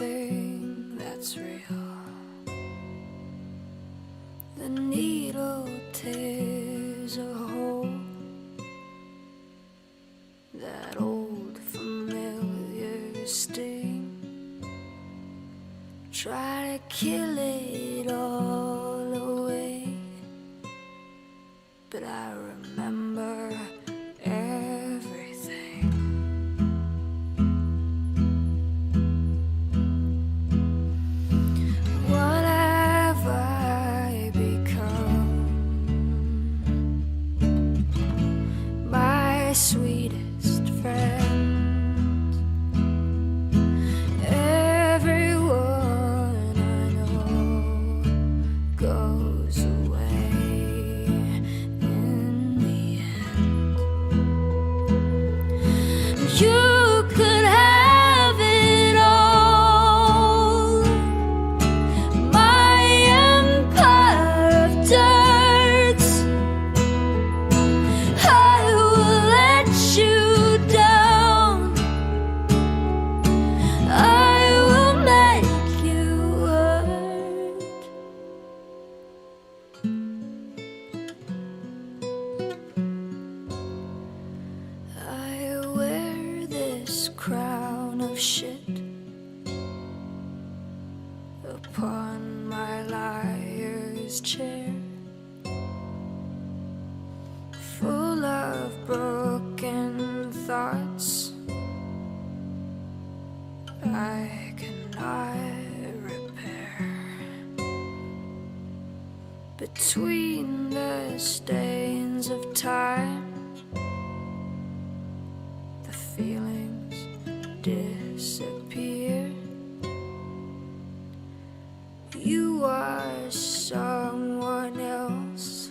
thing that's real. The needle tears a hole, that old familiar sting. Try to kill it all away, but I remember everything. What have I become? My sweetest friend. Upon my liar's chair, full of broken thoughts I cannot repair. Between the stains of time, the feelings disappear. You are someone else,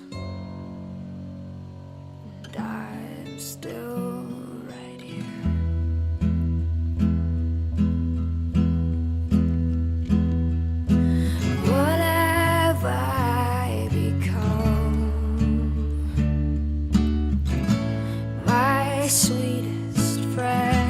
and I'm still right here. What have I become? My sweetest friend.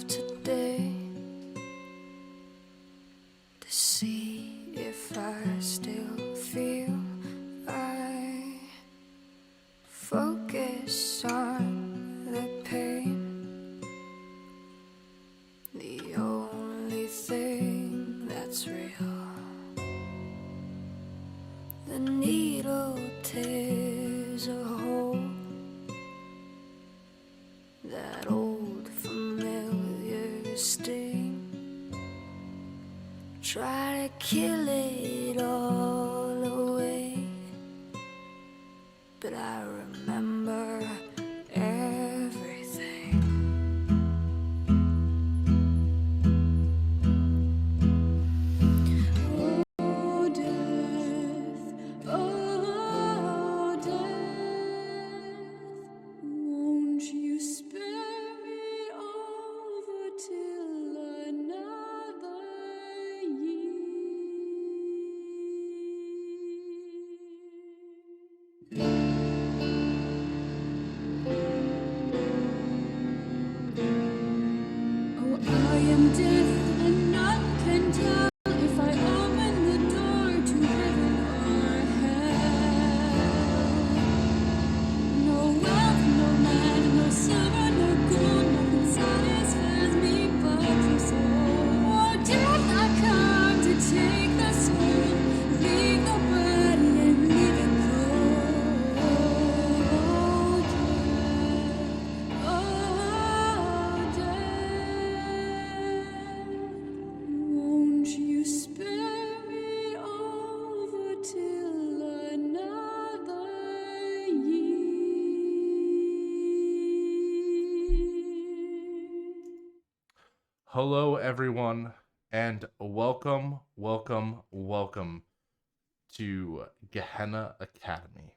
Today to see if I still feel. I focus on the pain, the only thing that's real. The needle tears a hole, that old familiar sting. Try to kill it all away. But I remember everything. Oh, death, oh, death, won't you spare me over till another Oh, I am death, and none can tell if I open the door to heaven or hell. No wealth, no land, no silver, no gold, nothing satisfies me but your soul. Oh, death, I come to take the soul, leave the body and leave it cold. Oh, death, won't you spare me over till another year? Hello, everyone, and welcome to Gehenna Academy.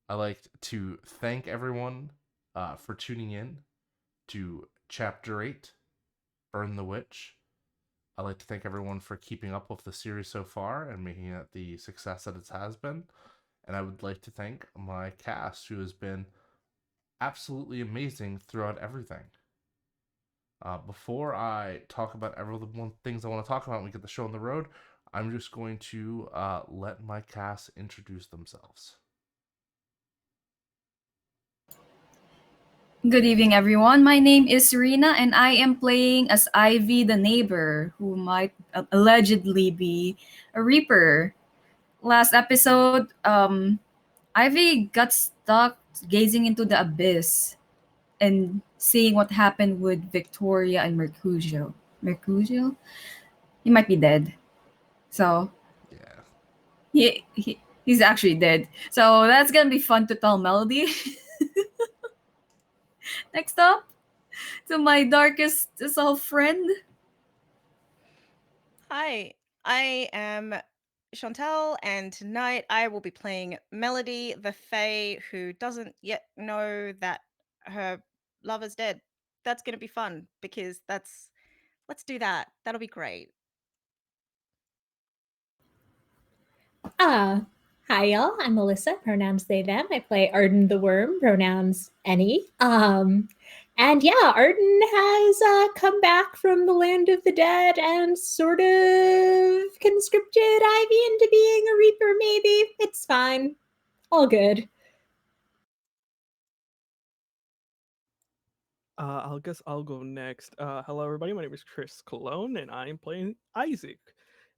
I'd like to thank everyone for tuning in to Chapter 8, Burn the Witch. I'd like to thank everyone for keeping up with the series so far and making it the success that it has been. And I would like to thank my cast, who has been absolutely amazing throughout everything. Before I talk about everyone things I want to talk about when we get the show on the road, I'm just going to let my cast introduce themselves. Good evening, everyone. My name is Rina, and I am playing as Ivy, the neighbor, who might allegedly be a Reaper. Last episode, Ivy got stuck gazing into the abyss and seeing what happened with Victoria and Mercutio. Mercutio? He might be dead. So, Yeah. he's actually dead. So, that's gonna be fun to tell Melody. Next up, to my darkest self friend. Hi, I am Shauntelle, and tonight I will be playing Melody, the Fae, who doesn't yet know that her lover's dead. That's going to be fun because let's do that. That'll be great. Hi y'all, I'm Alyssa, pronouns they them. I play Arden the Wyrm, pronouns any. And yeah, Arden has come back from the land of the dead and sort of conscripted Ivy into being a Reaper, maybe. It's fine. All good. I guess I'll go next. Hello, everybody. My name is Chris Colón, and I am playing Isaac.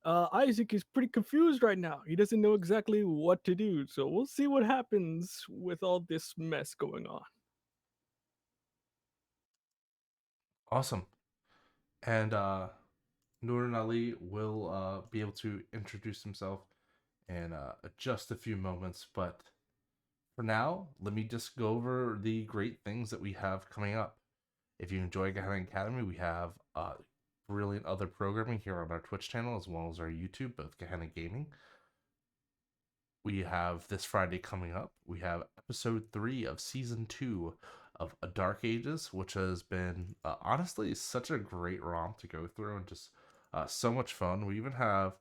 Isaac is pretty confused right now. He doesn't know exactly what to do, so we'll see what happens with all this mess going on. Awesome. And Noordin Ali will be able to introduce himself in just a few moments, but for now, let me just go over the great things that we have coming up. If you enjoy Gehenna Academy, we have brilliant other programming here on our Twitch channel as well as our YouTube, both Gehenna Gaming. We have this Friday coming up. We have episode 3 of season 2 of A Dark Ages, which has been honestly such a great romp to go through and just so much fun. We even have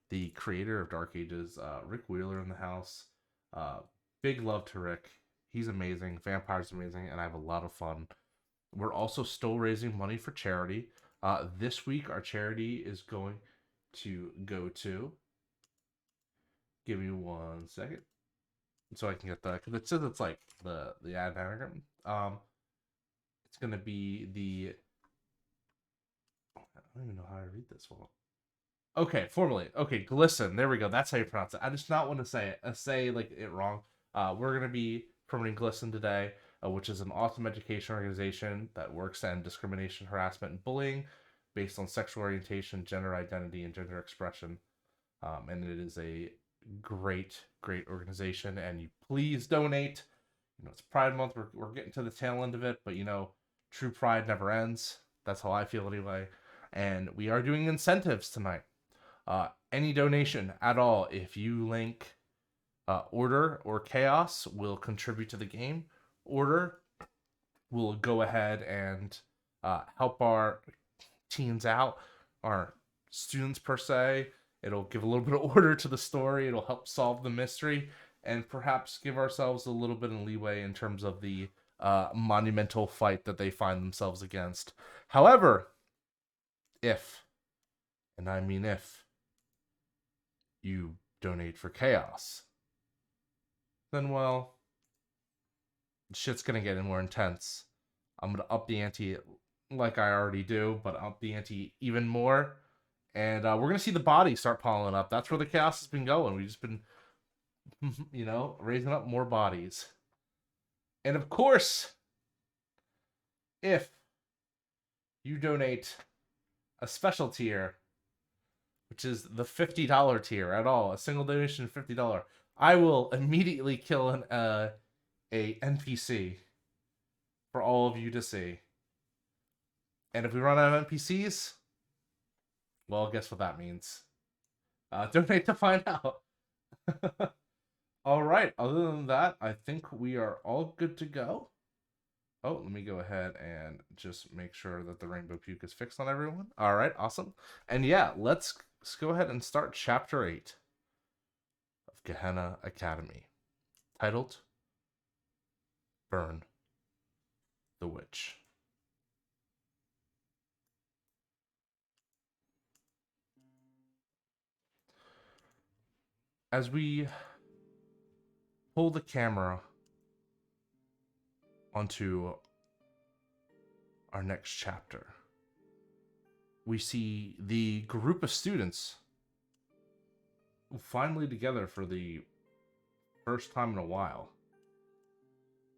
the creator of Dark Ages, Rick Wheeler, in the house. Big love to Rick. He's amazing. Vampire's amazing, and I have a lot of fun. We're also still raising money for charity. This week, our charity is going to go to. Give me 1 second, so I can get the, because it says it's like the ad anagram. It's gonna be the. I don't even know how to read this one. Okay, formally. Okay, glisten. There we go. That's how you pronounce it. I just not want to say it. Say like it wrong. We're gonna be promoting Glisten today, which is an awesome education organization that works to end discrimination, harassment, and bullying based on sexual orientation, gender identity, and gender expression. and it is a great organization. And you please donate. It's Pride Month. We're getting to the tail end of it, but true pride never ends. That's how I feel anyway. And we are doing incentives tonight. Any donation at all, if you link Order or Chaos, will contribute to the game. Order will go ahead and help our teens out, our students per se. It'll give a little bit of order to the story. It'll help solve the mystery, and perhaps give ourselves a little bit of leeway in terms of the monumental fight that they find themselves against. However, if, and I mean if, you donate for Chaos, then, well, shit's gonna get more intense. I'm gonna up the ante like I already do, but up the ante even more. And we're gonna see the bodies start piling up. That's where the chaos has been going. We've just been, raising up more bodies. And of course, if you donate a special tier, which is the $50 tier at all, a single donation of $50, I will immediately kill a NPC for all of you to see. And if we run out of NPCs, well, guess what that means. Donate to find out. All right. Other than that, I think we are all good to go. Oh, let me go ahead and just make sure that the rainbow puke is fixed on everyone. All right. Awesome. And yeah, let's go ahead and start Chapter 8 of Gehenna Academy, titled Burn the Witch. As we pull the camera onto our next chapter, we see the group of students finally together for the first time in a while.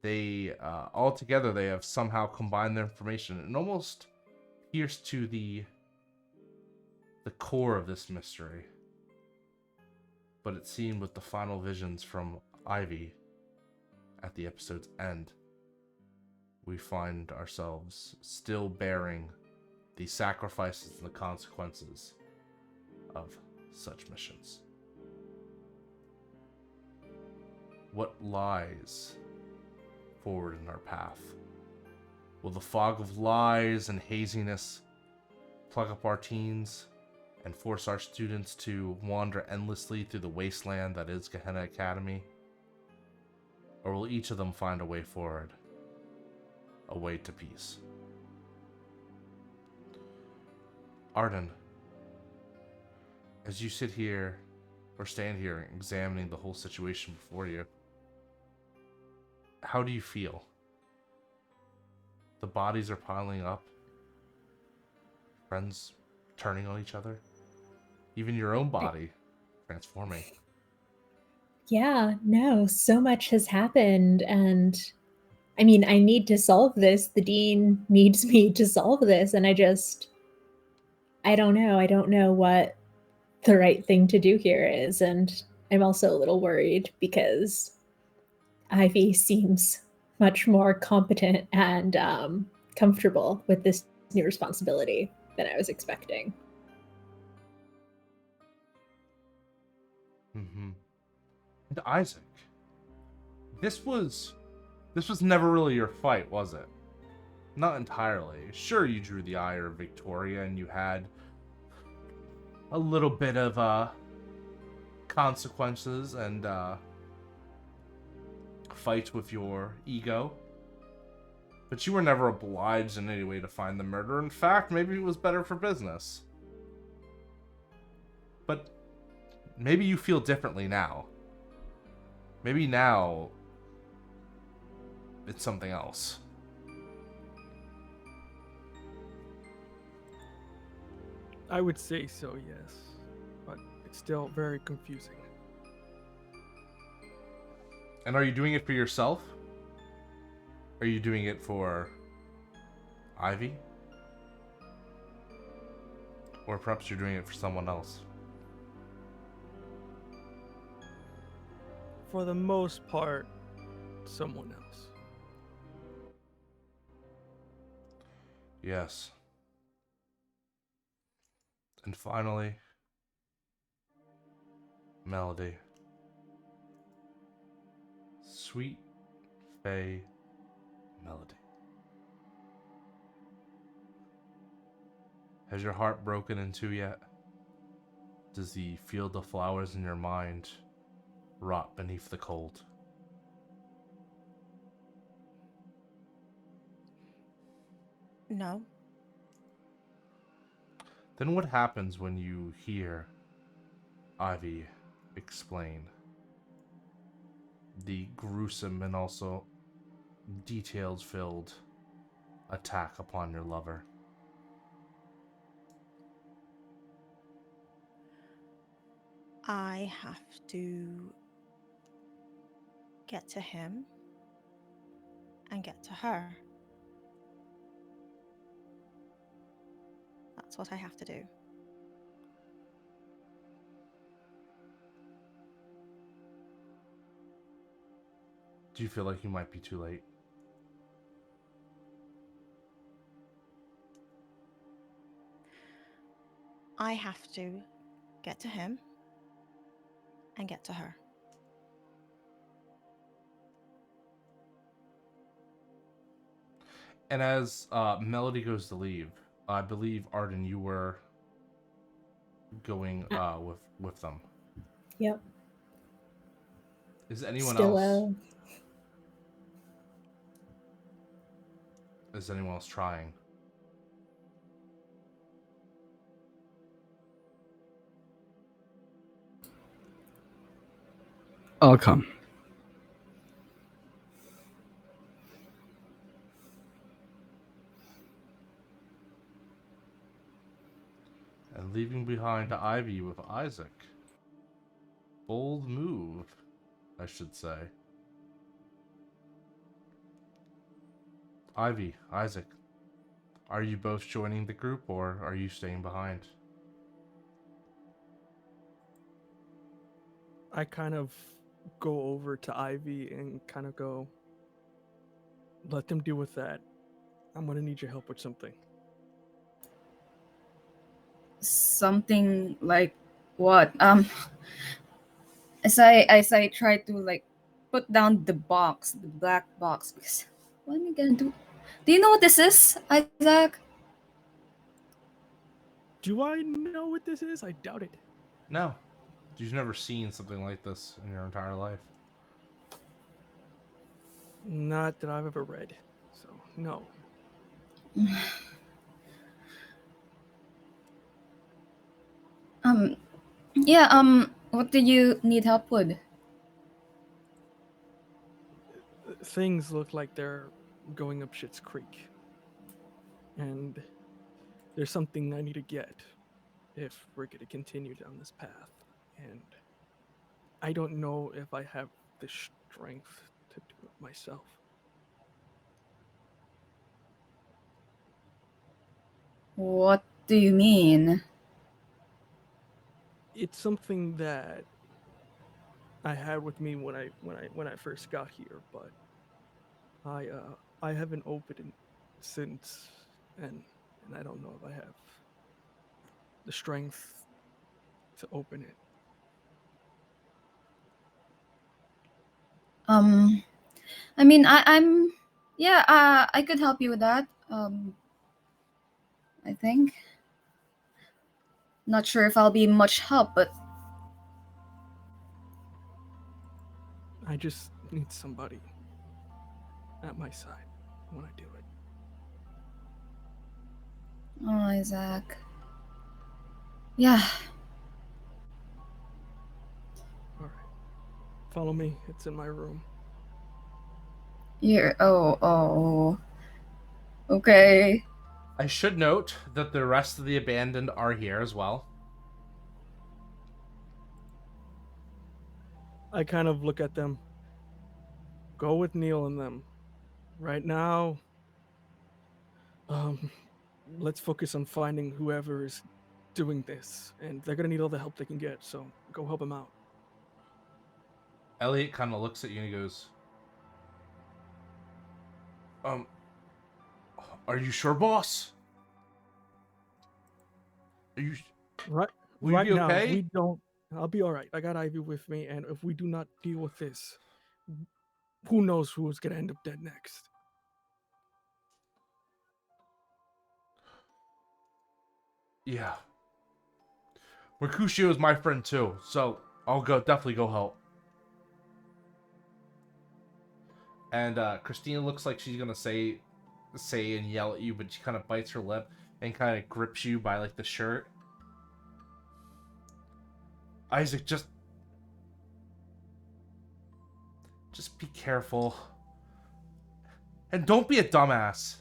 They all together, they have somehow combined their information and almost pierced to the core of this mystery. But it seemed with the final visions from Ivy at the episode's end, we find ourselves still bearing the sacrifices and the consequences of such missions. What lies forward in our path? Will the fog of lies and haziness plug up our teens and force our students to wander endlessly through the wasteland that is Gehenna Academy? Or will each of them find a way forward, a way to peace? Arden, as you sit here, or stand here examining the whole situation before you, how do you feel? The bodies are piling up. Friends turning on each other. Even your own body transforming. Yeah, no, so much has happened. And I mean, I need to solve this. The dean needs me to solve this. And I don't know. I don't know what the right thing to do here is. And I'm also a little worried because Ivy seems much more competent and comfortable with this new responsibility than I was expecting. Mm-hmm. And Isaac, this was never really your fight, was it? Not entirely. Sure, you drew the ire of Victoria and you had a little bit of consequences and fights with your ego. But you were never obliged in any way to find the murderer. In fact, maybe it was better for business. But maybe you feel differently now. Maybe now it's something else. I would say so, yes. But it's still very confusing. And are you doing it for yourself? Are you doing it for Ivy? Or perhaps you're doing it for someone else? for the most part, someone else. Yes. And finally, Melody. Sweet Fae Melody. Has your heart broken in two yet? Does the field of flowers in your mind rot beneath the cold? No. Then what happens when you hear Ivy explain the gruesome and also details-filled attack upon your lover? I have to get to him and get to her. That's what I have to do. Do you feel like you might be too late? I have to get to him and get to her. And as Melody goes to leave, I believe, Arden, you were going with them. Yep. Is anyone Still else? Is anyone else trying? I'll come. And leaving behind Ivy with Isaac. Bold move, I should say. Ivy, Isaac, are you both joining the group or are you staying behind? I kind of go over to Ivy and kind of go, let them deal with that. I'm going to need your help with something. Something like what? As I try to like put down the box, the black box, because what am I gonna do? Do you know what this is, Isaac? Do I know what this is? I doubt it. No. You've never seen something like this in your entire life. Not that I've ever read. So, no. Yeah, what do you need help with? Things look like they're going up Shit's Creek. And there's something I need to get if we're going to continue down this path. And I don't know if I have the strength to do it myself. What do you mean? It's something that I had with me when I first got here, but I haven't opened it since, and I don't know if I have the strength to open it. I mean, I'm yeah, I could help you with that. I think. Not sure if I'll be much help, but I just need somebody at my side when I do it. oh, Isaac. Yeah. All right, follow me. It's in my room. You're oh. Okay. I should note that the rest of the abandoned are here as well. I kind of look at them. Go with Neal and them. Right now, let's focus on finding whoever is doing this, and they're gonna need all the help they can get. So go help them out. Elliot kind of looks at you and he goes, are you sure, boss? Are you? Right, Will you right be now, okay? we don't. I'll be all right. I got Ivy with me, and if we do not deal with this, who knows who's gonna end up dead next? Yeah. Mercutio is my friend too, so I'll definitely go help. And Christina looks like she's gonna say and yell at you, but she kind of bites her lip and kind of grips you by like the shirt. Isaac, just be careful. And don't be a dumbass.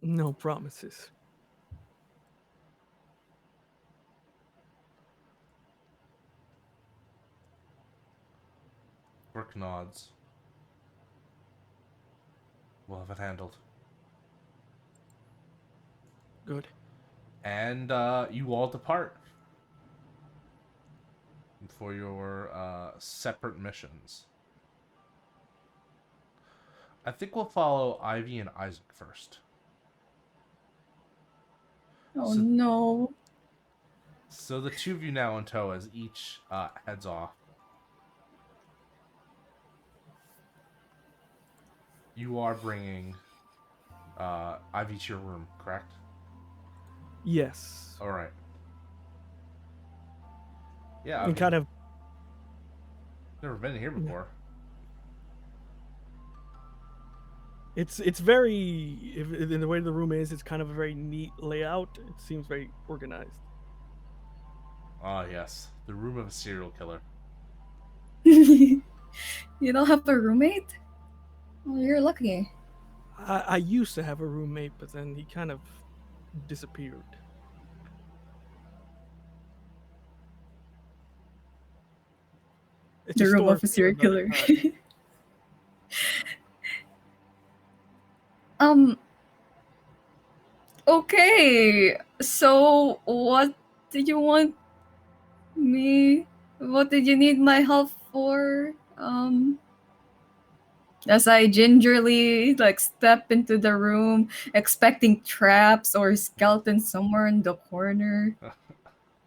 No promises. Brooke nods. We'll have it handled. Good. And you all depart for your separate missions. I think we'll follow Ivy and Isaac first. Oh So- no. So the two of you now in tow as each heads off. You are bringing Ivy to your room, correct? Yes. All right. Yeah, I And mean, kind of. never been here before. It's very in the way the room is. It's kind of a very neat layout. It seems very organized. Ah, yes, the room of a serial killer. You don't have a roommate? Oh, you're lucky. I used to have a roommate, but then he kind of disappeared. It's The room story of a for serial another killer. time. Okay. So what did you want me? What did you need my help for? As I gingerly like step into the room, expecting traps or skeletons somewhere in the corner.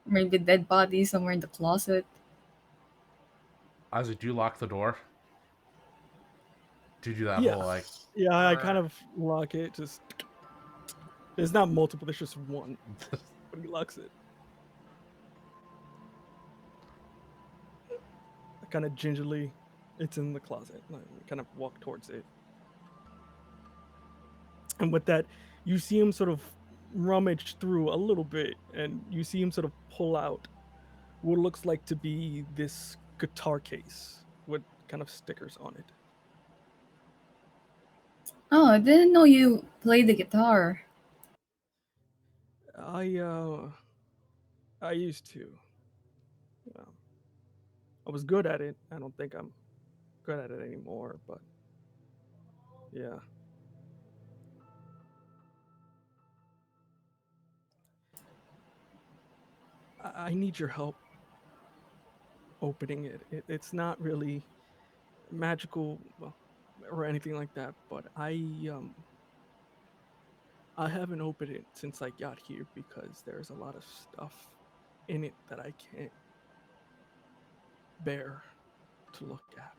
Maybe dead body somewhere in the closet. Isaac, do you lock the door? Do you do that Yeah. whole like? Yeah, I kind of lock it. Just there's not multiple. There's just one. But he locks it. I kind of gingerly. It's in the closet. I kind of walk towards it. And with that, you see him sort of rummage through a little bit, and you see him sort of pull out what looks like to be this guitar case with kind of stickers on it. Oh, I didn't know you played the guitar. I used to. I was good at it. I don't think I'm good at it anymore, but yeah. I need your help opening it. It's not really magical or anything like that, but I haven't opened it since I got here because there's a lot of stuff in it that I can't bear to look at.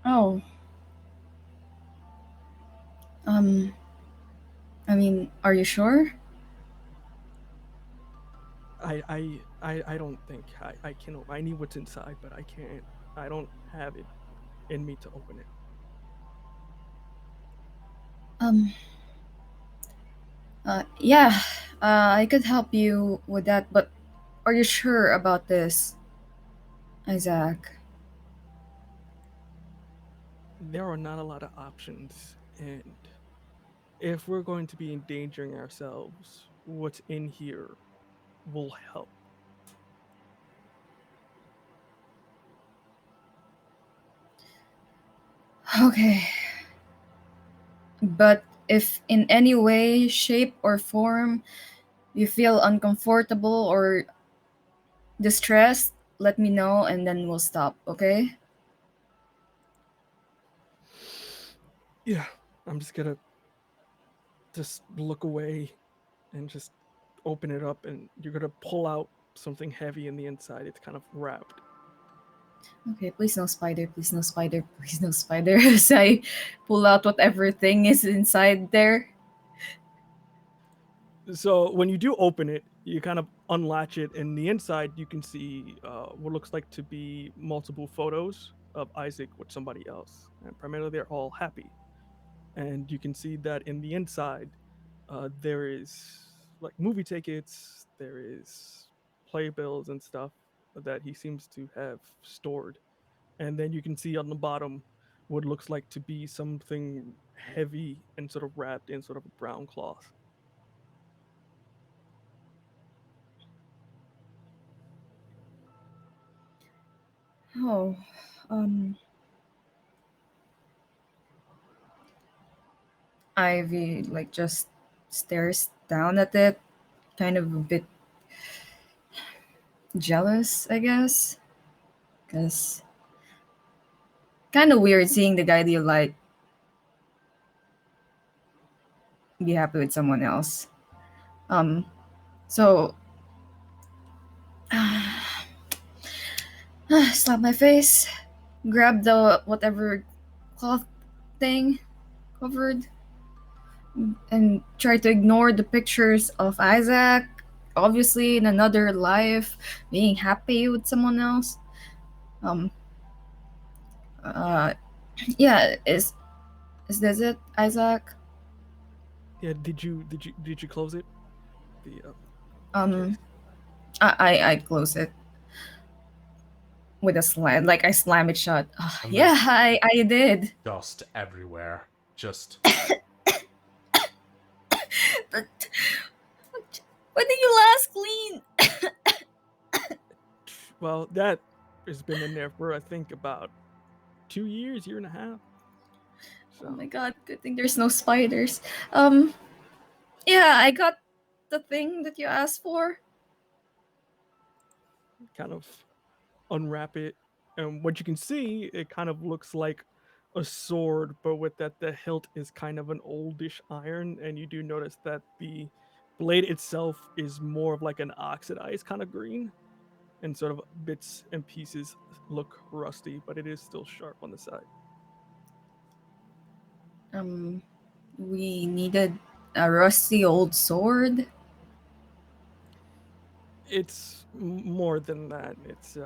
Oh. I mean, are you sure? I don't think I can. I need what's inside, but I can't. I don't have it in me to open it. Yeah, I could help you with that, but are you sure about this, Isaac? There are not a lot of options, and if we're going to be endangering ourselves, what's in here will help. Okay. But if in any way, shape, or form you feel uncomfortable or distressed, let me know and then we'll stop, okay? Yeah, I'm just gonna just look away and just open it up, and you're gonna pull out something heavy in the inside. It's kind of wrapped. Okay, please no spider, please no spider, please no spider. As I pull out whatever thing is inside there. So when you do open it, you kind of unlatch it, and the inside you can see what looks like to be multiple photos of Isaac with somebody else, and primarily they're all happy. And you can see that in the inside, there is like movie tickets, there is playbills and stuff that he seems to have stored. And then you can see on the bottom what looks like to be something heavy and sort of wrapped in sort of a brown cloth. Oh, um, Ivy like just stares down at it, kind of a bit jealous, I guess. Because kind of weird seeing the guy that you like be happy with someone else. Um, so slap my face, grab the whatever cloth thing covered, and try to ignore the pictures of Isaac, obviously in another life, being happy with someone else. Um, uh, yeah, is this it, Isaac? Yeah, did you close it? The Um, case. I close it with a slam, like I slam it shut. And Yeah, there's I did. dust everywhere. Just But when did you last clean? Well, that has been in there for I think about 2 years, year and a half. Oh So my god, good thing there's no spiders. Yeah, I got the thing that you asked for. kind of unwrap it, and what you can see, it kind of looks like a sword, but with that the hilt is kind of an oldish iron, and you do notice that the blade itself is more of like an oxidized kind of green, and sort of bits and pieces look rusty, but it is still sharp on the side. We needed a rusty old sword. It's more than that. It's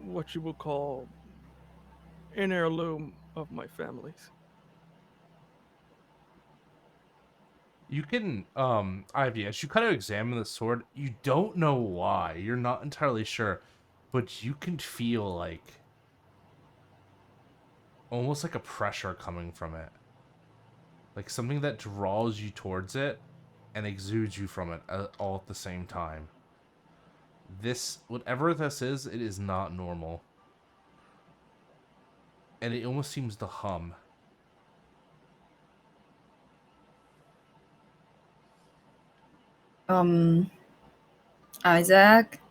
what you would call an heirloom of my family's. you can Ivy, as you kind of examine the sword, you don't know why. You're not entirely sure, but you can feel like almost like a pressure coming from it. Like something that draws you towards it and exudes you from it all at the same time. This, whatever this is, it is not normal. And it almost seems to hum. Isaac,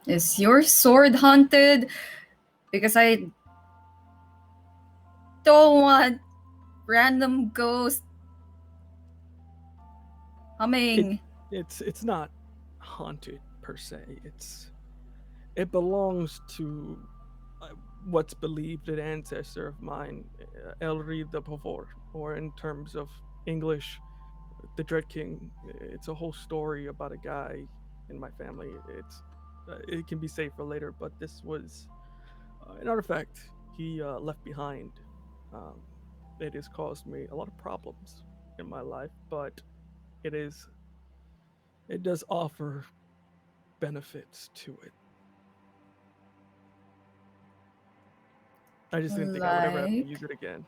is your sword haunted? Because I don't want random ghosts It humming. it's not haunted per se. It belongs to uh, what's believed an ancestor of mine, Elri the Pavor, or in terms of English, the Dread King. It's a whole story about a guy in my family. It can be saved for later, but this was an artifact he left behind. Um, it has caused me a lot of problems in my life, but it is it does offer benefits to it. I just didn't think I would ever have to Like, use it again.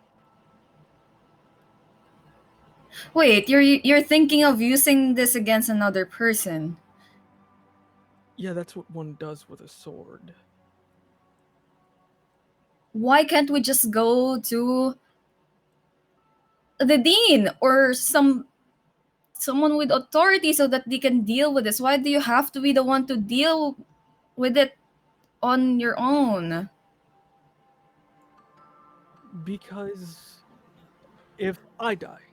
wait, you're thinking of using this against another person? Yeah, that's what one does with a sword. Why can't we just go to the dean or some someone with authority so that they can deal with this. Why do you have to be the one to deal with it on your own? Because if I die,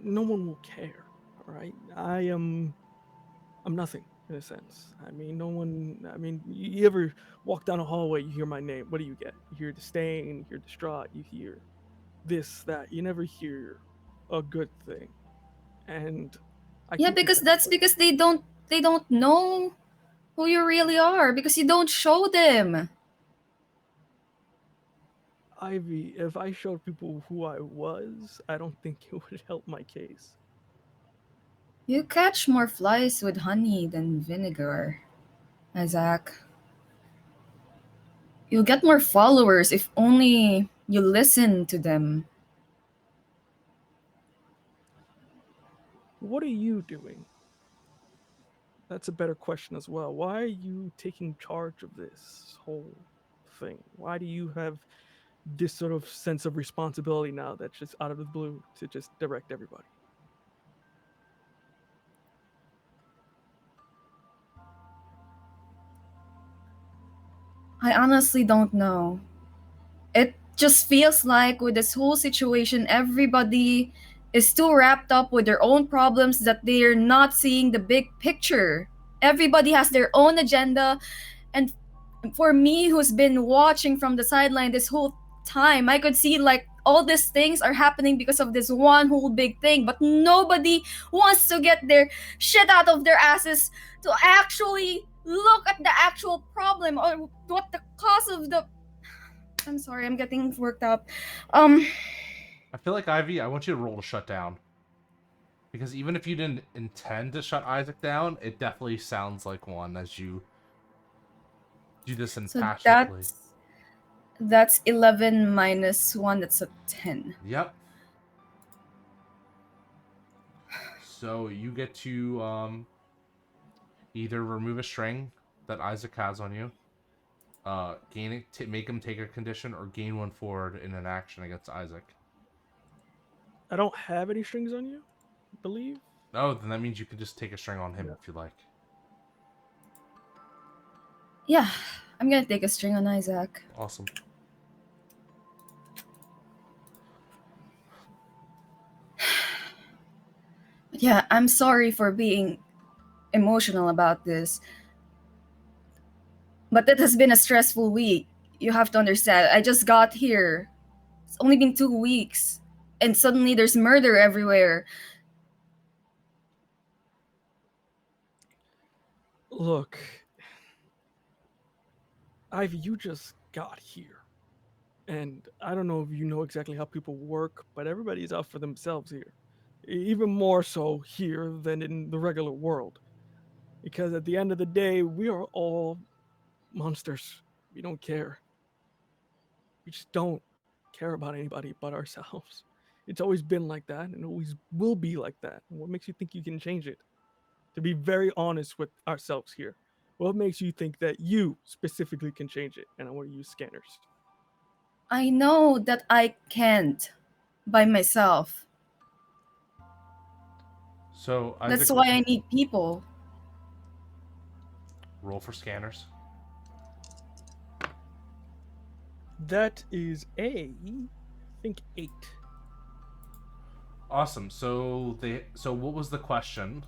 no one will care. All right, I'm nothing in a sense. I mean, no one. I mean, you ever walk down a hallway, you hear my name. What do you get? You hear disdain. You hear distraught. You hear this, that. You never hear a good thing. And I Yeah, can't be because that that's way. because they don't know who you really are because you don't show them. Ivy, if I showed people who I was, I don't think it would help my case. You catch more flies with honey than vinegar, Isaac. You'll get more followers if only you listen to them. What are you doing? That's a better question as well. Why are you taking charge of this whole thing? Why do you have this sort of sense of responsibility now that's just out of the blue to just direct everybody? I honestly don't know. It just feels like with this whole situation, everybody is too wrapped up with their own problems that they're not seeing the big picture. Everybody has their own agenda, and for me, who's been watching from the sideline this whole time, I could see like all these things are happening because of this one whole big thing, but nobody wants to get their shit out of their asses to actually look at the actual problem or what the cause of the. I'm sorry, I'm getting worked up. Um, I feel like Ivy, I want you to roll to shut down. Because even if you didn't intend to shut Isaac down, it definitely sounds like one as you do this so impassionately. that's 11 minus 1, that's a 10. Yep. So you get to either remove a string that Isaac has on you, gain it, make him take a condition, or gain one forward in an action against Isaac. I don't have any strings on you, I believe. Oh, then that means you can just take a string on him Yeah. if you like. Yeah, I'm gonna take a string on Isaac. Awesome. But yeah, I'm sorry for being emotional about this. But it has been a stressful week. You have to understand. I just got here. It's only been 2 weeks. And suddenly there's murder everywhere. Look, Ivy, you just got here. And I don't know if you know exactly how people work, but everybody's out for themselves here. Even more so here than in the regular world. Because at the end of the day, we are all monsters. We don't care. We just don't care about anybody but ourselves. It's always been like that and always will be like that. And what makes you think you can change it? To be very honest with ourselves here, what makes you think that you specifically can change it? And I want to use scanners. I know that I can't by myself. So Isaac, That's why I need people. roll for scanners. That is I think 8. Awesome. So what was the question?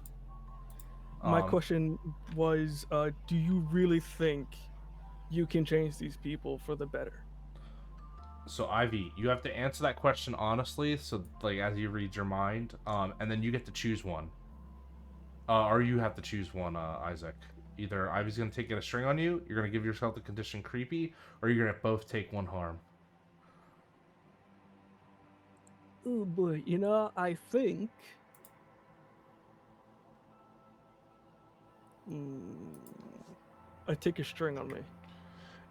My question was, do you really think you can change these people for the better? So Ivy, you have to answer that question honestly. So like as you read your mind, and then you get to choose one. Or you have to choose one, Isaac. Either Ivy's gonna take a string on you, you're gonna give yourself the condition creepy, or you're gonna both take one harm. Oh boy, I think. I take a string on me.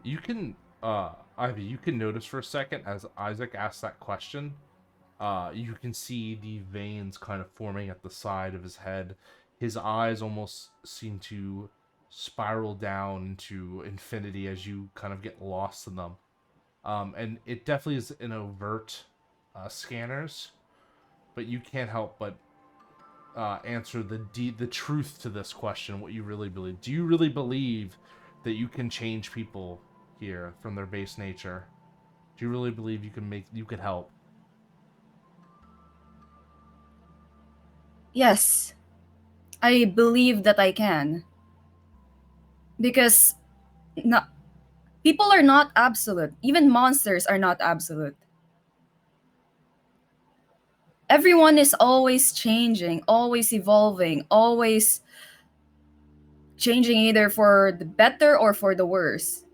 You can, Ivy, you can notice for a second as Isaac asks that question. You can see the veins kind of forming at the side of his head. His eyes almost seem to spiral down into infinity as you kind of get lost in them. And it definitely is an overt scanners, but you can't help but answer the truth to this question. What you really believe? Do you really believe that you can change people here from their base nature? Do you really believe you could help? Yes, I believe that I can. Because no, people are not absolute. Even monsters are not absolute. Everyone is always changing, always evolving, always changing either for the better or for the worse.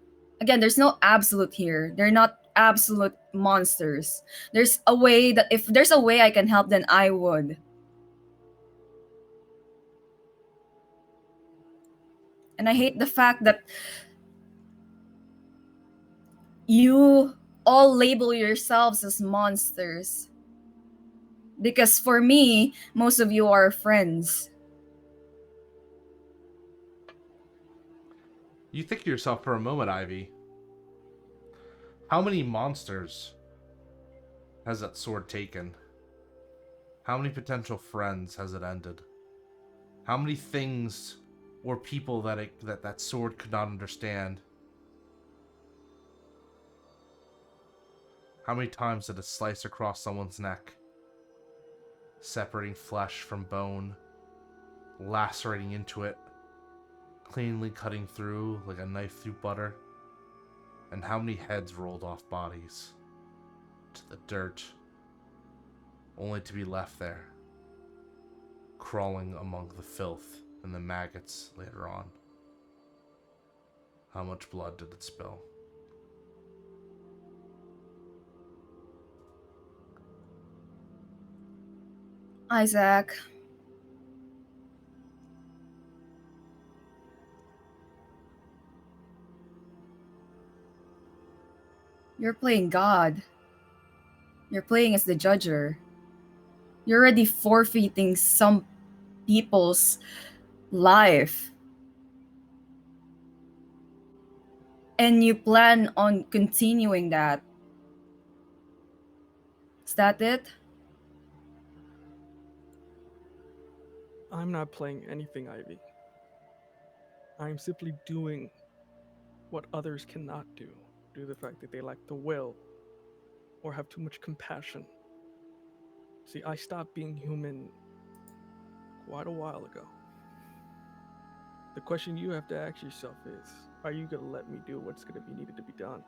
Again, there's no absolute here. They're not absolute monsters. There's a way that if there's a way I can help, then I would. And I hate the fact that you all label yourselves as monsters. Because for me, most of you are friends. You think to yourself for a moment, Ivy. How many monsters has that sword taken? How many potential friends has it ended? How many things or people that sword could not understand? How many times did it slice across someone's neck, separating flesh from bone, lacerating into it, cleanly cutting through like a knife through butter? And how many heads rolled off bodies to the dirt, only to be left there, crawling among the filth and the maggots later on? How much blood did it spill? Isaac. You're playing God. You're playing as the judger. You're already forfeiting some people's life. And you plan on continuing that. Is that it? I'm not playing anything, Ivy. I'm simply doing what others cannot do due to the fact that they lack the will or have too much compassion. See, I stopped being human quite a while ago. The question you have to ask yourself is, are you going to let me do what's going to be needed to be done?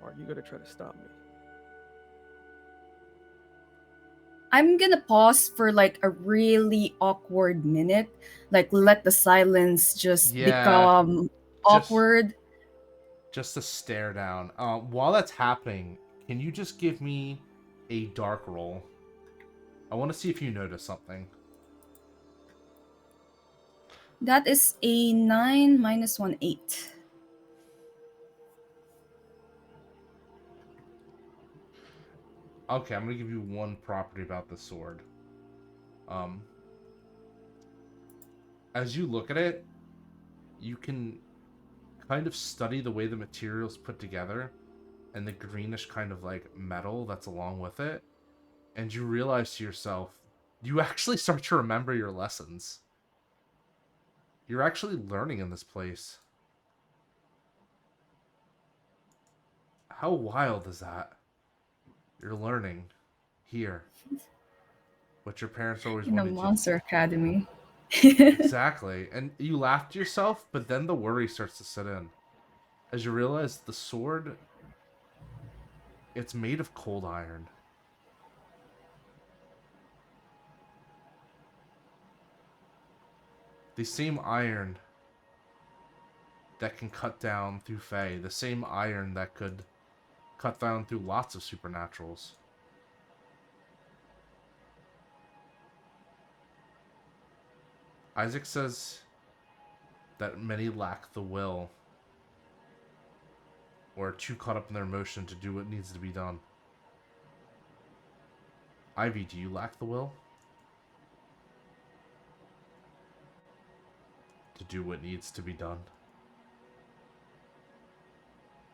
Or are you going to try to stop me? I'm gonna pause for like a really awkward minute. Like let the silence just Yeah, become just awkward. just to stare down. While that's happening, can you just give me a dark roll? I want to see if you notice something. That is a 9 minus 1, 8. Okay, I'm gonna give you one property about the sword. Um, as you look at it, you can kind of study the way the material's put together and the greenish kind of like metal that's along with it, and you realize to yourself, you actually start to remember your lessons. You're actually learning in this place. How wild is that? You're learning here. What your parents always In a wanted you. monster academy. Exactly. And you laugh to yourself, but then the worry starts to set in. As you realize the sword, it's made of cold iron. The same iron that can cut down through Fae. The same iron that could cut down through lots of supernaturals. Isaac says that many lack the will or are too caught up in their emotion to do what needs to be done. Ivy, do you lack the will to do what needs to be done?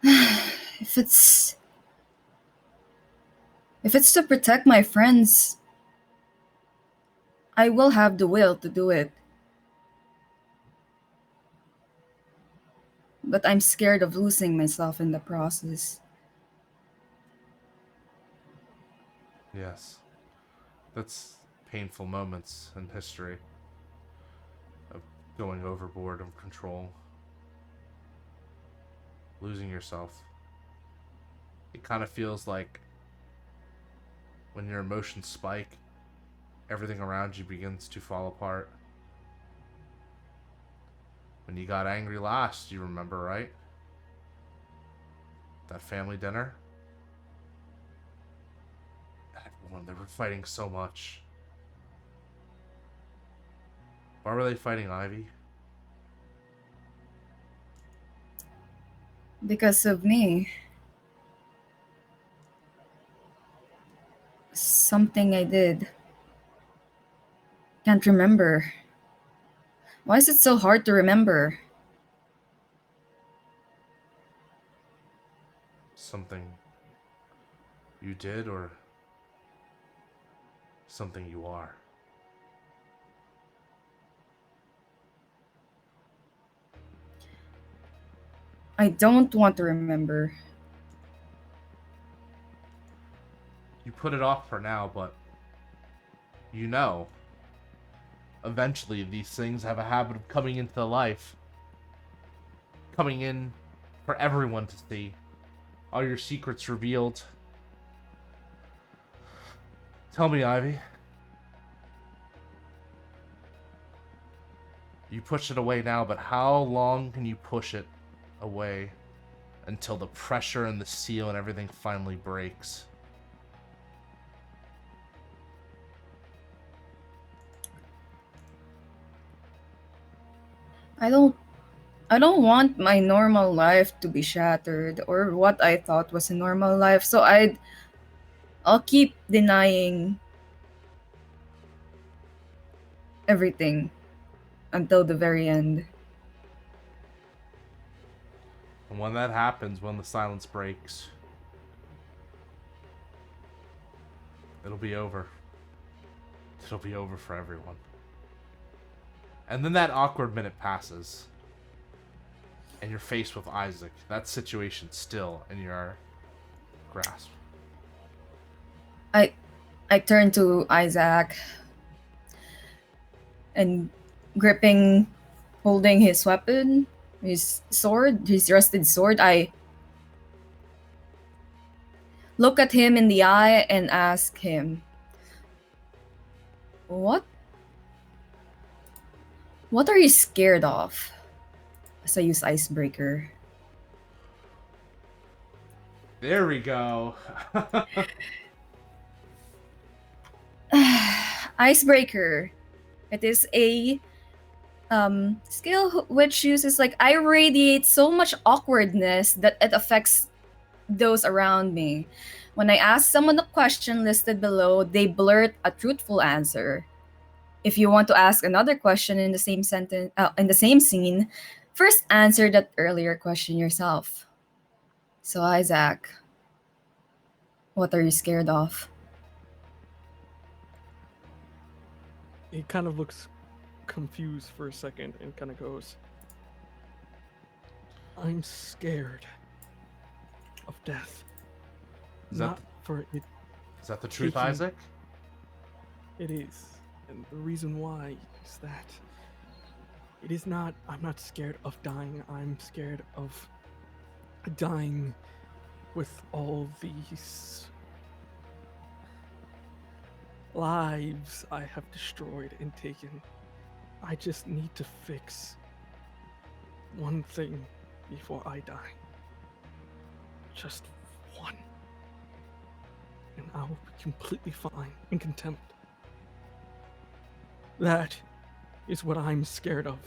if it's if it's to protect my friends, I will have the will to do it. But I'm scared of losing myself in the process. Yes. That's painful moments in history of going overboard of control, losing yourself. It kind of feels like when your emotions spike, everything around you begins to fall apart. When you got angry last, you remember, right? That family dinner? Everyone, they were fighting so much. Why were they fighting, Ivy? Because of me. Something I did. Can't remember. Why is it so hard to remember? Something you did or something you are? I don't want to remember. You put it off for now, but you know, eventually these things have a habit of coming into life. Coming in for everyone to see. All your secrets revealed. Tell me, Ivy. You push it away now, but how long can you push it away until the pressure and the seal and everything finally breaks? I don't want my normal life to be shattered or what I thought was a normal life. So I'll keep denying everything until the very end. And when that happens, when the silence breaks, it'll be over. It'll be over for everyone. And then that awkward minute passes. And you're faced with Isaac. That situation's still in your grasp. I turn to Isaac and holding his weapon, his sword, his rusted sword, I look at him in the eye and ask him, What are you scared of? As I use icebreaker. There we go. Icebreaker. It is a skill which uses like I radiate so much awkwardness that it affects those around me. When I ask someone a question listed below, they blurt a truthful answer. If you want to ask another question in the same sentence, in the same scene, first answer that earlier question yourself. So, Isaac, what are you scared of? He kind of looks confused for a second and kind of goes, I'm scared of death. Is Not for it. Is that the truth, Taking- Isaac? It is. And the reason why is that it is not, I'm not scared of dying. I'm scared of dying with all these lives I have destroyed and taken. I just need to fix one thing before I die. Just one. And I will be completely fine and content. That is what I'm scared of.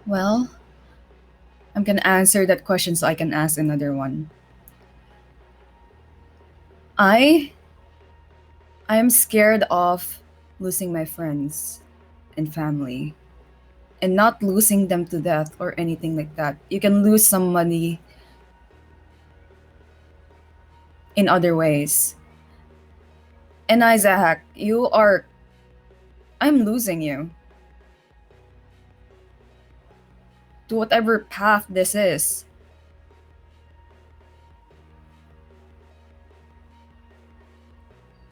Well, I'm gonna answer that question so I can ask another one. I am scared of losing my friends and family and not losing them to death or anything like that. You can lose somebody in other ways. And Isaac, I'm losing you. To whatever path this is.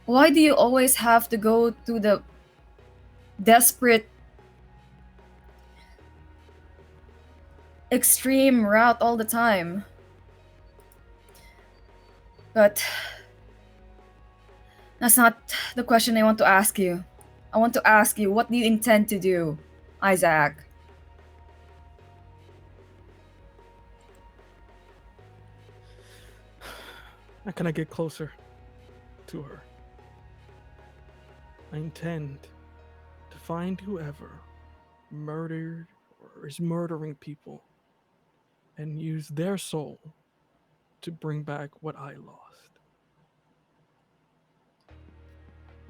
Why do you always have to go to the desperate, extreme route all the time? But that's not the question I want to ask you. I want to ask you, what do you intend to do, Isaac? How can I get closer to her? I intend to find whoever murdered or is murdering people and use their soul to bring back what I lost.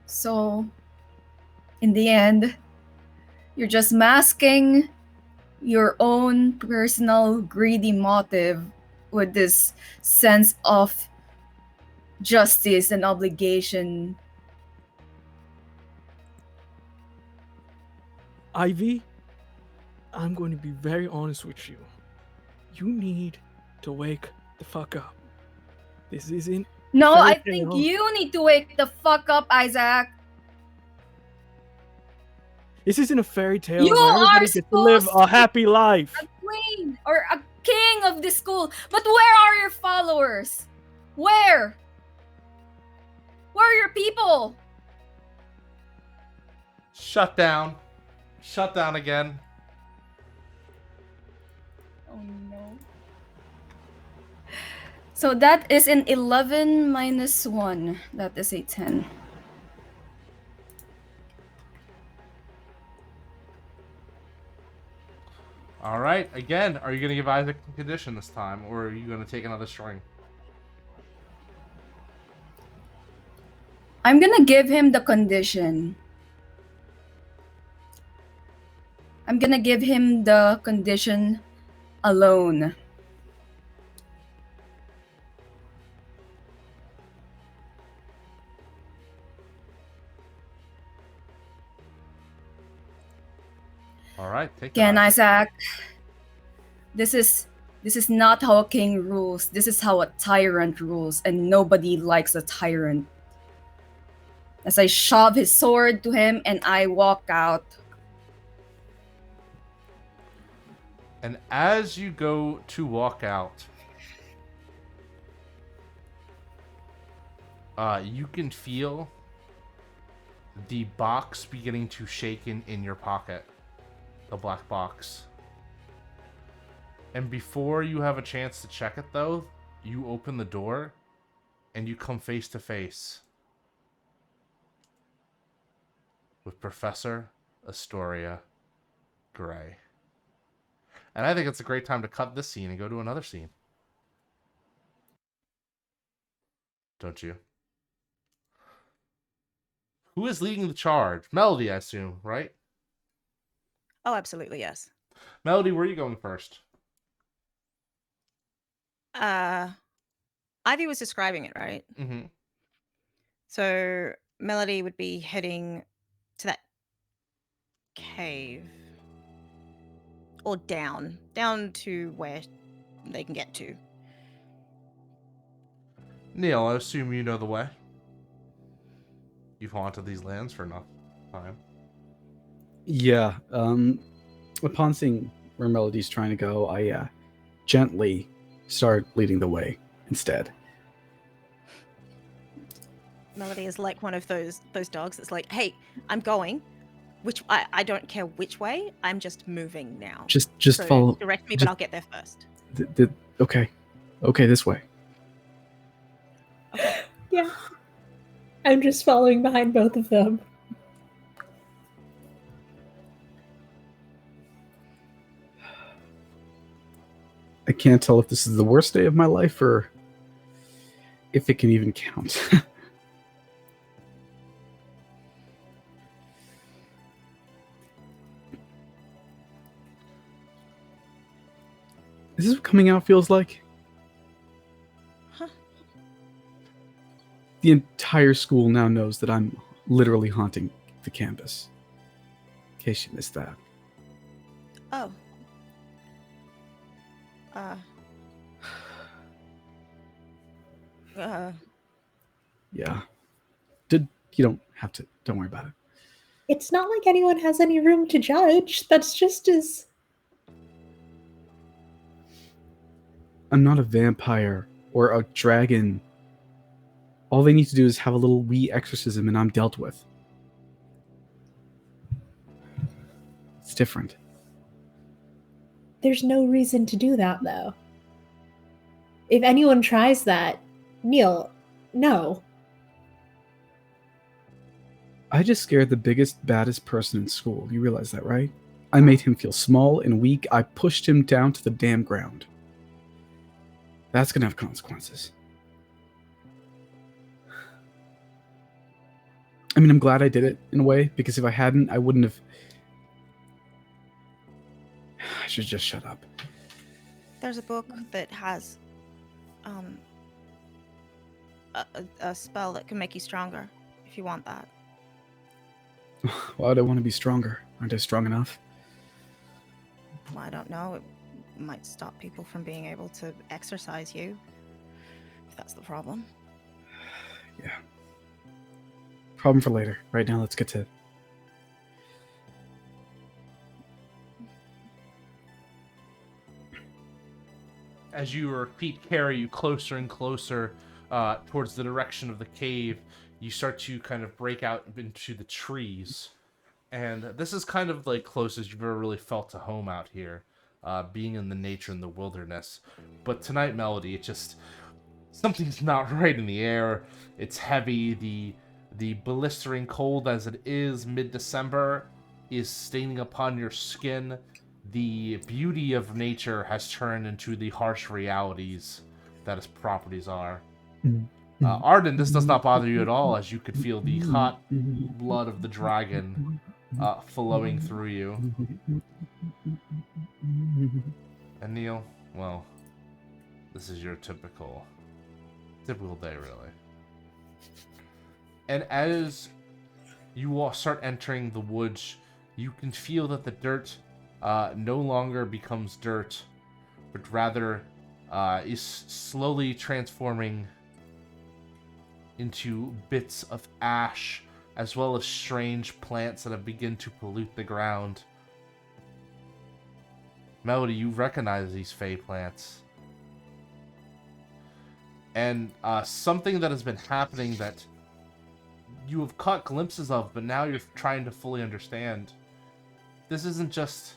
So, in the end, you're just masking your own personal greedy motive with this sense of justice and obligation. Ivy, I'm going to be very honest with you. You need to wake the fuck up. This isn't No, fairy I think tale. you need to wake the fuck up, Isaac. This isn't a fairy tale You where are everybody gets to live supposed a happy life. a queen or a king of this school. But where are your followers? Where? Where are your people? Shut down. Shut down again. Oh no. So that is an 11 minus 1. That is a 10. All right. Again, are you going to give Isaac a condition this time, or are you going to take another string? I'm gonna give him the condition. I'm gonna give him the condition alone. All right. Take Again, that. Isaac, this is not how a king rules. This is how a tyrant rules, and nobody likes a tyrant. As I shove his sword to him and I walk out. And as you go to walk out, you can feel the box beginning to shake in your pocket. The black box. And before you have a chance to check it, though, you open the door and you come face to face with Professor Astoria Gray. And I think it's a great time to cut this scene and go to another scene. Don't you? Who is leading the charge? Melody, I assume, right? Oh, absolutely, yes. Melody, where are you going first? Ivy was describing it, right? Mm-hmm. So Melody would be heading to that cave. Or down to where they can get to. Neal, I assume you know the way. You've haunted these lands for enough time. Yeah. Upon seeing where Melody's trying to go, I gently start leading the way instead. Melody is like one of those dogs that's like, hey, I'm going. I don't care which way. I'm just moving now. Just So follow. direct me, just- but I'll get there first. Okay, this way. Yeah. I'm just following behind both of them. I can't tell if this is the worst day of my life or if it can even count. Is this what coming out feels like? Huh. The entire school now knows that I'm literally haunting the campus. In case you missed that. Oh. Yeah. You don't have to. Don't worry about it. It's not like anyone has any room to judge. That's just as... I'm not a vampire or a dragon. All they need to do is have a little wee exorcism and I'm dealt with. It's different. There's no reason to do that, though. If anyone tries that, Neal, no. I just scared the biggest, baddest person in school. You realize that, right? I made him feel small and weak. I pushed him down to the damn ground. That's gonna have consequences. I mean, I'm glad I did it in a way, because if I hadn't, I wouldn't have... I should just shut up. There's a book that has a spell that can make you stronger, if you want that. Why do I want to be stronger? Aren't I strong enough? Well, I don't know. It might stop people from being able to exercise you, if that's the problem. Yeah. Problem for later. Right now, let's get to... As your feet carry you closer and closer towards the direction of the cave, you start to kind of break out into the trees. And this is kind of like close as you've ever really felt to home out here, being in the nature in the wilderness. But tonight, Melody, it just... something's not right in the air. It's heavy. The blistering cold as it is mid-December is staining upon your skin. The beauty of nature has turned into the harsh realities that its properties are. Arden, this does not bother you at all, as you could feel the hot blood of the dragon flowing through you. And Neal, well, this is your typical day, really. And as you all start entering the woods, you can feel that the dirt no longer becomes dirt, but rather is slowly transforming into bits of ash, as well as strange plants that have begun to pollute the ground. Melody, you recognize these fey plants. And something that has been happening that you have caught glimpses of, but now you're trying to fully understand. This isn't just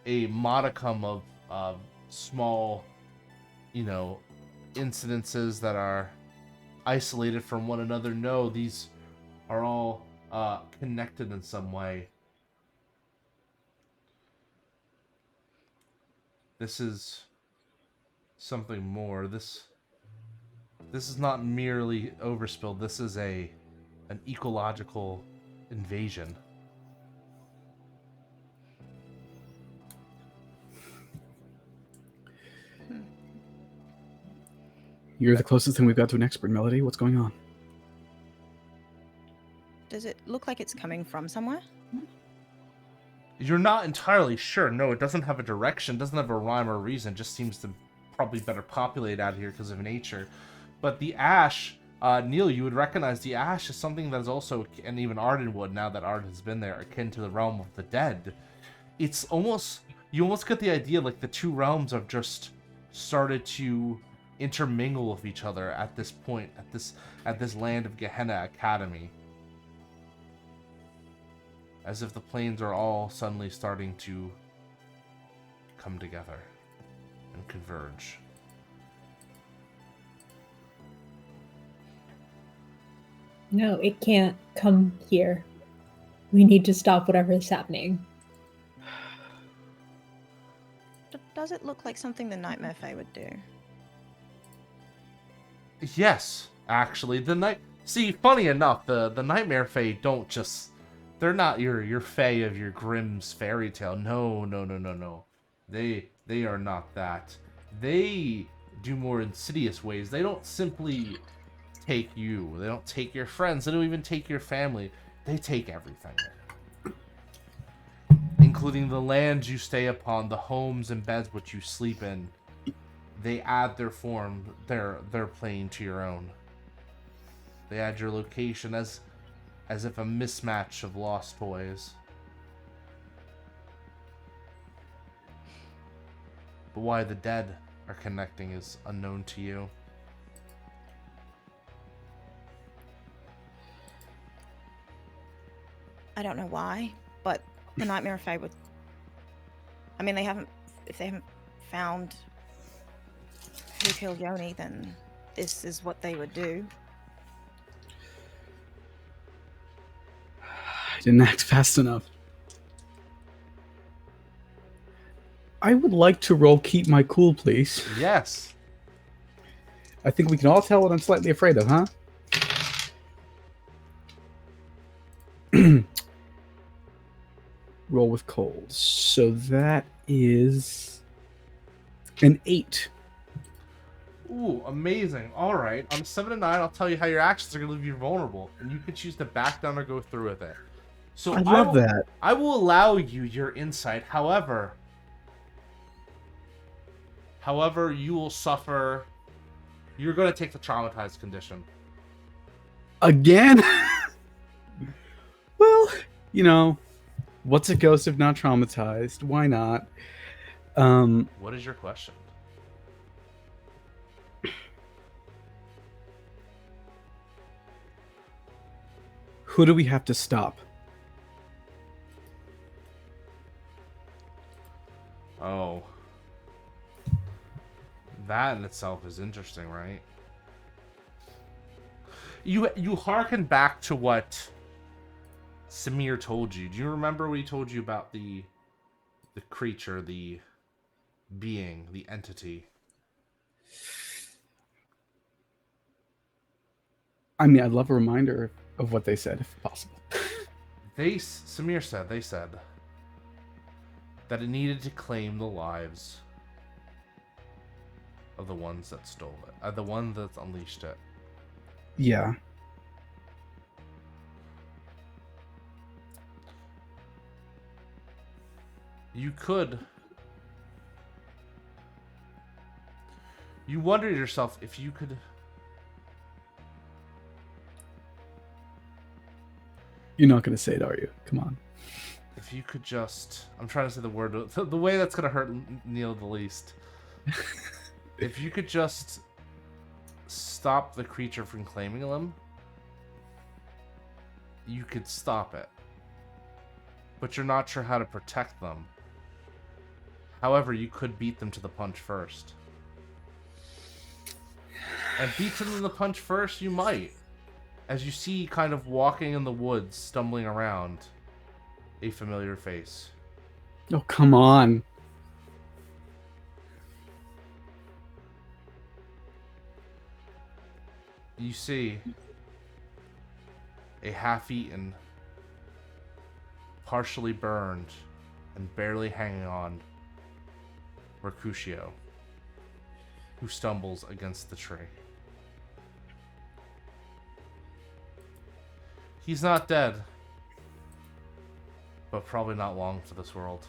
a modicum of small, incidences that are isolated from one another. No, these are all connected in some way. This is something more. This is not merely overspill. This is an ecological invasion. You're the closest thing we've got to an expert, Melody. What's going on? Does it look like it's coming from somewhere? You're not entirely sure. No, it doesn't have a direction, doesn't have a rhyme or reason. Just seems to probably better populate out here because of nature. But the ash, Neal, you would recognize the ash is something that is also, and even Arden would, now that Arden has been there, akin to the realm of the dead. It's almost, you almost get the idea like the two realms have just started to intermingle with each other at this point, at this land of Gehenna Academy. As if the planes are all suddenly starting to come together and converge. No, it can't come here. We need to stop whatever is happening. Does it look like something the Nightmare Fae would do? Yes, actually, See, funny enough, the Nightmare Fae don't just... They're not your fae of your Grimm's fairy tale. No. They are not that. They do more insidious ways. They don't simply take you. They don't take your friends. They don't even take your family. They take everything. Including the land you stay upon, the homes and beds which you sleep in. They add their form, their plane to your own. They add your location as if a mismatch of lost toys. But why the dead are connecting is unknown to you. I don't know why, but the Nightmare of Fae would. I mean, if they haven't found who killed Yoni, then this is what they would do. I didn't act fast enough. I would like to roll Keep My Cool, please. Yes. I think we can all tell what I'm slightly afraid of, huh? Roll with cold. So that is an 8. Ooh, amazing. All right. On 7 and 9, I'll tell you how your actions are going to leave you vulnerable, and you can choose to back down or go through with it. So I love that. I will allow you your insight. However, you will suffer. You're going to take the traumatized condition. Again? Well, you know, what's a ghost if not traumatized? Why not? What is your question? Who do we have to stop? Oh. That in itself is interesting, right? You hearken back to what Samir told you. Do you remember what he told you about the creature, the being, the entity? I mean, I'd love a reminder of what they said, if possible. Samir said, they said that it needed to claim the lives of the ones that stole it. The one that's unleashed it. Yeah. You wondered yourself if you could... You're not going to say it, are you? Come on. If you could just... I'm trying to say the word... The way that's going to hurt Neal the least. If you could just stop the creature from claiming them, you could stop it. But you're not sure how to protect them. However, you could beat them to the punch first. And beat them to the punch first, you might. As you see kind of walking in the woods, stumbling around, a familiar face. Oh, come on. You see a half-eaten, partially burned, and barely hanging on Mercutio, who stumbles against the tree. He's not dead, but probably not long for this world.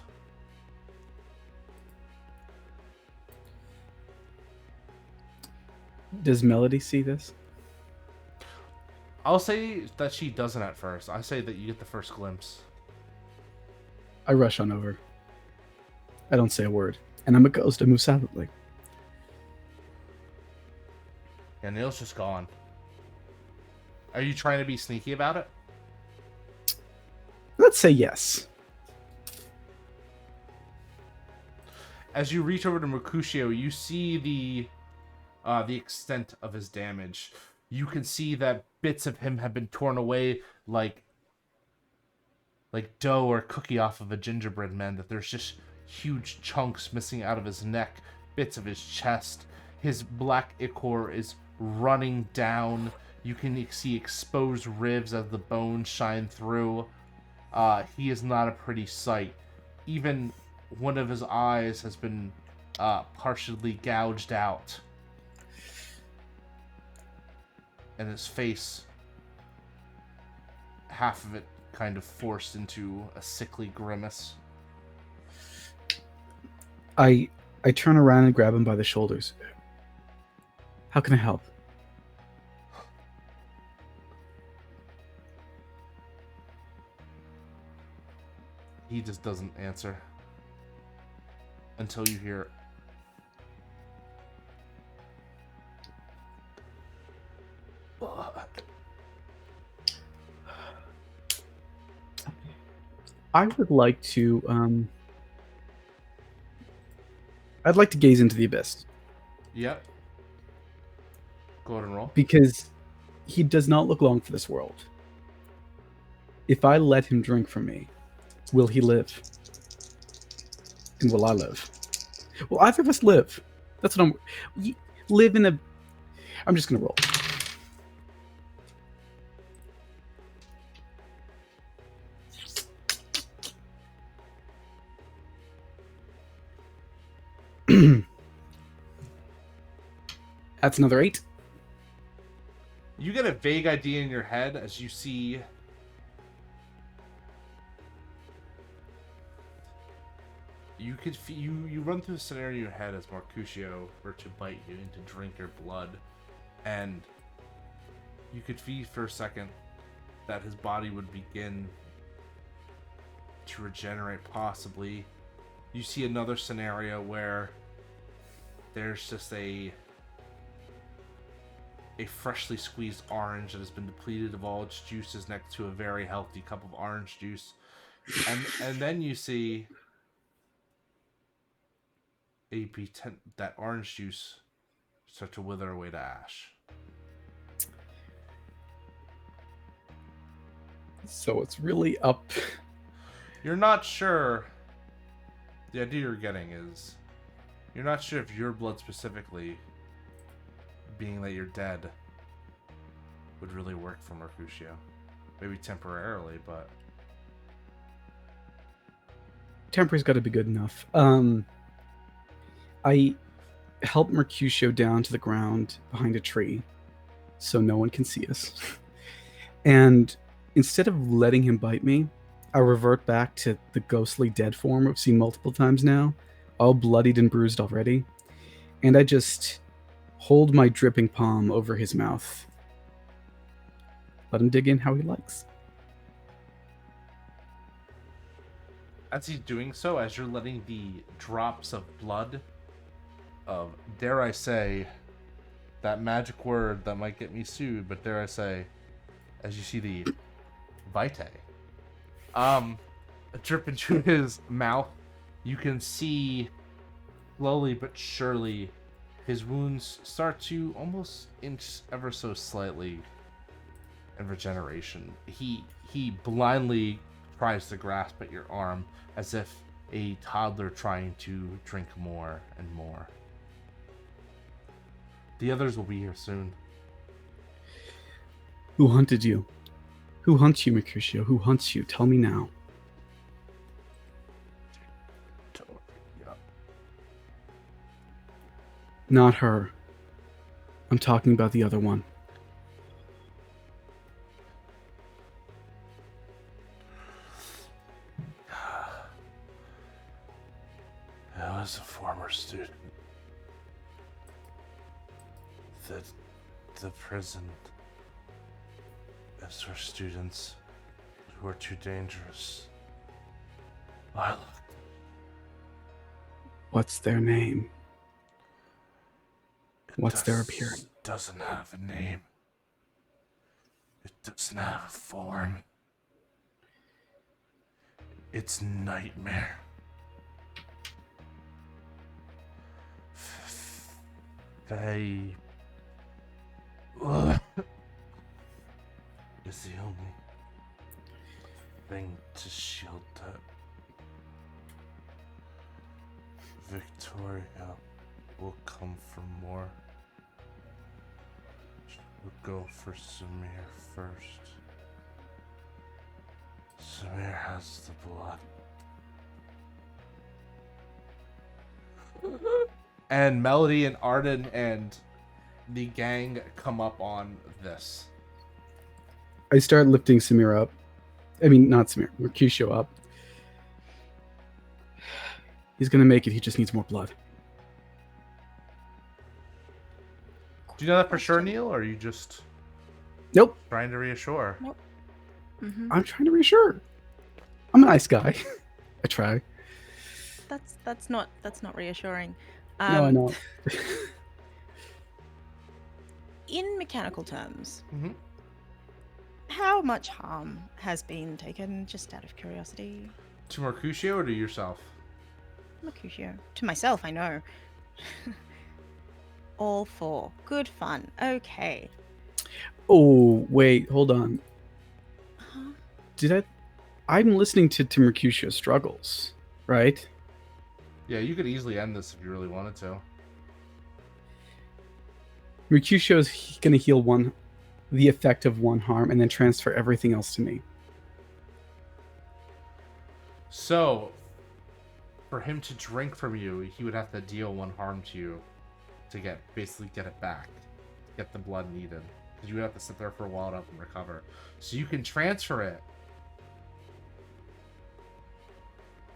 Does Melody see this? I'll say that she doesn't at first. I say that you get the first glimpse. I rush on over. I don't say a word. And I'm a ghost. I move silently. Yeah, Neal's just gone. Are you trying to be sneaky about it? Let's say yes. As you reach over to Mercutio, you see the extent of his damage. You can see that bits of him have been torn away like dough or cookie off of a gingerbread man, that there's just huge chunks missing out of his neck, bits of his chest. His black ichor is running down. You can see exposed ribs as the bones shine through. He is not a pretty sight. Even one of his eyes has been partially gouged out. and his face, half of it kind of forced into a sickly grimace. I turn around and grab him by the shoulders. How can I help? He just doesn't answer until you hear, "Blood." I would like to I'd like to gaze into the abyss. Yep. Go ahead and roll. Because he does not look long for this world. If I let him drink from me, will he live? And will I live? Will either of us live? That's what live in a... I'm just going to roll. That's another 8. You get a vague idea in your head as you see you run through the scenario in your head as Mercutio were to bite you and to drink your blood, and you could feel for a second that his body would begin to regenerate, possibly. You see another scenario where there's just a freshly squeezed orange that has been depleted of all its juices next to a very healthy cup of orange juice. And then you see that orange juice start to wither away to ash. So it's really up. You're not sure. The idea you're getting is you're not sure if your blood specifically, being that you're dead, would really work for Mercutio. Maybe temporarily, but Temporary's got to be good enough. I help Mercutio down to the ground behind a tree so no one can see us. And instead of letting him bite me, I revert back to the ghostly dead form we've seen multiple times now, all bloodied and bruised already. And I just hold my dripping palm over his mouth. Let him dig in how he likes. as he's doing so, as you're letting the drops of blood of, dare I say, that magic word that might get me sued, but dare I say, as you see the vitae drip into his mouth, you can see slowly but surely his wounds start to almost inch ever so slightly in regeneration. He blindly tries to grasp at your arm as if a toddler trying to drink more and more. The others will be here soon. Who hunted you? Who hunts you, Mercutio? Who hunts you? Tell me now. Yep. Not her. I'm talking about the other one. I was a former student. The prison is for students who are too dangerous. What's their name? What's their appearance? It doesn't have a name. It doesn't have a form. It's nightmare. Faye is the only thing to shield that. Victoria will come for more. We'll go for Samir first. Samir has the blood. And Melody and Arden and the gang come up on this? I start lifting Samir up. I mean, not Samir, Mercutio up. He's gonna make it. He just needs more blood. Do you know that for sure, Neal, or are you just Nope. trying to reassure? I'm trying to reassure. I'm a nice guy. I try. That's not reassuring. No, I know. In mechanical terms, Mm-hmm. how much harm has been taken, just out of curiosity? To Mercutio or to yourself? Mercutio. To myself, I know. All four. Good fun. Okay. Oh, wait, hold on. Huh? I'm listening to Mercutio's struggles, right? Yeah, you could easily end this if you really wanted to. Mercutio's gonna heal the effect of one harm and then transfer everything else to me. So, for him to drink from you, he would have to deal one harm to you to basically get it back, get the blood needed. Because you would have to sit there for a while to recover. So you can transfer it,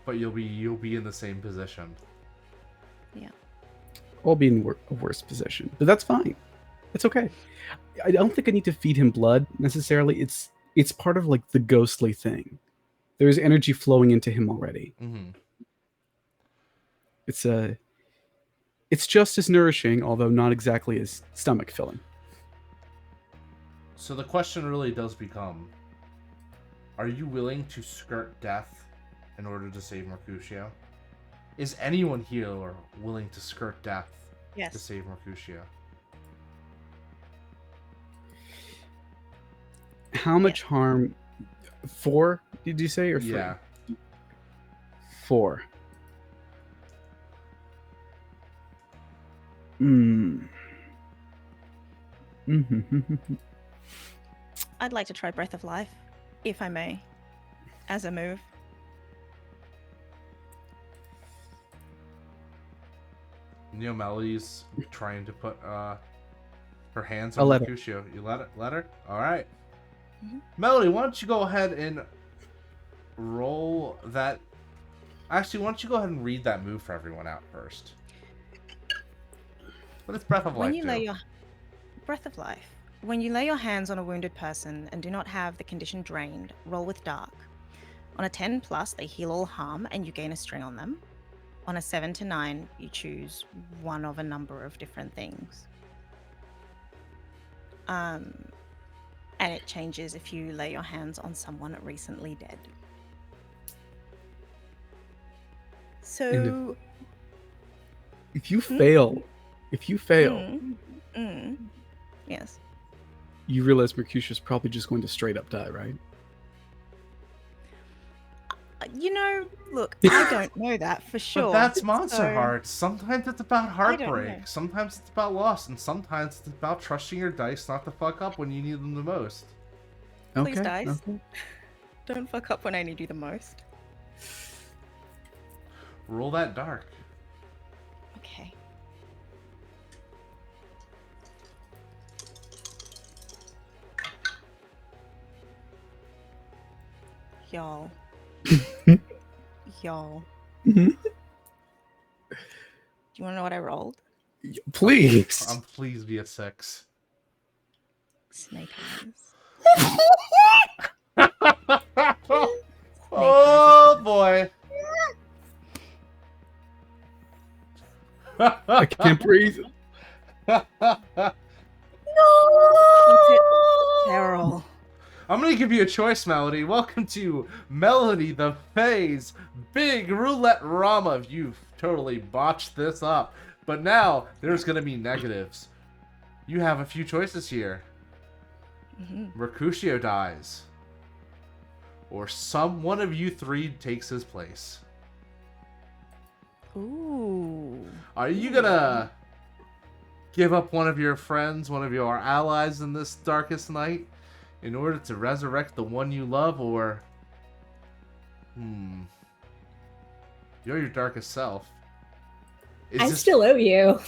but you'll be in the same position. Yeah. I'll be in a worse position, but that's fine. It's okay. I don't think I need to feed him blood necessarily. It's part of like the ghostly thing. There's energy flowing into him already. Mm-hmm. It's just as nourishing, although not exactly as stomach filling. So the question really does become, are you willing to skirt death in order to save Mercutio? Is anyone here willing to skirt death to Yes. save Mercutio? How much harm? 4, did you say, or 3? Yeah. 4. Hmm. I'd like to try Breath of Life, if I may, as a move. Neal Melody's trying to put her hands I'll on let her. Mercutio. You let her? All right. Mhm. Melody, why don't you go ahead and roll that? Actually, why don't you go ahead and read that move for everyone out first? What does Breath of Life When you do? lay your Breath of Life. When you lay your hands on a wounded person and do not have the condition drained, roll with Dark. On a 10 plus, they heal all harm and you gain a string on them. On a 7 to 9, you choose one of a number of different things. And it changes if you lay your hands on someone recently dead. So, If you fail, yes. you realize Mercutio's probably just going to straight up die, right? You know, look, I don't know that for sure. But that's Monster so- Hearts. Sometimes it's about don't know. heartbreak. Sometimes it's about loss, and sometimes it's about trusting your dice not to fuck up when you need them the most. Please, Okay. dice. Okay. Don't fuck up when I need you the most. Roll that dark. Okay. Y'all. Y'all. Mhm. Do you want to know what I rolled? Please. Please be a 6. Snake eyes. Oh boy. I can't breathe. Feral. I'm gonna give you a choice, Melody. Welcome to Melody the Fae's Big Roulette Rama. You've totally botched this up. But now, there's gonna be negatives. You have a few choices here. Mercutio dies. Or one of you 3 takes his place. Ooh. Are you gonna give up one of your friends, one of your allies in this darkest night in order to resurrect the one you love, or you're your darkest self? I still owe you.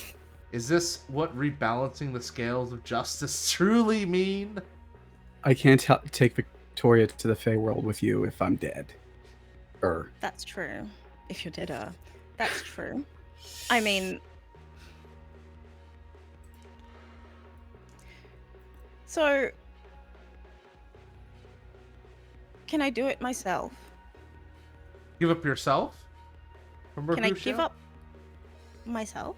Is this what rebalancing the scales of justice truly mean? I can't take Victoria to the Fey world with you if I'm dead. That's true. If you're dead, that's true. I mean, so can I do it myself? Give up yourself? For Can I Mercutio? give up myself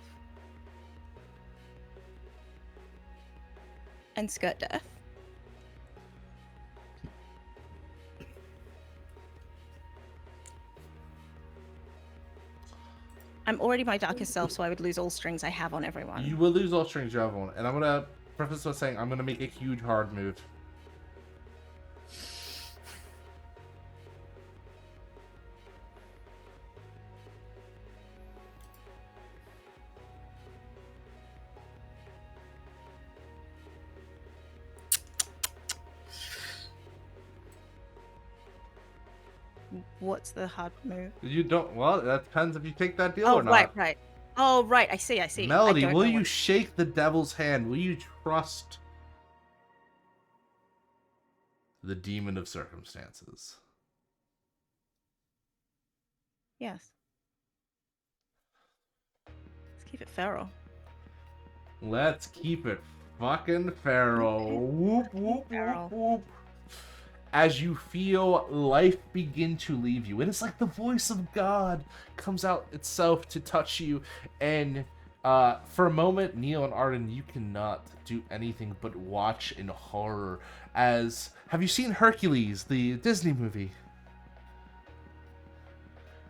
and skirt death? I'm already my darkest self, so I would lose all strings I have on everyone. You will lose all strings you have on. And I'm gonna preface by saying I'm gonna make a huge hard move. What's the hard move? You don't. Well, that depends if you take that deal Oh, or not. right. Oh, right. I see. Melody, I don't will know you what- shake the devil's hand? Will you trust the demon of circumstances? Yes. Let's keep it feral. Let's keep it fucking feral. Whoop, whoop, Feral. whoop, whoop. As you feel life begin to leave you, it is like the voice of God comes out itself to touch you. And for a moment, Neal and Arden, you cannot do anything but watch in horror. Have you seen Hercules, the Disney movie?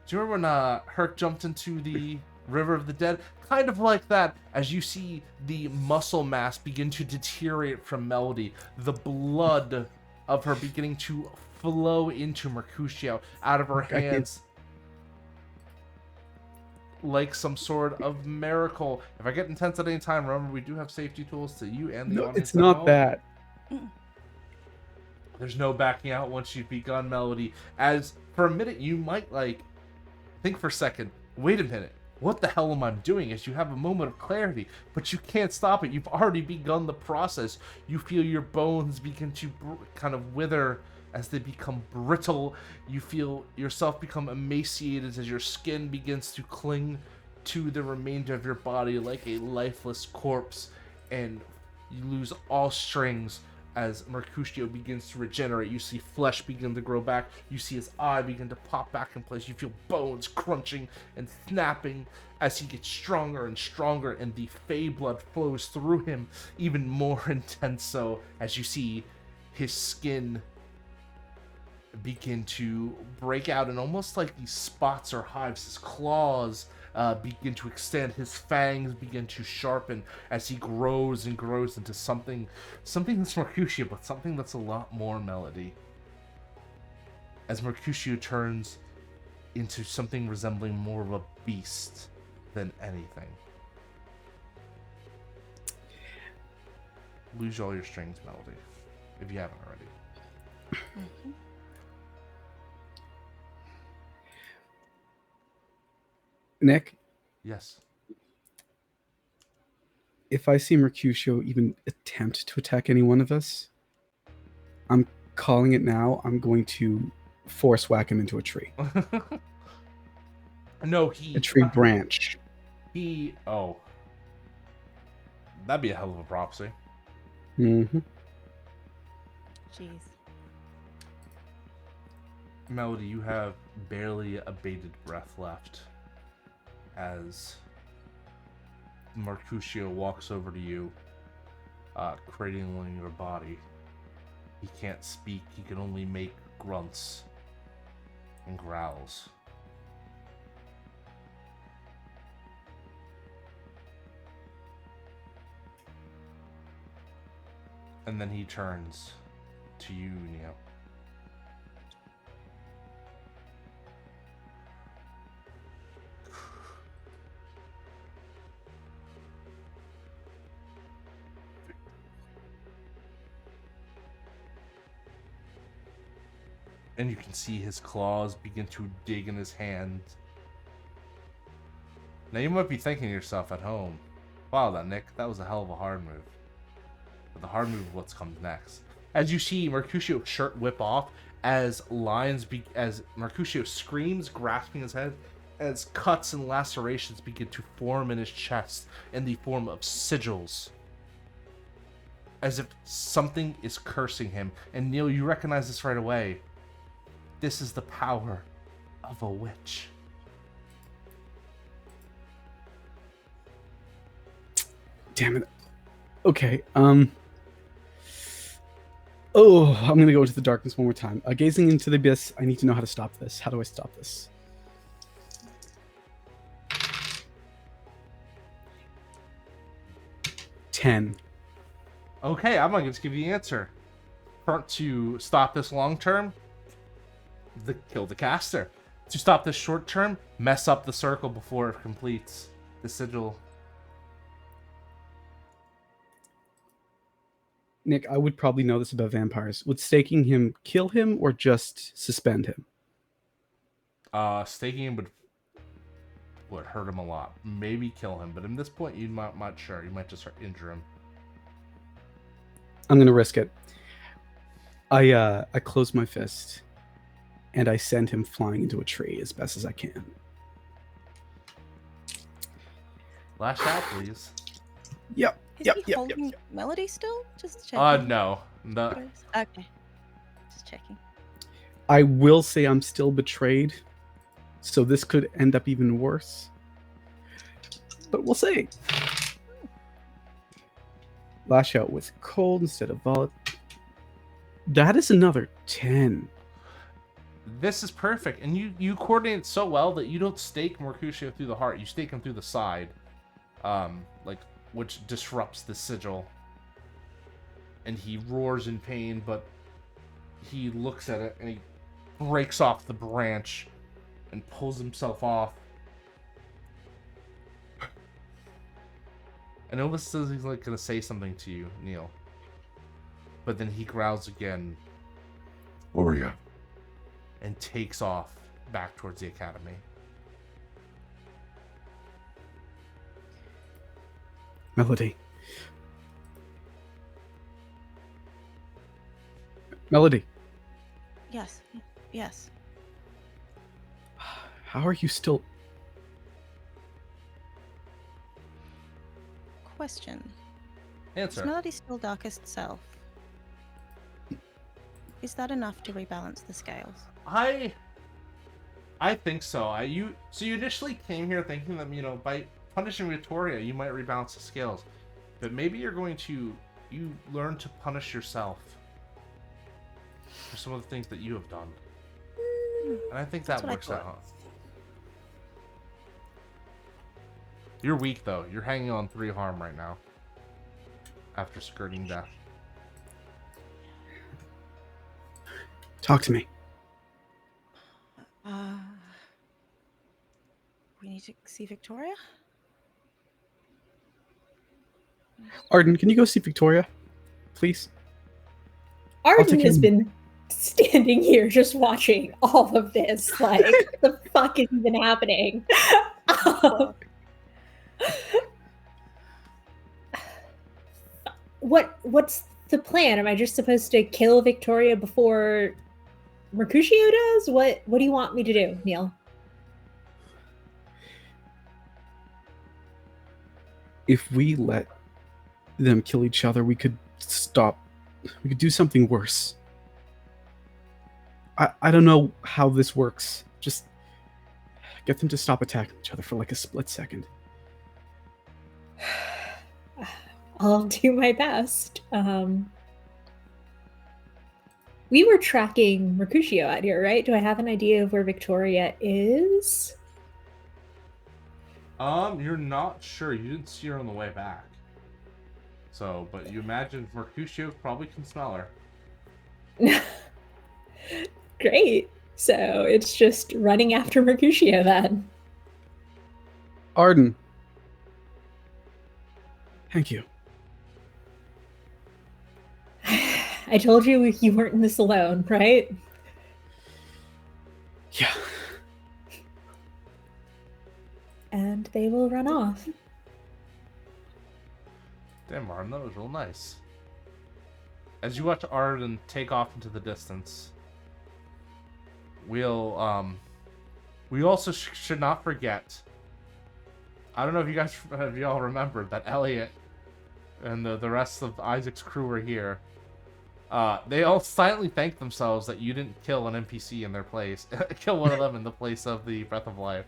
Do you remember when Herc jumped into the River of the Dead? Kind of like that, as you see the muscle mass begin to deteriorate from Melody, the blood of her beginning to flow into Mercutio out of her hands like some sort of miracle. If I get intense at any time, remember we do have safety tools to you and the No, audience it's at not home. that. There's no backing out once you've begun Melody. As for a minute, you might think for a second, wait a minute, what the hell am I doing? As you have a moment of clarity, but you can't stop it. You've already begun the process. You feel your bones begin to kind of wither as they become brittle. You feel yourself become emaciated as your skin begins to cling to the remainder of your body like a lifeless corpse, and you lose all strings. As Mercutio begins to regenerate, you see flesh begin to grow back. You see his eye begin to pop back in place. You feel bones crunching and snapping as he gets stronger and stronger, and the Fey blood flows through him even more intense so as you see his skin begin to break out, and almost like these spots or hives, his claws begin to extend, his fangs begin to sharpen as he grows and grows into something that's Mercutio, but something that's a lot more Melody. As Mercutio turns into something resembling more of a beast than anything. Lose all your strings, Melody, if you haven't already. Mm-hmm. Nick, Yes. if I see Mercutio even attempt to attack any one of us, I'm calling it now. I'm going to force whack him into a tree. No, A tree branch. Oh. That'd be a hell of a prophecy. Mm-hmm. Jeez. Melody, you have barely a bated breath left as Mercutio walks over to you, cradling your body. He can't speak, he can only make grunts and growls. And then he turns to you, Neal. And you can see his claws begin to dig in his hand. Now you might be thinking to yourself at home, Wow, that Nick, that was a hell of a hard move. But the hard move of what's comes next. As you see Mercutio's shirt whip off, as Mercutio screams, grasping his head, as cuts and lacerations begin to form in his chest in the form of sigils. As if something is cursing him. And Neal, you recognize this right away. This is the power of a witch. Damn it. Okay, Oh, I'm gonna go into the darkness one more time. Gazing into the abyss, I need to know how to stop this. How do I stop this? $10. Okay, I'm not going to give you the answer. To stop this long term, kill the caster. To stop this short term, mess up the circle before it completes the sigil. Nick, I would probably know this about vampires. Would staking him kill him or just suspend him? Staking him would hurt him a lot. Maybe kill him, but at this point, you might not sure. You might just injure him. I'm gonna risk it. I close my fist, and I send him flying into a tree as best as I can. Lash out, please. Yep. Is he holding Melody still? Just checking. No. Okay. Just checking. I will say I'm still betrayed, so this could end up even worse. But we'll see. Lash out with cold instead of volatile. That is another 10. This is perfect, and you coordinate so well that you don't stake Mercutio through the heart. You stake him through the side, which disrupts the sigil. And he roars in pain, but he looks at it and he breaks off the branch and pulls himself off. And Alyssa says he's gonna say something to you, Neal. But then he growls again. Over you. And takes off back towards the academy. Melody. Melody. Yes. Yes. How are you still... Question. Answer. Is Melody still darkest self? Is that enough to rebalance the scales? I think so. You initially came here thinking that, by punishing Victoria, you might rebalance the scales. But maybe you're going to... You learn to punish yourself for some of the things that you have done. And I think that works out. You're weak, though. You're hanging on 3 harm right now. After skirting death. Talk to me. We need to see Victoria? Arden, can you go see Victoria? Please? Arden has been standing here just watching all of this. Like, what the fuck is even happening? What's the plan? Am I just supposed to kill Victoria before Mercutio does? What do you want me to do, Neal? If we let them kill each other, we could do something worse. I don't know how this works. Just get them to stop attacking each other for like a split second. I'll do my best. We were tracking Mercutio out here, right? Do I have an idea of where Victoria is? You're not sure. You didn't see her on the way back. So, but you imagine Mercutio probably can smell her. Great. So it's just running after Mercutio then. Arden. Thank you. I told you you weren't in this alone, right? Yeah. And they will run off. Damn, Arden, that was real nice. As you watch Arden take off into the distance, we also should not forget. I don't know if y'all remembered that Elliot and the rest of Isaac's crew were here. They all silently thanked themselves that you didn't kill an NPC in their place. Kill one of them in the place of the Breath of Life.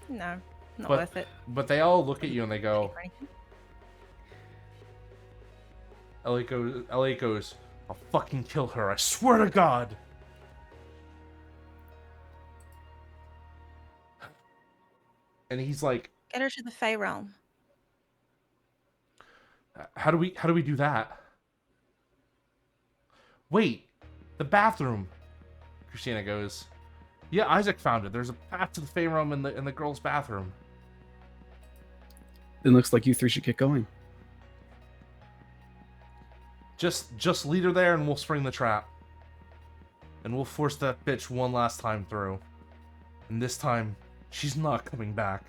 No, not worth it. But they all look at you and they go... Elliot goes, I'll fucking kill her, I swear to God! And he's like... Get her to the Fey realm. How do we do that? Wait, the bathroom. Christina goes, yeah, Isaac found it. There's a path to the Fey realm in the girl's bathroom. It looks like you three should get going. Just lead her there and we'll spring the trap. And we'll force that bitch one last time through. And this time, she's not coming back.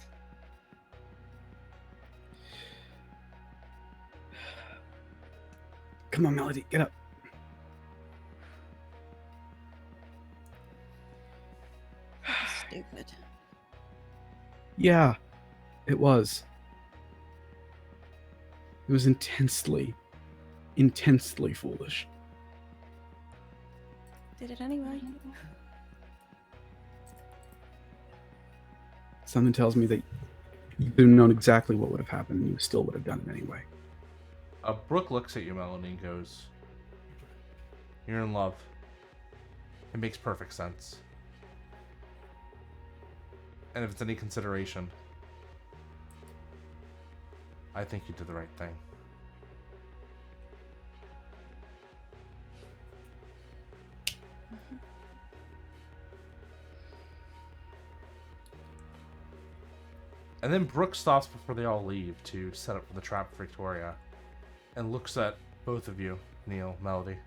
Come on, Melody, get up. Stupid. Yeah, it was. It was intensely foolish. Did it anyway. Something tells me that you would have known exactly what would have happened and you still would have done it anyway. Brooke looks at you, Melanie, and goes, you're in love. It makes perfect sense. And if it's any consideration, I think you did the right thing. And then Brooke stops before they all leave to set up for the trap for Victoria. And looks at both of you, Neal, Melody.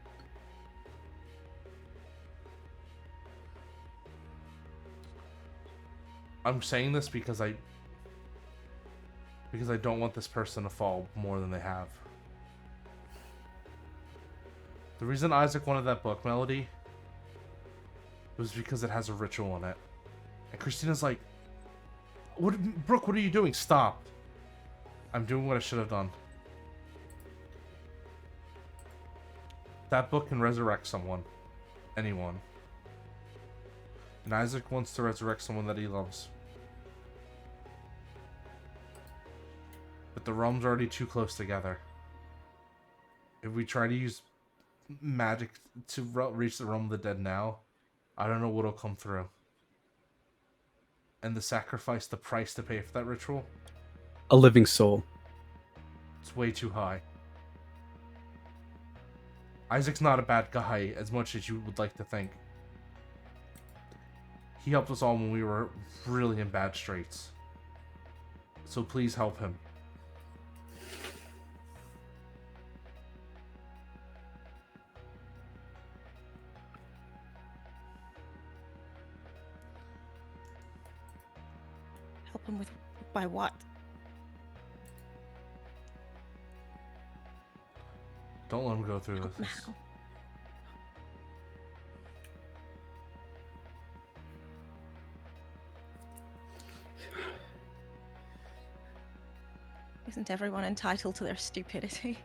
I'm saying this because I don't want this person to fall more than they have. The reason Isaac wanted that book, Melody, was because it has a ritual in it. And Christina's like, Brooke, what are you doing? Stop. I'm doing what I should have done. That book can resurrect someone. Anyone. And Isaac wants to resurrect someone that he loves. But the realms are already too close together. If we try to use magic to reach the realm of the dead now, I don't know what'll come through. And the sacrifice, the price to pay for that ritual? A living soul. It's way too high. Isaac's not a bad guy as much as you would like to think. He helped us all when we were really in bad straits. So please help him. Help him with by what? Don't let him go through this. Now. Isn't everyone entitled to their stupidity?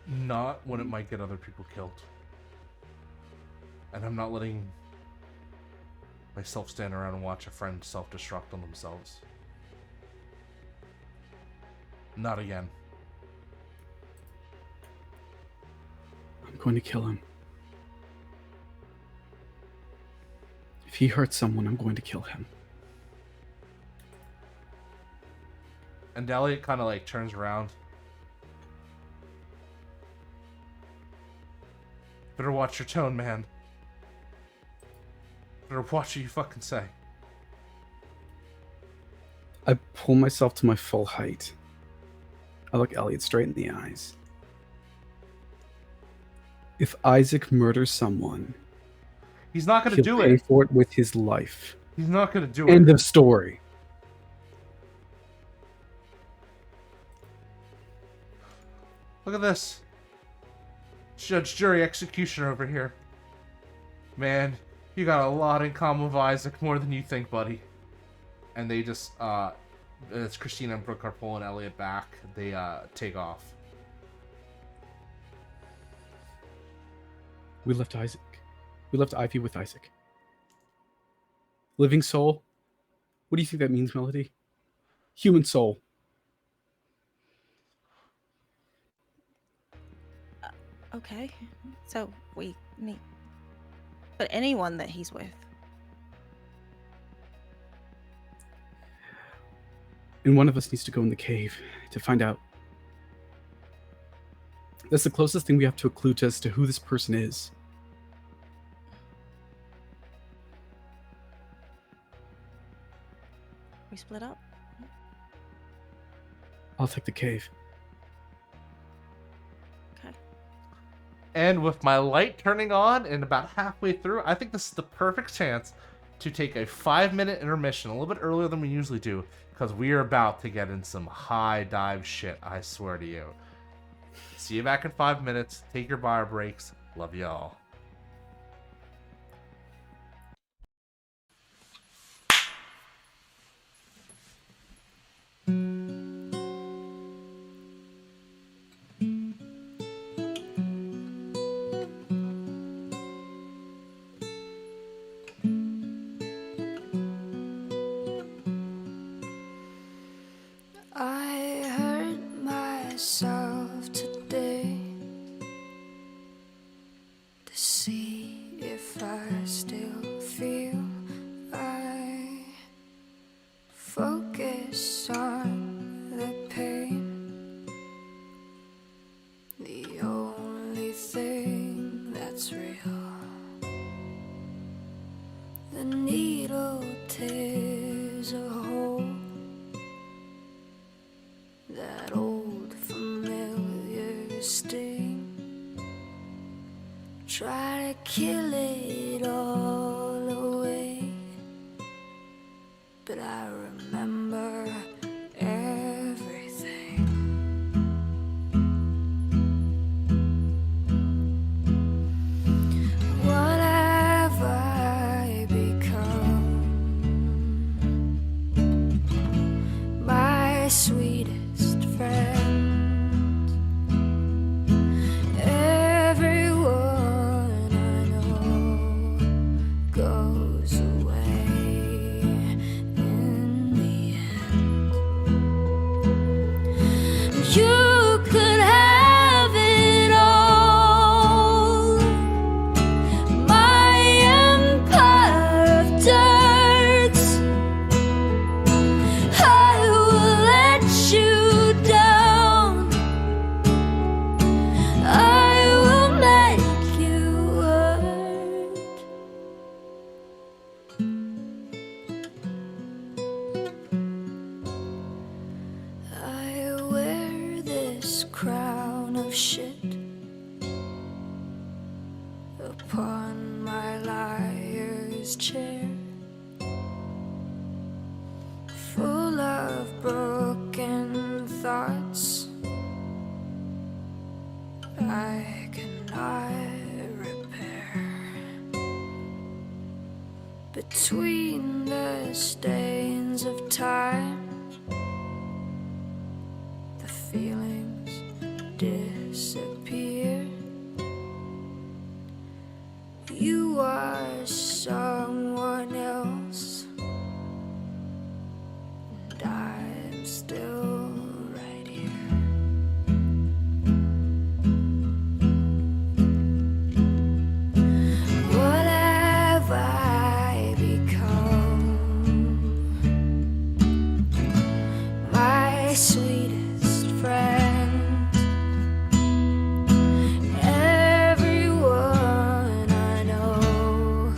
Not when it might get other people killed. And I'm not letting myself stand around and watch a friend self-destruct on themselves. Not again. I'm going to kill him. If he hurts someone, I'm going to kill him. And Elliot kind of like turns around. Better watch your tone, man. Better watch what you fucking say. I pull myself to my full height. I look Elliot straight in the eyes. If Isaac murders someone, He's not gonna he'll do pay it. for it with his life. He's not gonna do it. End of story. Look at this. Judge, jury, executioner over here. Man, you got a lot in common with Isaac, more than you think, buddy. And they just, as Christina and Brooke are pulling Elliot back, they, take off. We left Isaac. We left Ivy with Isaac. Living soul? What do you think that means, Melody? Human soul. Okay, so we need... But anyone that he's with. And one of us needs to go in the cave to find out. That's the closest thing we have to a clue as to who this person is. We split up? I'll take the cave. Okay. And with my light turning on and about halfway through, I think this is the perfect chance to take a 5-minute intermission, a little bit earlier than we usually do, because we are about to get in some high dive shit, I swear to you. See you back in 5 minutes. Take your bar breaks. Love y'all. I hurt myself today to see if I still feel. I focus on the pain, the only thing that's real. The needle tears a hole, that old familiar sting. Try to kill it all away, but I remember everything. What have I become? My sweetest friend. Everyone I know goes away in the end. You could have it all, my empire of dirt. I will let you down. I will make you hurt. I wear this crown of shit upon my liar's chair, full of broken thoughts I cannot repair. Between the stains of time, the feelings disappear. You are someone else, and I'm still right here. What have I become? My sweetest friend. Everyone I know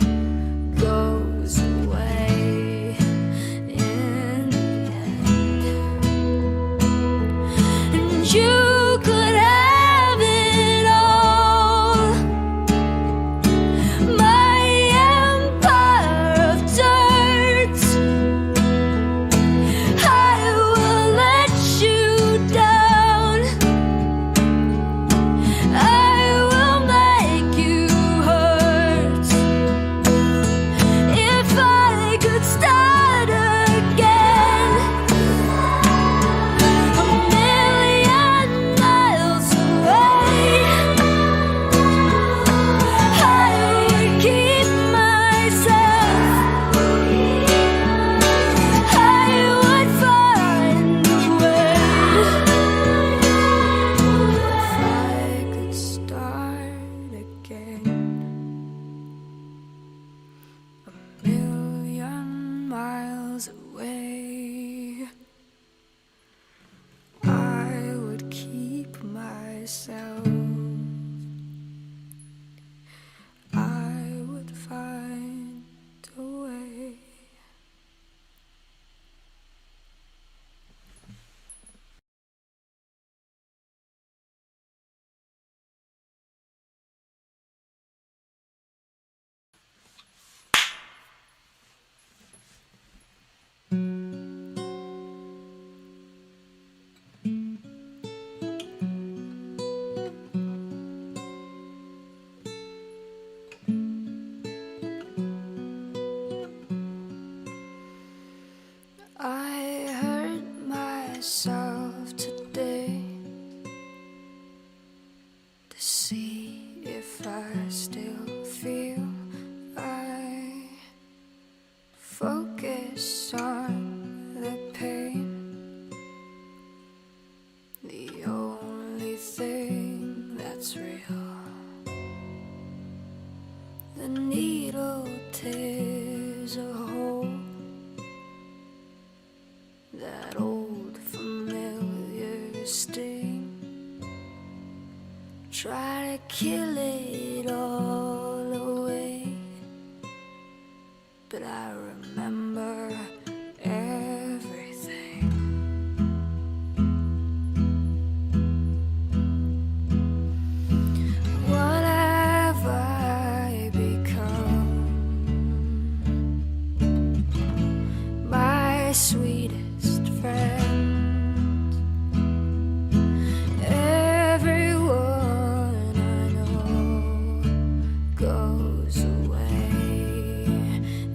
try to kill it all away, but I remember everything. What have I become? My sweetest friend. Everyone I know goes away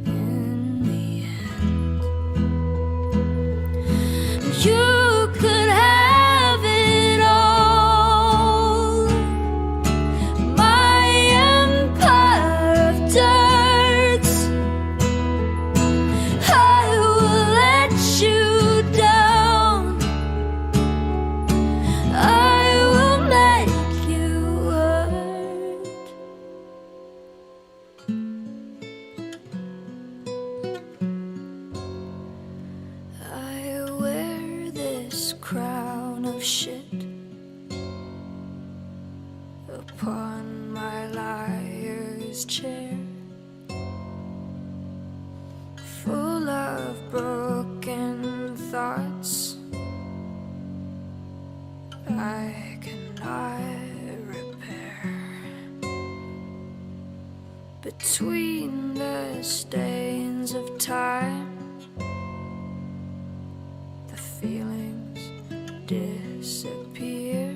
in the end. You could have it all. My empire of dirt. I will let you down. I will make you hurt. I wear this crown of shit upon my liar's chair, full of broken thoughts I cannot repair. Between the stains of time, the feelings disappear.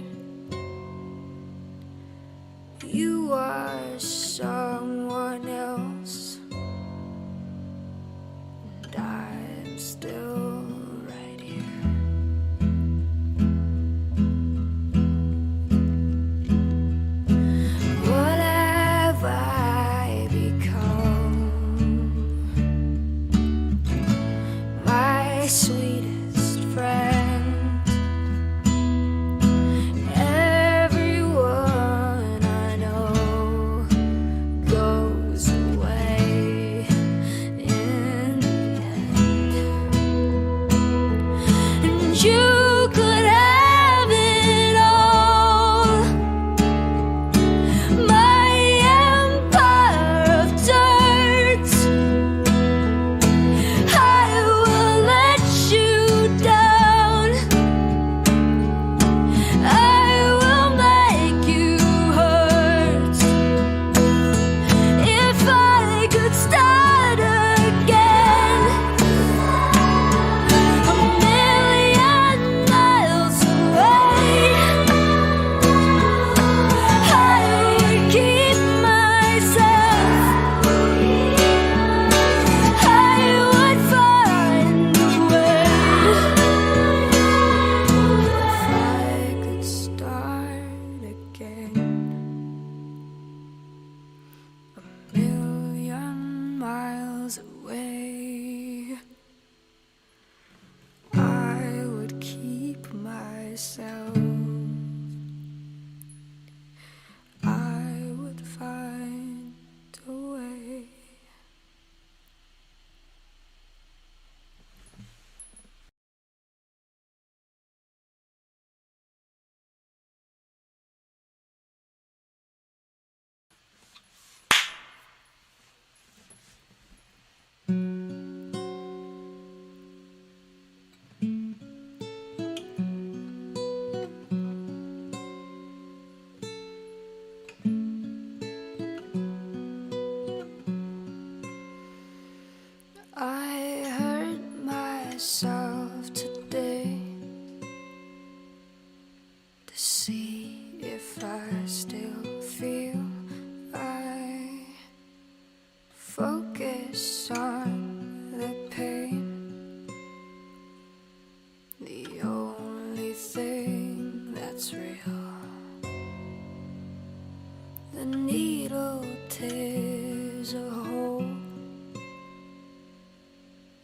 You are someone else, and I'm still right here. What have I become? My sweetest friend. Everyone I know goes away in the end. And you could have it all. My empire of dirt. I will let you down. I will make you hurt. If I could start again, a million miles away, I would keep myself. I would find a way. If I could start again, a million miles away, I would keep myself. I would find a way. I hurt myself today to see if I still feel. I focus on the pain, the only thing that's real. The needle tears a hole,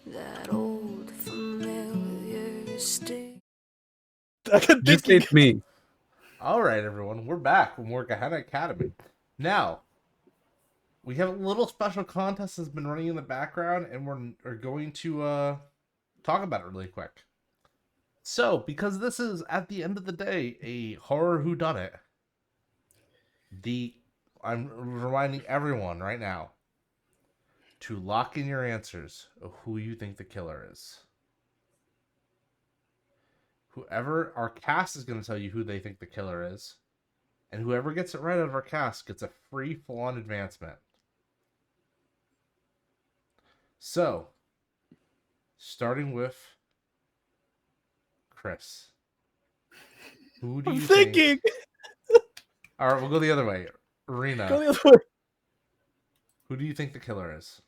that old familiar sting. Just it's me. All right, everyone, we're back from Gehenna Academy. Now, we have a little special contest that's been running in the background, and we're going to talk about it really quick. So, because this is, at the end of the day, a horror whodunit, I'm reminding everyone right now to lock in your answers of who you think the killer is. Whoever our cast is going to tell you who they think the killer is, and whoever gets it right out of our cast gets a free full-on advancement. So, starting with Chris. Who do I'm you thinking. think? All right, we'll go the other way. Rina, Go the other way. who do you think the killer is?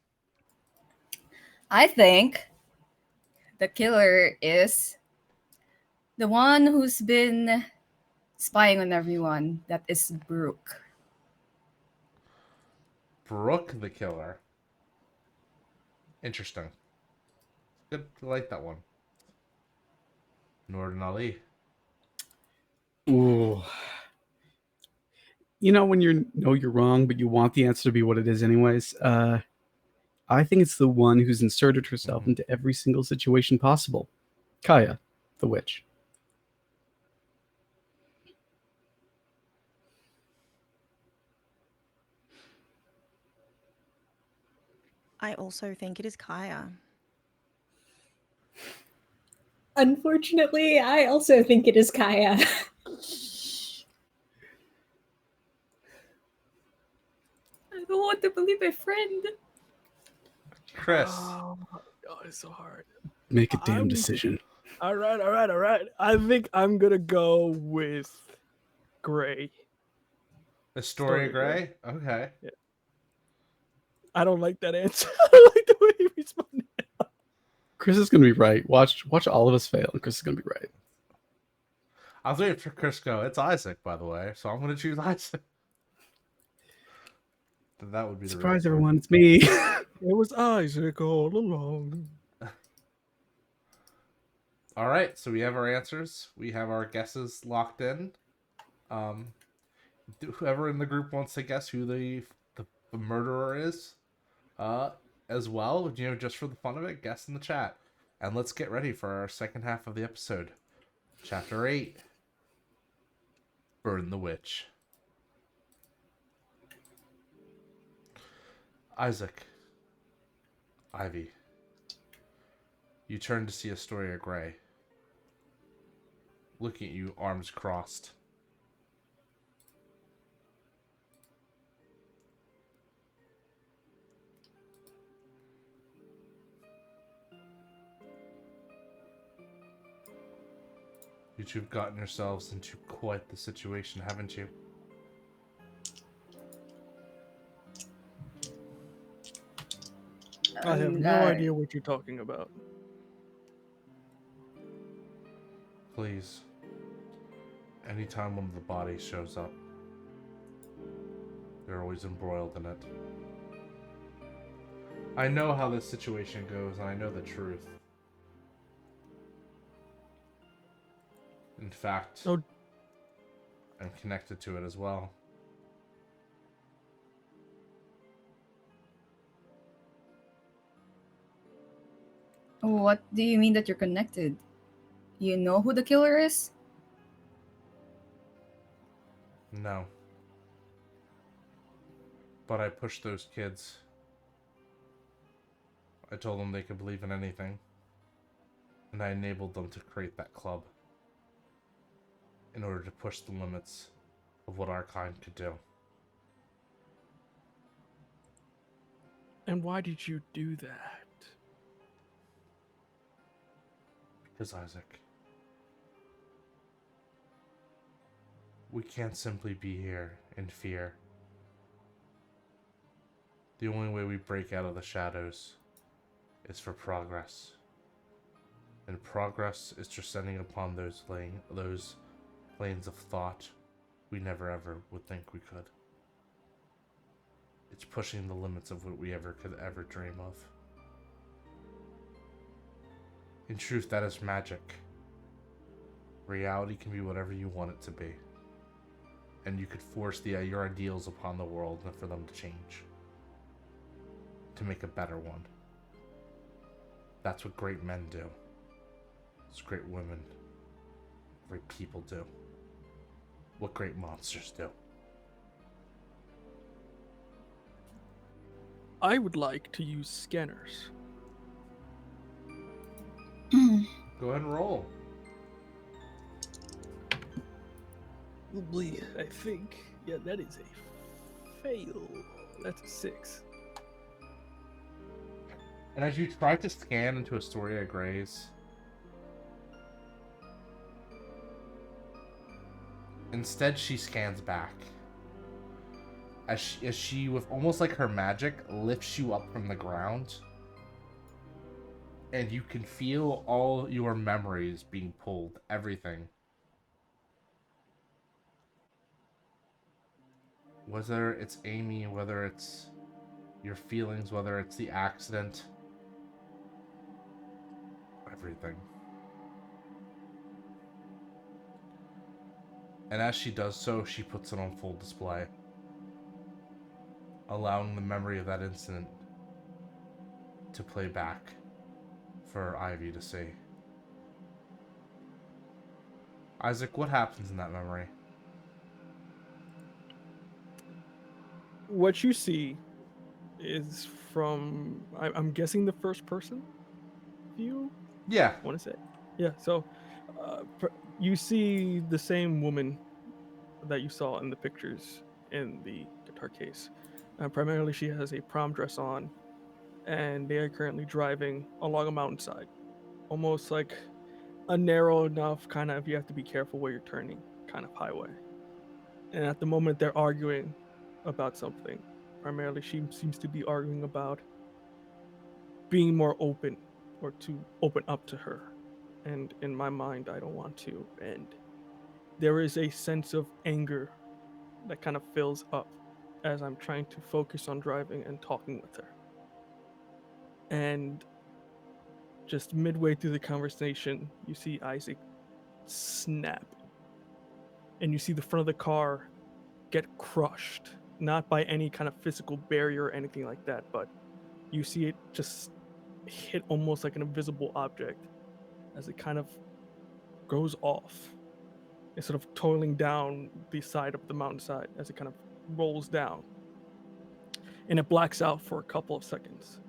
I think the killer is the one who's been spying on everyone. That is Brooke. Brooke the killer. Interesting. Good. I like that one. Noordin Ali. Ooh. You know when you're wrong, but you want the answer to be what it is anyways? I think it's the one who's inserted herself into every single situation possible. Kaya, the witch. I also think it is Kaya. Unfortunately, I also think it is Kaya. I don't want to believe my friend. Chris. Oh, God, it's so hard. Make a damn I'm- decision. All right. I think I'm gonna go with Gray. Astoria Astoria Gray? Okay. I don't like that answer. I don't like the way he responded. Chris is gonna be right. Watch all of us fail, and Chris is gonna be right. I was waiting for Chris to go. It's Isaac, by the way, so I'm going to choose Isaac. That would be the real Surprise, story. everyone! It's me. It was Isaac all along. All right, so we have our answers. We have our guesses locked in. Whoever in the group wants to guess who the murderer is, as well, just for the fun of it, guess in the chat. And let's get ready for our second half of the episode. Chapter 8. Burn the Witch. Isaac. Ivy. You turn to see Astoria Gray. Looking at you, arms crossed. You two have gotten yourselves into quite the situation, haven't you? I have no idea what you're talking about. Please. Anytime one of the bodies shows up, they're always embroiled in it. I know how this situation goes, and I know the truth. In fact, Oh. I'm connected to it as well. What do you mean that you're connected? You know who the killer is? No. But I pushed those kids. I told them they could believe in anything. And I enabled them to create that club. In order to push the limits of what our kind could do. And why did you do that? Because, Isaac, we can't simply be here in fear. The only way we break out of the shadows is for progress. And progress is descending upon those planes of thought we never ever would think we could. It's pushing the limits of what we could ever dream of. In truth, that is magic. Reality can be whatever you want it to be. And you could force your ideals upon the world and for them to change. To make a better one. That's what great men do. It's great women, great people do. What great monsters do. I would like to use scanners. Go ahead and roll. Probably, I think. Yeah, that is a fail. That's a 6. And as you try to scan into Astoria Gray's, instead she scans back. As she, with almost like her magic, lifts you up from the ground. And you can feel all your memories being pulled, everything. Whether it's Amy, whether it's your feelings, whether it's the accident. Everything. And as she does so, she puts it on full display, allowing the memory of that incident to play back for Ivy to see. Isaac, what happens in that memory? What you see is from, I'm guessing, the first person view? Yeah. I want to say. Yeah, so you see the same woman that you saw in the pictures in the guitar case. Primarily, she has a prom dress on, and they are currently driving along a mountainside, almost like a narrow enough kind of, you have to be careful where you're turning kind of highway. And at the moment, they're arguing about something. Primarily, she seems to be arguing about being more open, or to open up to her. And in my mind, I don't want to. And there is a sense of anger that kind of fills up as I'm trying to focus on driving and talking with her. And just midway through the conversation, you see Isaac snap. And you see the front of the car get crushed. Not by any kind of physical barrier or anything like that, but you see it just hit almost like an invisible object as it kind of goes off. It's sort of toiling down the side of the mountainside as it kind of rolls down. And it blacks out for a couple of seconds.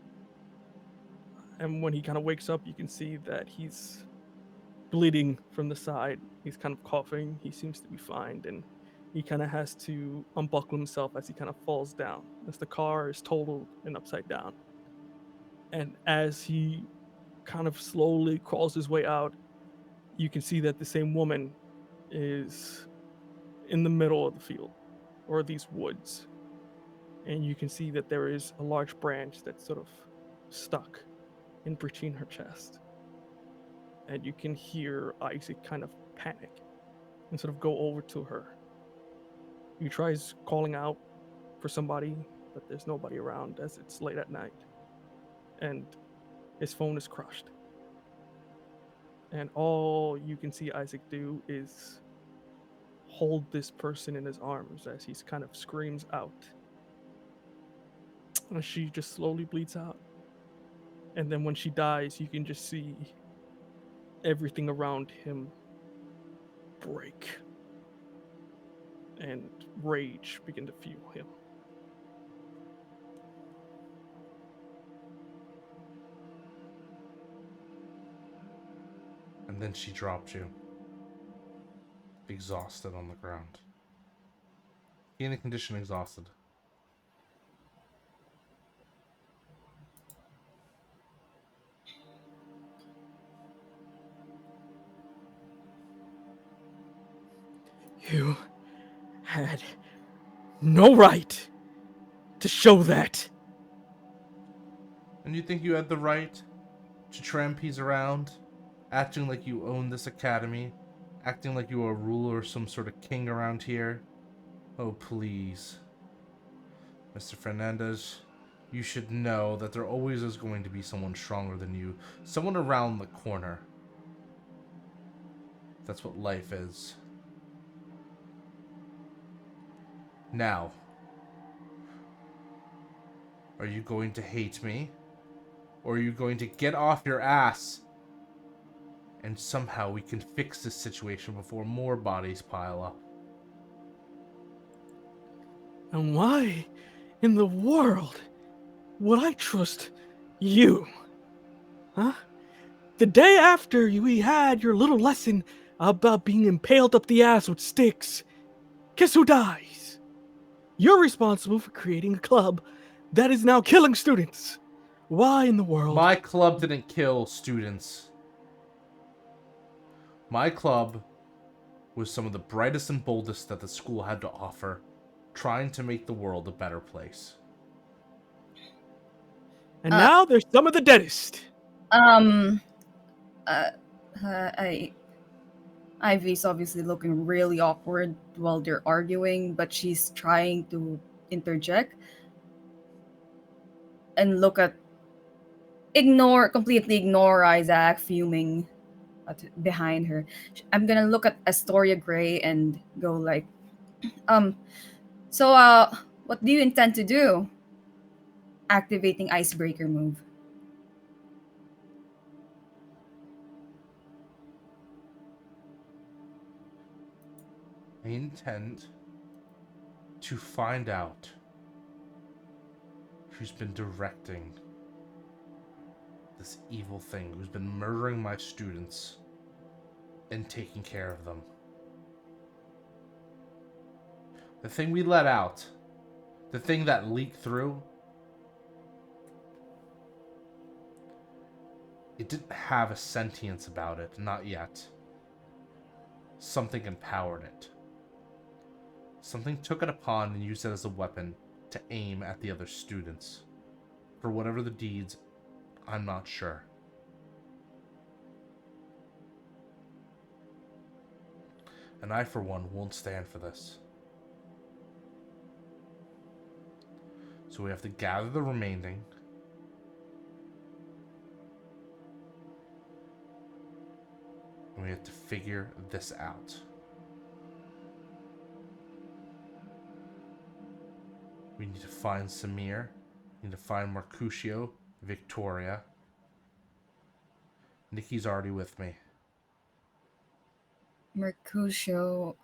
And when he kind of wakes up, you can see that he's bleeding from the side. He's kind of coughing. He seems to be fine. And he kind of has to unbuckle himself as he kind of falls down, as the car is totaled and upside down. And as he kind of slowly crawls his way out, you can see that the same woman is in the middle of the field, or these woods. And you can see that there is a large branch that's sort of stuck in between her chest. And you can hear Isaac kind of panic and sort of go over to her. He tries calling out for somebody, but there's nobody around as it's late at night. And his phone is crushed. And all you can see Isaac do is hold this person in his arms as he kind of screams out. And she just slowly bleeds out. And then when she dies, you can just see everything around him break. And rage begin to fuel him. And then she dropped you, exhausted on the ground. In a condition exhausted. You had no right to show that. And you think you had the right to trampies around, acting like you own this academy, acting like you are a ruler or some sort of king around here? Oh, please. Mr. Fernandez, you should know that there always is going to be someone stronger than you, someone around the corner. That's what life is. Now, are you going to hate me? Or are you going to get off your ass? And somehow we can fix this situation before more bodies pile up. And why in the world Would I trust you? Huh? The day after we had your little lesson about being impaled up the ass with sticks, guess who dies? You're responsible for creating a club that is now killing students. Why in the world? My club didn't kill students. My club was some of the brightest and boldest that the school had to offer, trying to make the world a better place. And now there's some of the deadest. Ivy's obviously looking really awkward while they're arguing, but she's trying to interject and completely ignore Isaac fuming behind her. I'm gonna look at Astoria Gray and go like, so what do you intend to do? Activating icebreaker move. I intend to find out who's been directing this evil thing, who's been murdering my students and taking care of them. The thing we let out, the thing that leaked through, it didn't have a sentience about it, not yet. Something empowered it. Something took it upon and used it as a weapon to aim at the other students. For whatever the deeds, I'm not sure. And I, for one, won't stand for this. So we have to gather the remaining. And we have to figure this out. We need to find Samir. We need to find Mercutio, Victoria. Nikki's already with me. Mercutio,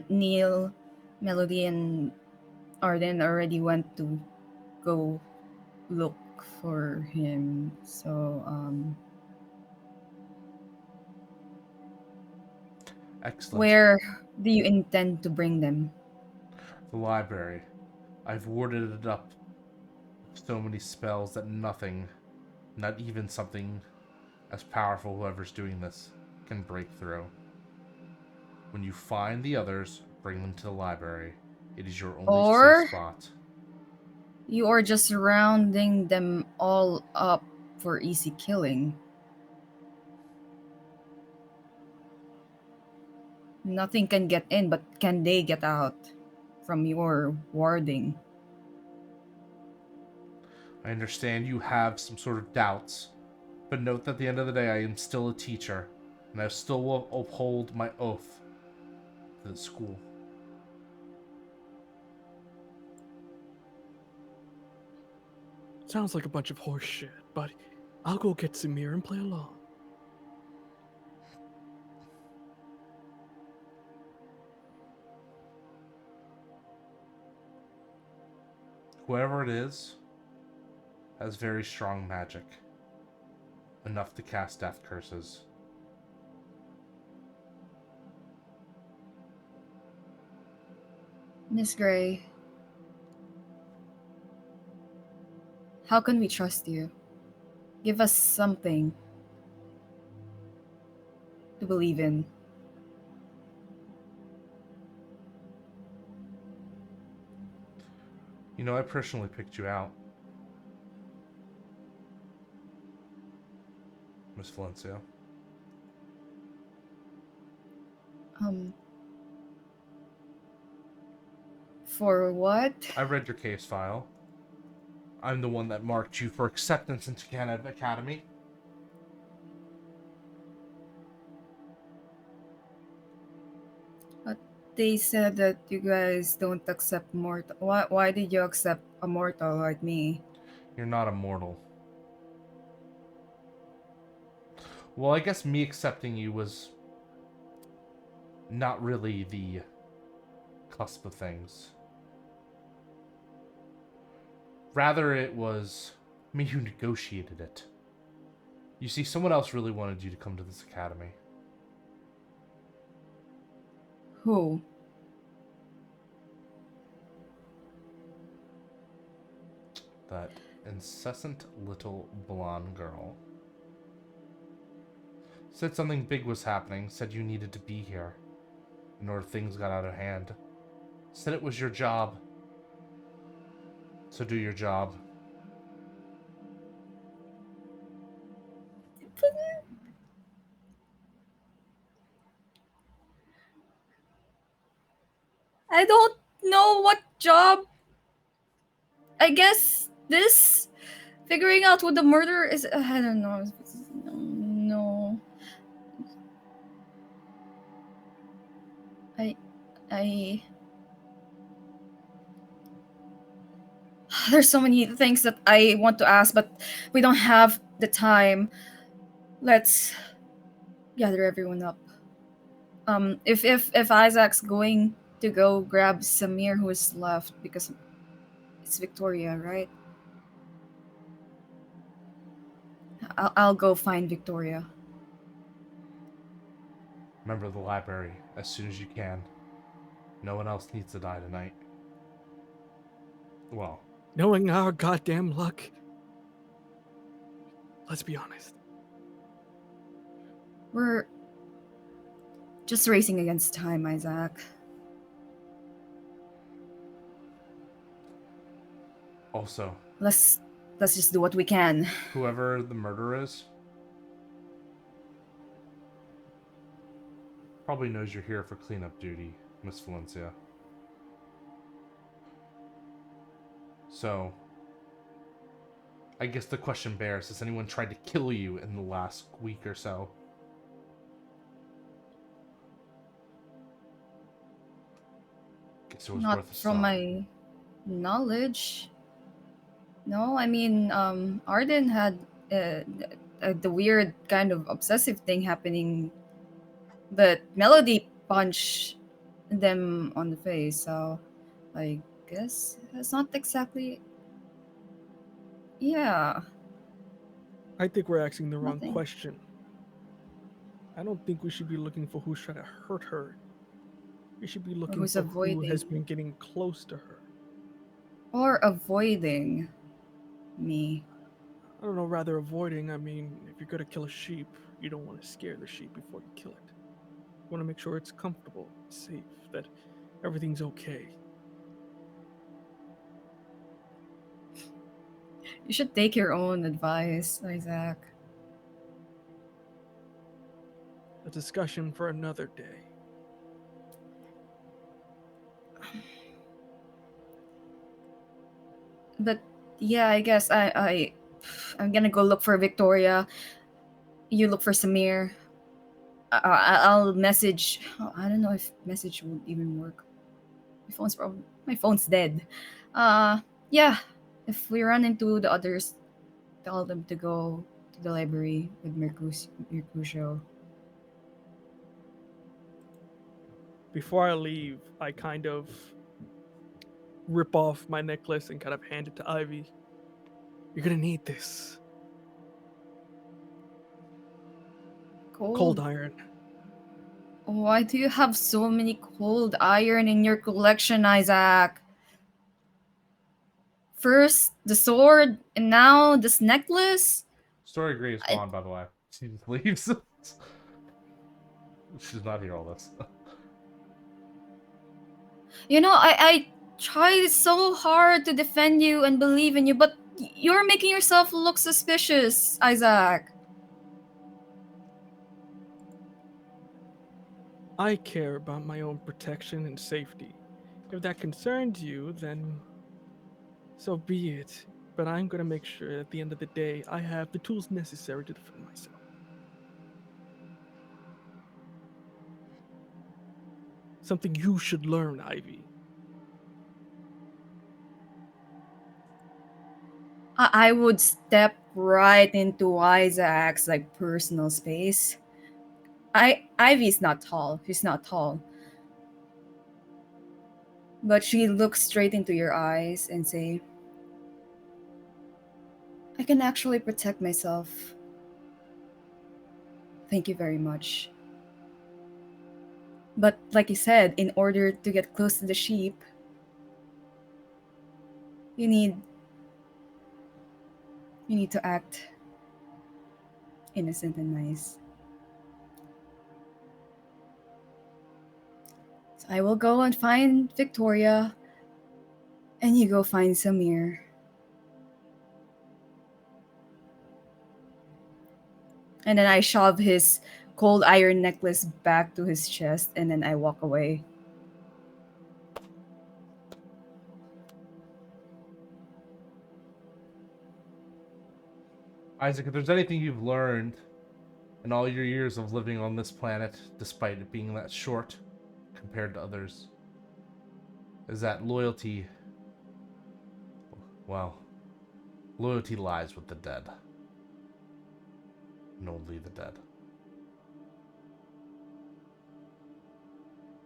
Neal, Melody, and Arden already went to go look for him. So, Excellent. where do you intend to bring them? The library. I've warded it up with so many spells that nothing, not even something as powerful, whoever's doing this, can break through. When you find the others, bring them to the library. It is your only safe spot. You are just rounding them all up for easy killing. Nothing can get in, but can they get out from your warding? I understand you have some sort of doubts, but note that at the end of the day, I am still a teacher, and I still will uphold my oath to the school. Sounds like a bunch of horse shit, but I'll go get Samir and play along. Whoever it is has very strong magic. Enough to cast death curses. Miss Gray, how can we trust you? Give us something to believe in. You know, I personally picked you out, Miss Valencia. For what? I read your case file. I'm the one that marked you for acceptance into Gehenna Academy. They said that you guys don't accept mortal. Why did you accept a mortal like me? You're not immortal. Well, I guess me accepting you was not really the cusp of things. Rather, it was me who negotiated it. You see, someone else really wanted you to come to this academy. Who? That incessant little blonde girl. Said something big was happening, said you needed to be here, or things got out of hand. Said it was your job. So do your job. I don't know what job. I guess this figuring out what the murder is. I don't know. No. I. There's so many things that I want to ask, but we don't have the time. Let's gather everyone up. If Isaac's going to go grab Samir, who is left, because it's Victoria, right? I'll go find Victoria. Remember the library as soon as you can. No one else needs to die tonight. Well, Knowing our goddamn luck, let's be honest. We're just racing against time, Isaac. also, Let's just do what we can. whoever the murderer is probably knows you're here for cleanup duty, Miss Valencia. So, I guess the question bears, has anyone tried to kill you in the last week or so? Guess it was Not worth a from shot. my knowledge. No, I mean, Arden had the weird kind of obsessive thing happening, but Melody punched them on the face, so I guess it's not exactly. Yeah, I think we're asking the wrong Nothing. question. I don't think we should be looking for who's trying to hurt her. We should be looking who's for who has avoiding. been getting close to her. Or avoiding me. I don't know, rather avoiding. I mean, if you're gonna kill a sheep, you don't want to scare the sheep before you kill it. You want to make sure it's comfortable, safe, that everything's okay. You should take your own advice, Isaac. A discussion for another day. But yeah, I guess I'm gonna go look for Victoria. You look for Samir. I'll message. Oh, I don't know if message would even work. My phone's dead. Yeah. If we run into the others, tell them to go to the library with Mercutio. Before I leave, I kind of rip off my necklace and kind of hand it to Ivy. You're gonna need this. Cold iron. Why do you have so many cold iron in your collection, Isaac? First the sword, and now this necklace? Story Gray is gone, by the way. She just leaves. She's not here all this. You know, I tried so hard to defend you and believe in you, but you're making yourself look suspicious, Isaac. I care about my own protection and safety. If that concerns you, then so be it. But I'm gonna make sure at the end of the day I have the tools necessary to defend myself. Something you should learn, Ivy. I would step right into Isaac's personal space. Ivy's not tall. She's not tall. But she looks straight into your eyes and say, I can actually protect myself. Thank you very much. But like you said, in order to get close to the sheep, you need to act innocent and nice. So I will go and find Victoria, and you go find Samir. And then I shove his cold iron necklace back to his chest, and then I walk away. Isaac, if there's anything you've learned in all your years of living on this planet, despite it being that short compared to others, is that loyalty, well, loyalty lies with the dead. And only the dead.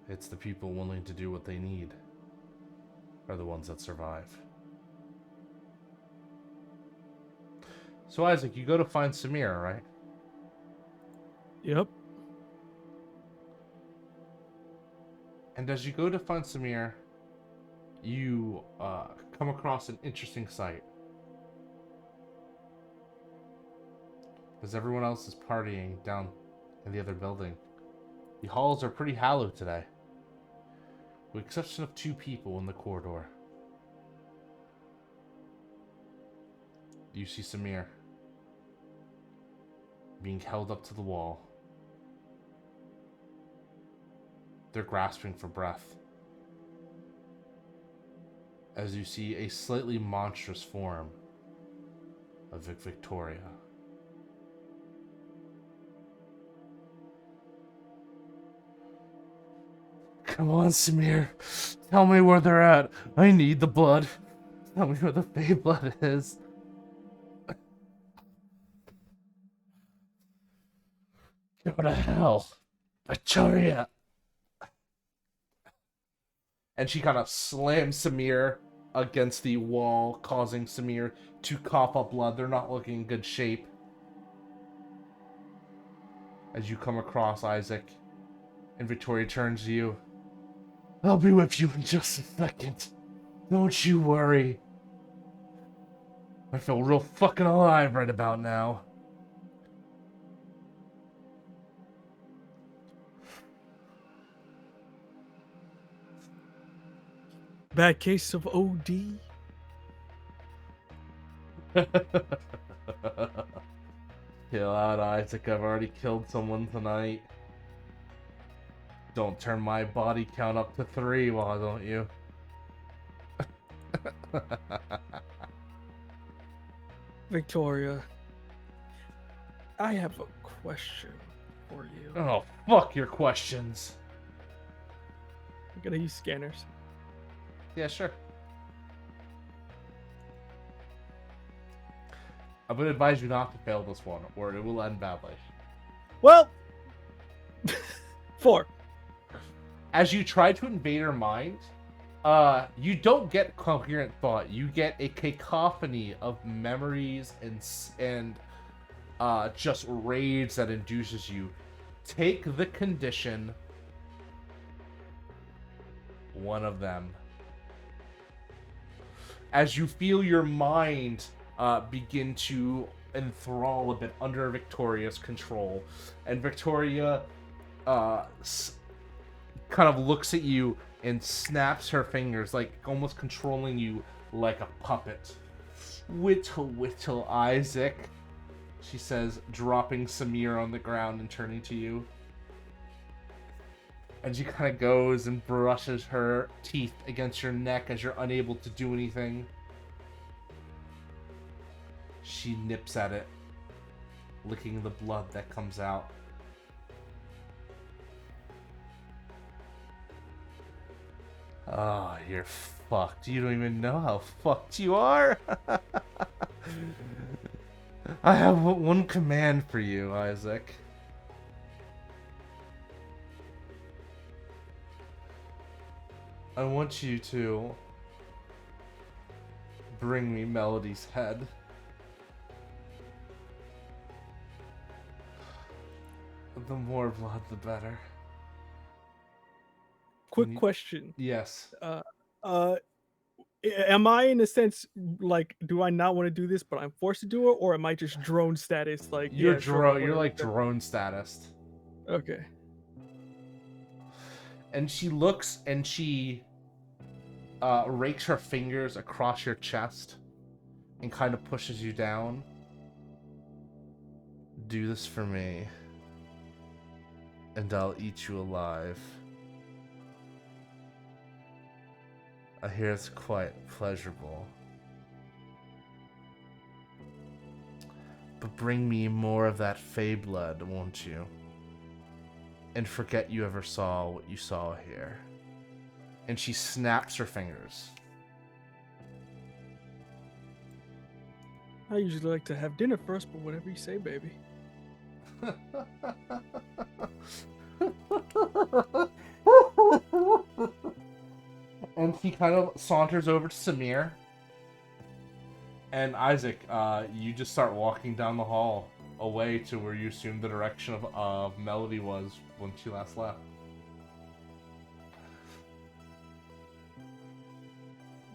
It's the people willing to do what they need are the ones that survive. So Isaac, you go to find Samir, right? Yep. And as you go to find Samir, you come across an interesting sight. As everyone else is partying down in the other building, the halls are pretty hallowed today, with the exception of 2 people in the corridor. You see Samir being held up to the wall. They're grasping for breath, as you see a slightly monstrous form of Victoria. Come on, Samir. Tell me where they're at. I need the blood. Tell me where the Fey blood is. Go to hell. Victoria. And she kind of slams Samir against the wall, causing Samir to cough up blood. They're not looking in good shape. As you come across Isaac, and Victoria turns to you. I'll be with you in just a second. Don't you worry. I feel real fucking alive right about now. Bad case of OD. Chill out, Isaac. I've already killed someone tonight. Don't turn my body count up to 3, why don't you? Victoria, I have a question for you. Oh, fuck your questions. I'm gonna use scanners. Yeah, sure. I'm gonna advise you not to fail this one, or it will end badly. Well, 4. As you try to invade her mind, you don't get coherent thought. You get a cacophony of memories and just rage that induces you. Take the condition. One of them. As you feel your mind begin to enthrall a bit under Victoria's control, and Victoria kind of looks at you and snaps her fingers, like almost controlling you like a puppet. Whittle, whittle, Isaac, she says, dropping Samir on the ground and turning to you. And she kind of goes and brushes her teeth against your neck as you're unable to do anything. She nips at it, licking the blood that comes out. Oh, you're fucked. You don't even know how fucked you are. I have one command for you, Isaac. I want you to bring me Melody's head. The more blood, the better. Quick you- question. Yes. Am I in a sense like, do I not want to do this, but I'm forced to do it, or am I just drone status? Like, You're yeah, sure, You're whatever, like that- drone status. Okay. And she looks and she rakes her fingers across your chest and kind of pushes you down. Do this for me, and I'll eat you alive. I hear it's quite pleasurable. But bring me more of that fey blood, won't you? And forget you ever saw what you saw here. And she snaps her fingers. I usually like to have dinner first, but whatever you say, baby. And he kind of saunters over to Samir. And Isaac, you just start walking down the hall away to where you assume the direction of Melody was when she last left.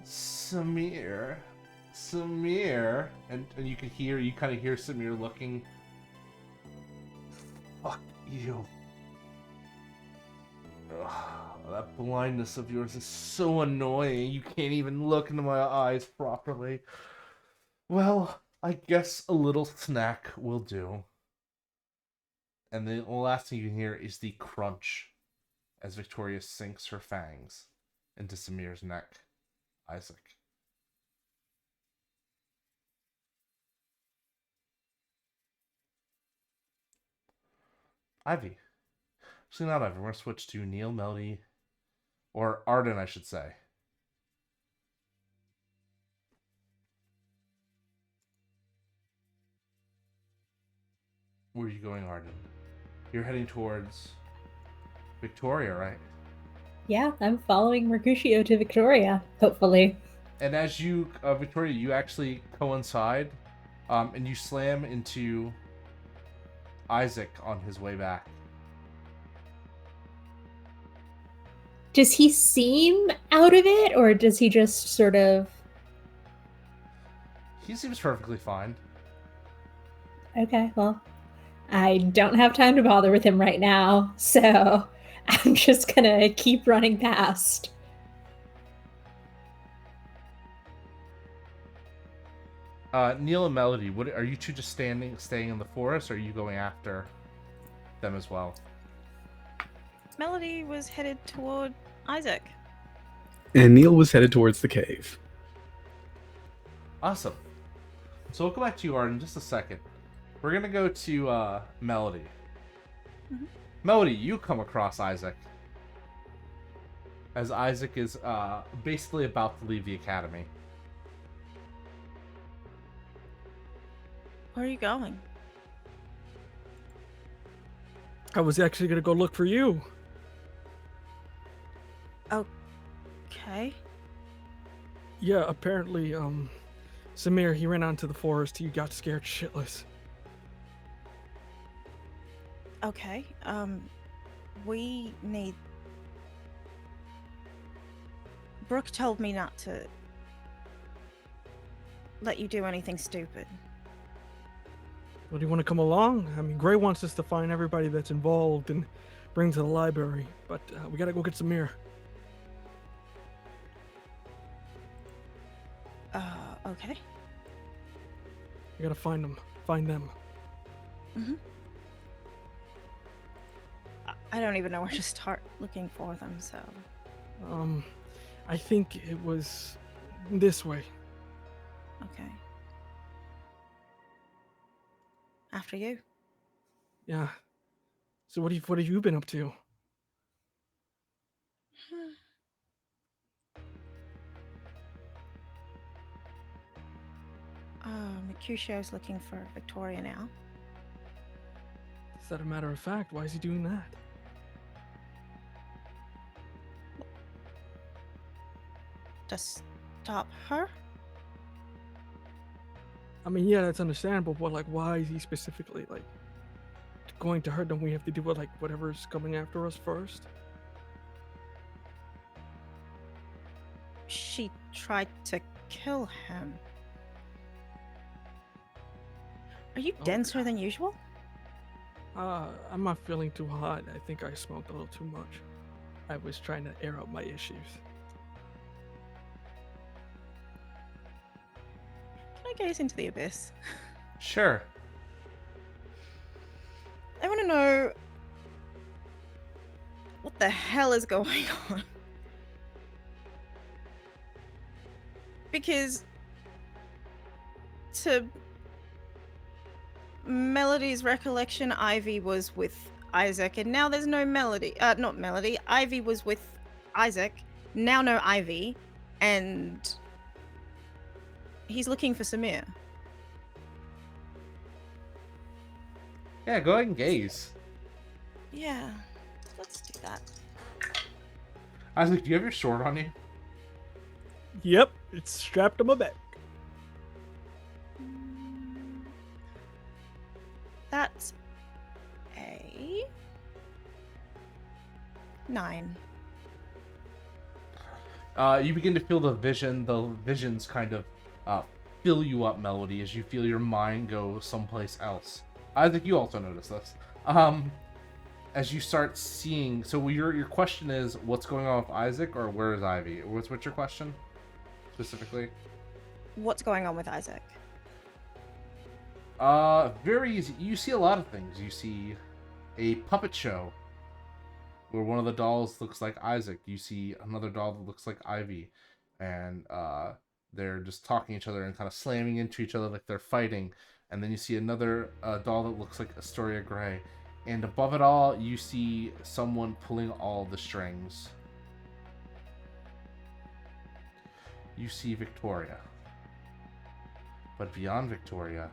Samir. And you can hear, you kind of hear Samir looking. Fuck you. Ugh, that blindness of yours is so annoying. You can't even look into my eyes properly. Well, I guess a little snack will do. And the last thing you can hear is the crunch as Victoria sinks her fangs into Samir's neck. Isaac. Ivy. Actually, not Ivy. We're going to switch to Neal, Melody, or Arden, I should say. Where are you going, Arden? You're heading towards Victoria, right? Yeah, I'm following Mercutio to Victoria, hopefully. And as you, Victoria, you actually coincide, and you slam into Isaac on his way back. Does he seem out of it, or does he just sort of... He seems perfectly fine. Okay, well, I don't have time to bother with him right now, so I'm just gonna keep running past. Neal and Melody, what are you two just staying in the forest, or are you going after them as well? Melody was headed toward Isaac. And Neal was headed towards the cave. Awesome. So we'll go back to you, Arden, in just a second. We're gonna go to Melody. Mhm. Melody, you come across Isaac. As Isaac is basically about to leave the academy. Where are you going? I was actually gonna go look for you. Okay. Yeah, apparently, Samir, he ran out into the forest. He got scared shitless. Okay. We need... Brooke told me not to let you do anything stupid. Well, do you want to come along? I mean, Gray wants us to find everybody that's involved and bring to the library, but we gotta go get Samir. Okay. We gotta find them. Find them. Mm-hmm. I don't even know where to start looking for them, so... I think it was this way. Okay. After you. Yeah. So what have you been up to? Mercutio's looking for Victoria now. Is that a matter of fact? Why is he doing that? To stop her? I mean, yeah, that's understandable, but like, why is he specifically like going to her, then we have to deal with like whatever's coming after us first. She tried to kill him. Are you Oh, denser than usual? I'm not feeling too hot. I think I smoked a little too much. I was trying to air out my issues. Can I gaze into the abyss? Sure. I want to know what the hell is going on. Because to Melody's recollection, Ivy was with Isaac, and now there's no Melody. Not Melody. Ivy was with Isaac, now no Ivy, and he's looking for Samir. Yeah, go ahead and gaze. Yeah, let's do that. Isaac, do you have your sword on you? Yep, it's strapped on my back. That's a 9. You begin to feel the visions kind of fill you up, Melody, as you feel your mind go someplace else. Isaac, you also notice this. As you start seeing, so your question is, what's going on with Isaac, or where is Ivy? What's your question, specifically? What's going on with Isaac? Very easy. You see a lot of things. You see a puppet show where one of the dolls looks like Isaac. You see another doll that looks like Ivy, and they're just talking to each other and kind of slamming into each other like they're fighting. And then you see another doll that looks like Astoria Gray. And above it all, you see someone pulling all the strings. You see Victoria. But beyond Victoria,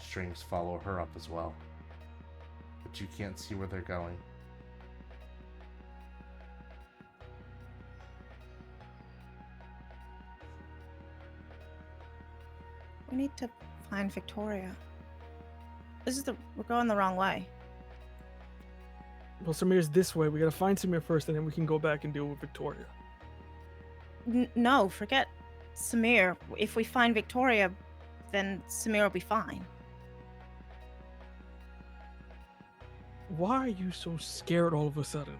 strings follow her up as well. But you can't see where they're going. We need to find Victoria. We're going the wrong way. Well, Samir's this way. We gotta find Samir first, and then we can go back and deal with Victoria. No, forget Samir. If we find Victoria, then Samir will be fine. Why are you so scared all of a sudden?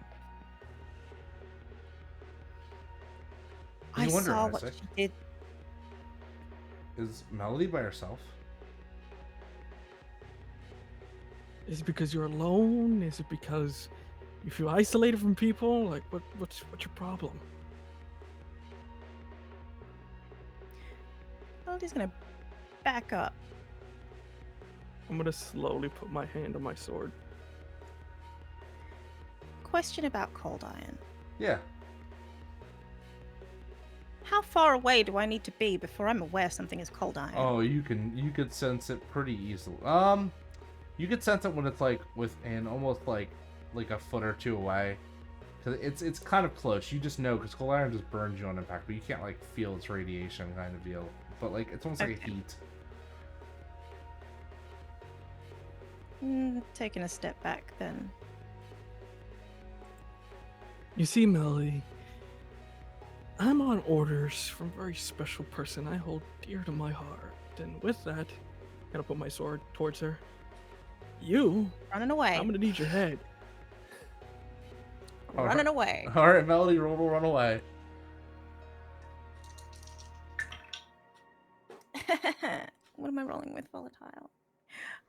I wonder, saw what Isaac? she did. Is Melody by herself? Is it because you're alone? Is it because you feel isolated from people? Like, what's your problem? Melody's gonna back up. I'm gonna slowly put my hand on my sword. Question about cold iron. Yeah. How far away do I need to be before I'm aware something is cold iron? Oh, you could sense it pretty easily. You could sense it when it's like within almost like a foot or two away, because it's kind of close. You just know, because cold iron just burns you on impact, but you can't like feel its radiation kind of deal. But like it's almost like a heat. Taking a step back then. You see, Melody, I'm on orders from a very special person I hold dear to my heart. And with that, I'm gonna put my sword towards her. You, Running away. I'm gonna need your head. Running away. All right, Melody, roll to run away. What am I rolling with? Volatile.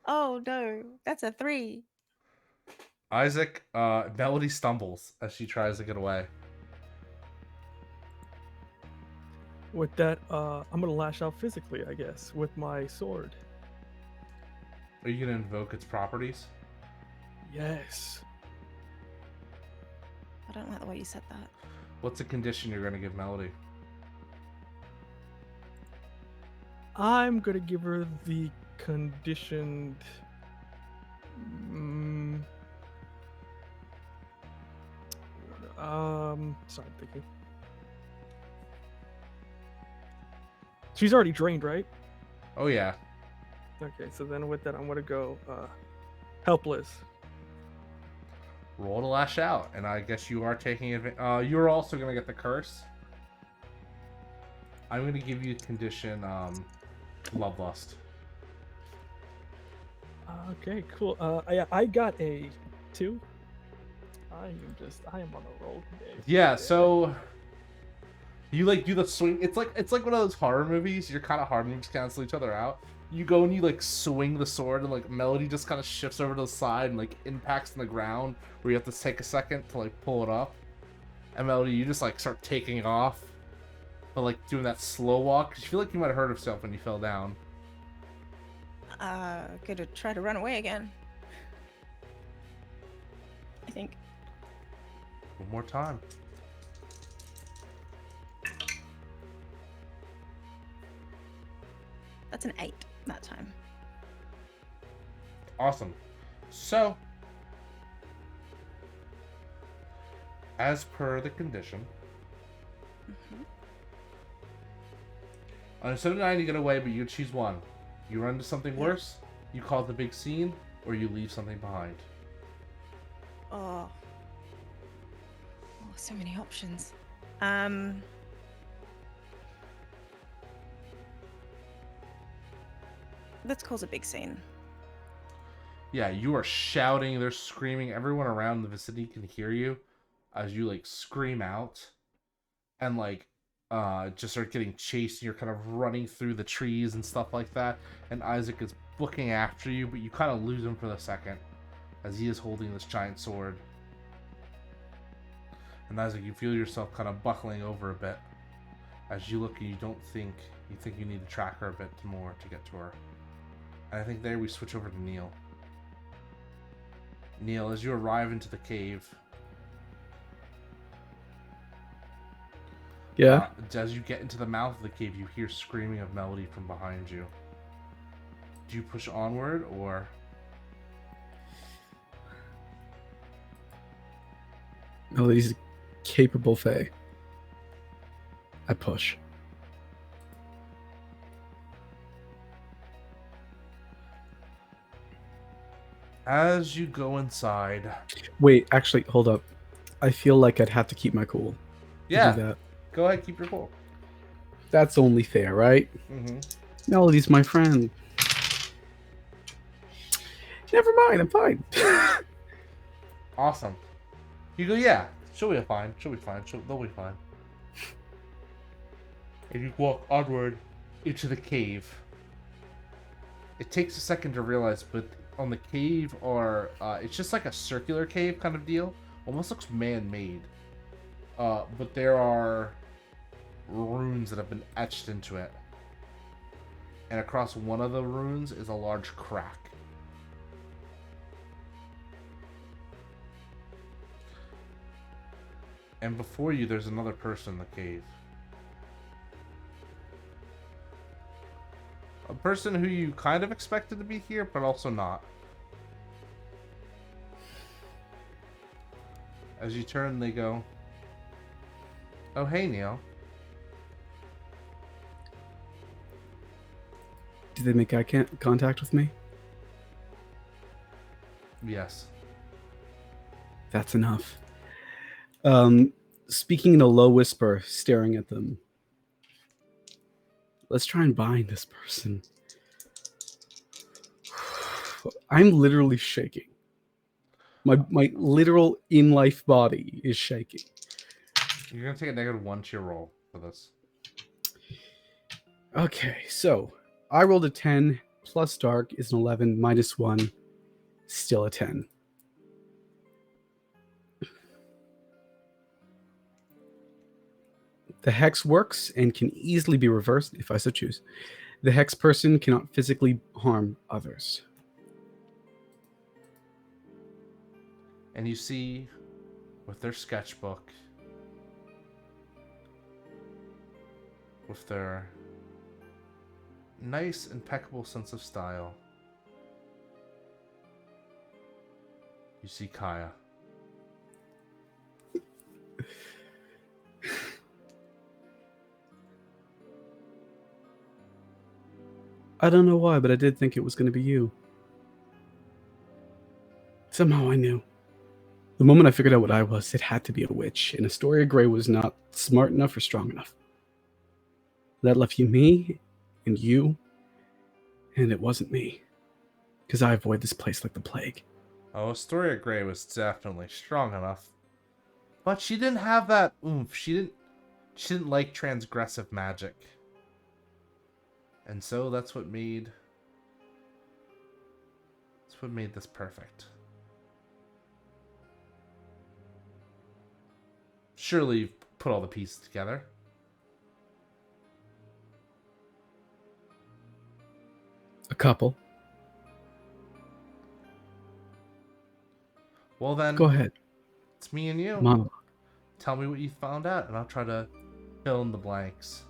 Oh no, that's a 3. Isaac, Melody stumbles as she tries to get away. With that, I'm gonna lash out physically, I guess, with my sword. Are you gonna invoke its properties? Yes. I don't like the way you said that. What's the condition you're gonna give Melody? I'm gonna give her the conditioned. Sorry, I'm thinking. She's already drained, right? Oh yeah. Okay, so then with that, I'm gonna go helpless. Roll to lash out, and I guess you are taking advantage. You're also gonna get the curse. I'm gonna give you condition bloodlust. Okay, cool. I got a 2. I am on a roll today. Yeah, so you like do the swing. It's like one of those horror movies. Your kind of horror movies cancel each other out. You go and you like swing the sword, and like Melody just kind of shifts over to the side and like impacts on the ground, where you have to take a second to like pull it up. And Melody, you just like start taking off, but like doing that slow walk because you feel like you might have hurt yourself when you fell down. Gonna try to run away again. I think. One more time. That's an 8 that time. Awesome. So, as per the condition, on a 7-9 you get away, but you choose one. You run into something worse, you call it the big scene, or you leave something behind. Oh, so many options. Let's cause a big scene. Yeah, you are shouting, they're screaming, everyone around the vicinity can hear you as you like scream out and like just start getting chased, and you're kind of running through the trees and stuff like that, and Isaac is booking after you, but you kind of lose him for the second as he is holding this giant sword. And Isaac, you feel yourself kind of buckling over a bit as you look and you think you need to track her a bit more to get to her. And I think there we switch over to Neal. Neal, as you arrive into the cave, Yeah. as you get into the mouth of the cave, you hear screaming of Melody from behind you. Do you push onward, or? Melody's a capable fae. I push. As you go inside. Wait, actually, hold up. I feel like I'd have to keep my cool. to Yeah, do that. go ahead, keep your cool. That's only fair, right? Mm-hmm. Melody's my friend. Never mind, I'm fine. Awesome. You go, yeah, she'll be fine. They'll be fine. And you walk onward into the cave. It takes a second to realize, but on the cave are it's just like a circular cave kind of deal. Almost looks man-made. But there are runes that have been etched into it. And across one of the runes is a large crack. And before you, there's another person in the cave. A person who you kind of expected to be here, but also not. As you turn, they go, "Oh, hey, Neal." Did they make eye contact with me? Yes. That's enough. Speaking in a low whisper, staring at them. Let's try and bind this person. I'm literally shaking. My literal in-life body is shaking. You're going to take a -1 to your roll for this. Okay, so I rolled a 10, plus dark is an 11, -1, still a 10. The hex works and can easily be reversed if I so choose. The hex person cannot physically harm others. And you see, with their sketchbook, with their nice, impeccable sense of style, you see Kaya. I don't know why, but I did think it was going to be you. Somehow I knew. The moment I figured out what I was, it had to be a witch, and Astoria Grey was not smart enough or strong enough. That left me, and you, and it wasn't me. Because I avoid this place like the plague. Oh, Astoria Grey was definitely strong enough. But she didn't have that oomph. She didn't like transgressive magic. And so that's what made this perfect. Surely you've put all the pieces together. A couple. Well then, Go ahead. it's me and you. Monologue. Tell me what you found out, and I'll try to fill in the blanks.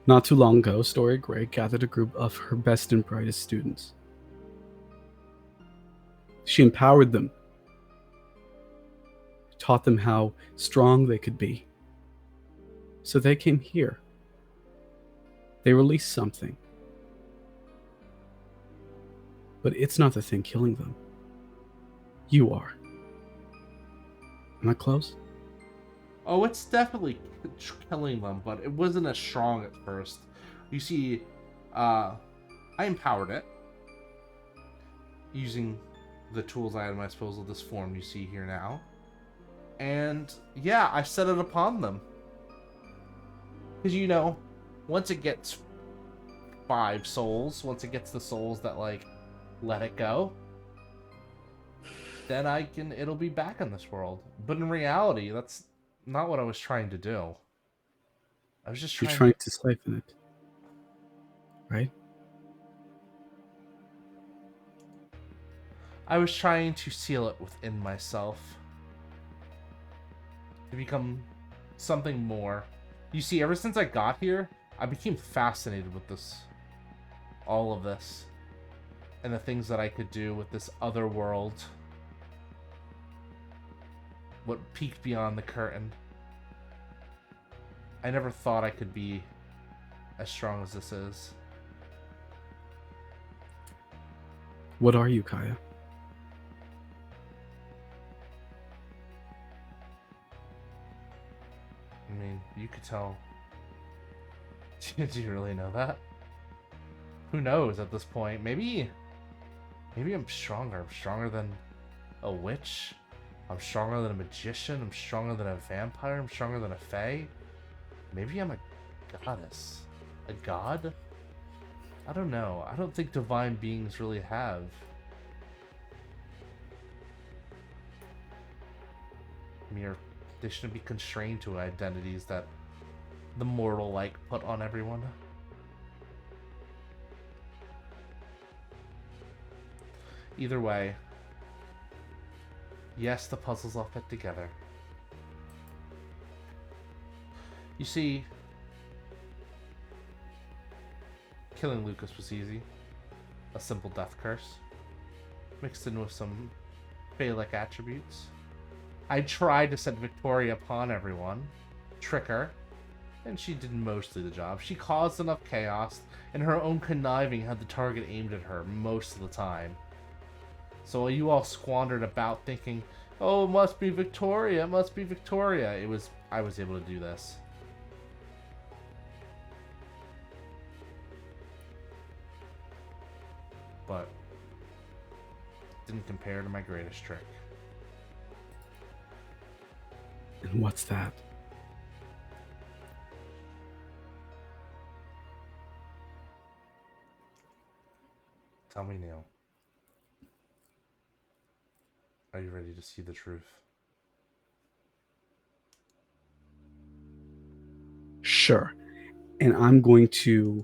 Not too long ago, Astoria Grey gathered a group of her best and brightest students. She empowered them, taught them how strong they could be. So they came here. They released something. But it's not the thing killing them. You are. Am I close? Oh, it's definitely killing them, but it wasn't as strong at first. You see, I empowered it using the tools I had at my disposal, this form you see here now. And yeah, I set it upon them. Because, you know, once it gets 5 souls, once it gets the souls that, like, let it go, then it'll be back in this world. But in reality, that's not what I was trying to do. I was just You're trying to siphon it. Right? I was trying to seal it within myself. To become something more. You see, ever since I got here, I became fascinated with this. All of this. And the things that I could do with this other world. What peeked beyond the curtain. I never thought I could be as strong as this is. What are you, Kaya? I mean, you could tell. Do you really know that? Who knows at this point? Maybe I'm stronger. I'm stronger than a witch. I'm stronger than a magician. I'm stronger than a vampire. I'm stronger than a fae. Maybe I'm a goddess. A god? I don't know. I don't think divine beings really have. They shouldn't be constrained to identities that the mortal like put on everyone. Either way, yes, the puzzles all fit together. You see, killing Lucas was easy. A simple death curse, mixed in with some Phallic attributes. I tried to set Victoria upon everyone, trick her, and she did mostly the job. She caused enough chaos, and her own conniving had the target aimed at her most of the time. So while you all squandered about thinking, oh, it must be Victoria, it must be Victoria, I was able to do this. But didn't compare to my greatest trick. And what's that? Tell me, Neal. Are you ready to see the truth? Sure. And I'm going to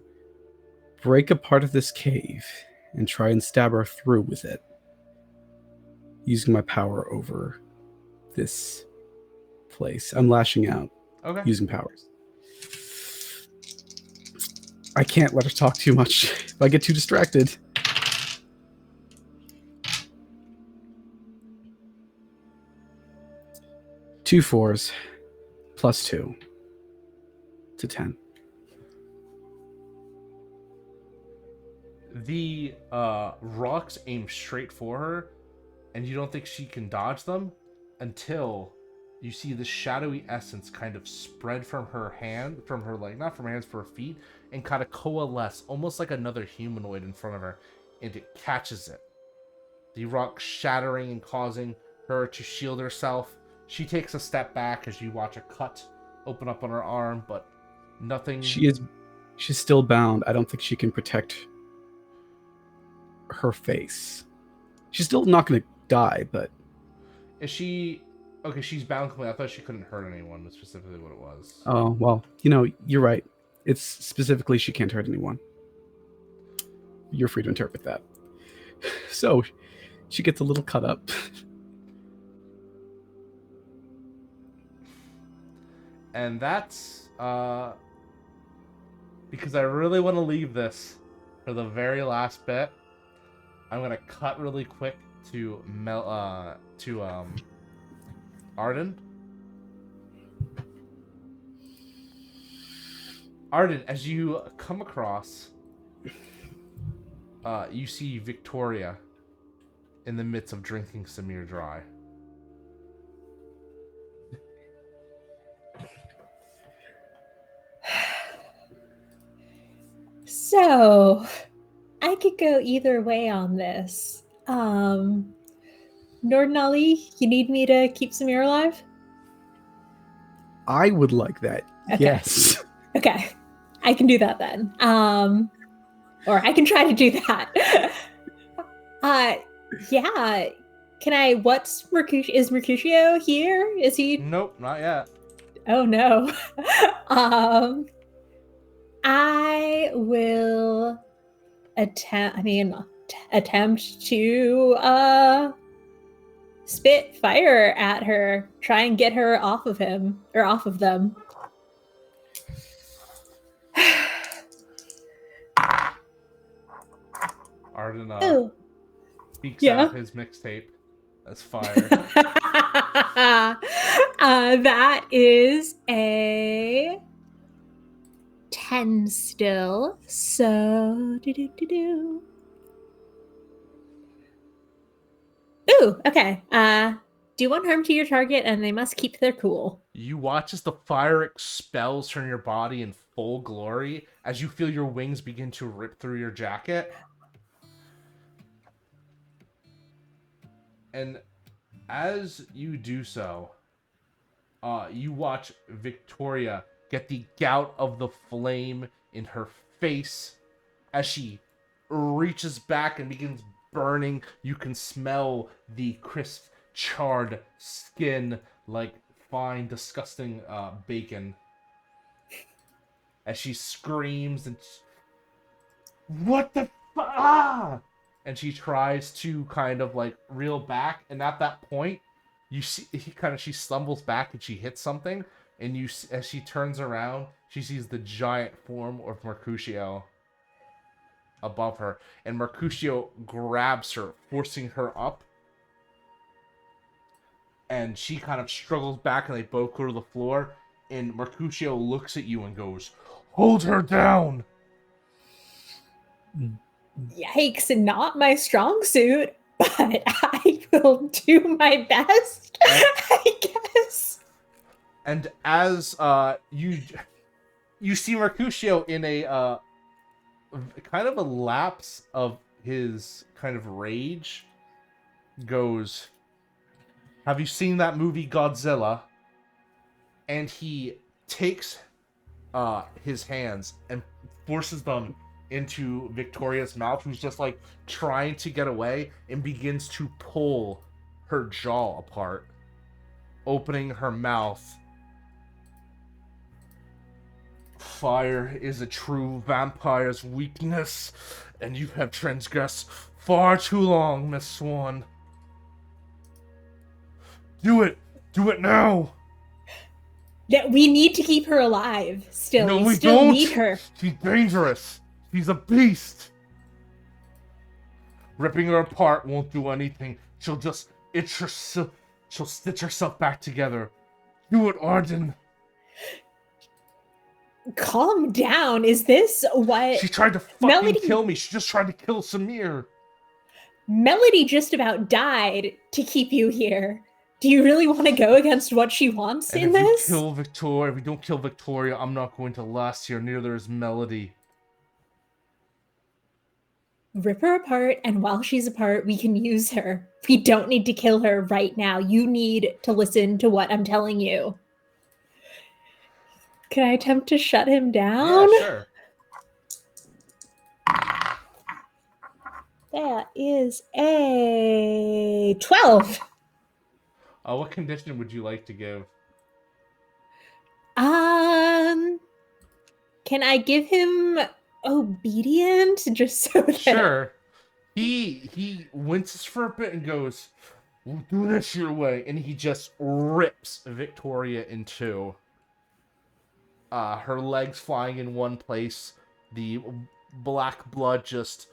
break a part of this cave and try and stab her through with it, using my power over this place. I'm lashing out, Okay. using powers. I can't let her talk too much if I get too distracted. Two 4s plus 2 to 10. The rocks aim straight for her, and you don't think she can dodge them until you see the shadowy essence kind of spread from her hand, from her, like, not from her hands, for her feet, and kind of coalesce, almost like another humanoid in front of her, and it catches it. The rock shattering and causing her to shield herself. She takes a step back as you watch a cut open up on her arm, but nothing. She's still bound. I don't think she can protect her face. She's still not going to die, but Is she okay? She's bound completely. I thought she couldn't hurt anyone. That's specifically what it was. oh well. You're right. It's specifically she can't hurt anyone. You're free to interpret that. So she gets a little cut up. And that's because I really want to leave this for the very last bit. I'm gonna cut really quick to Arden. Arden, as you come across, you see Victoria in the midst of drinking Samir dry. So, I could go either way on this. Noordin Ali, you need me to keep Samir alive? I would like that. Okay. Yes. Okay, I can do that then. Or I can try to do that. Yeah. Can I? What's Mercutio? Is Mercutio here? Is he? Nope, not yet. Oh no. I will attempt to spit fire at her, try and get her off of him or off of them. Arden Ooh. speaks Yeah. out his mixtape as fire. That is a 10 still. So Ooh, okay. Do 1 harm to your target and they must keep their cool. You watch as the fire expels from your body in full glory as you feel your wings begin to rip through your jacket. And as you do so, you watch Victoria get the gout of the flame in her face as she reaches back and begins burning. You can smell the crisp, charred skin like fine, disgusting bacon. As she screams and what the ah! And she tries to kind of like reel back, and at that point, you see she stumbles back and she hits something, and as she turns around, she sees the giant form of Mercutio above her, and Mercutio grabs her, forcing her up, and she kind of struggles back, and they both go to the floor, and Mercutio looks at you and goes, "Hold her down!" Yikes, not my strong suit, but I will do my best, I guess. And as you see Mercutio in a kind of a lapse of his kind of rage, goes, "Have you seen that movie Godzilla?" And he takes his hands and forces them into Victoria's mouth, who's just like trying to get away, and begins to pull her jaw apart, opening her mouth. "Fire is a true vampire's weakness, and you have transgressed far too long, Miss Swan. Do it! Do it now!" Yeah, we need to keep her alive. Still, "No, we we still don't! need her. She's dangerous! She's a beast! Ripping her apart won't do anything. She'll just she'll stitch herself back together. Do it, Arden!" calm down. Is this what She tried to fucking Melody- kill me. She just tried to kill Samir. Melody just about died to keep you here? Do you really want to go against what she wants And in if this? if we don't kill Victoria, I'm not going to last here. Neither is Melody. Rip her apart, and while she's apart, we can use her. We don't need to kill her right now. You need to listen to what I'm telling you. Can I attempt to shut him down? Yeah, sure. That is a 12. What condition would you like to give? Can I give him obedient just so that Sure. He winces for a bit and goes, "We'll do this your way," and he just rips Victoria in two. Her legs flying in one place, the black blood just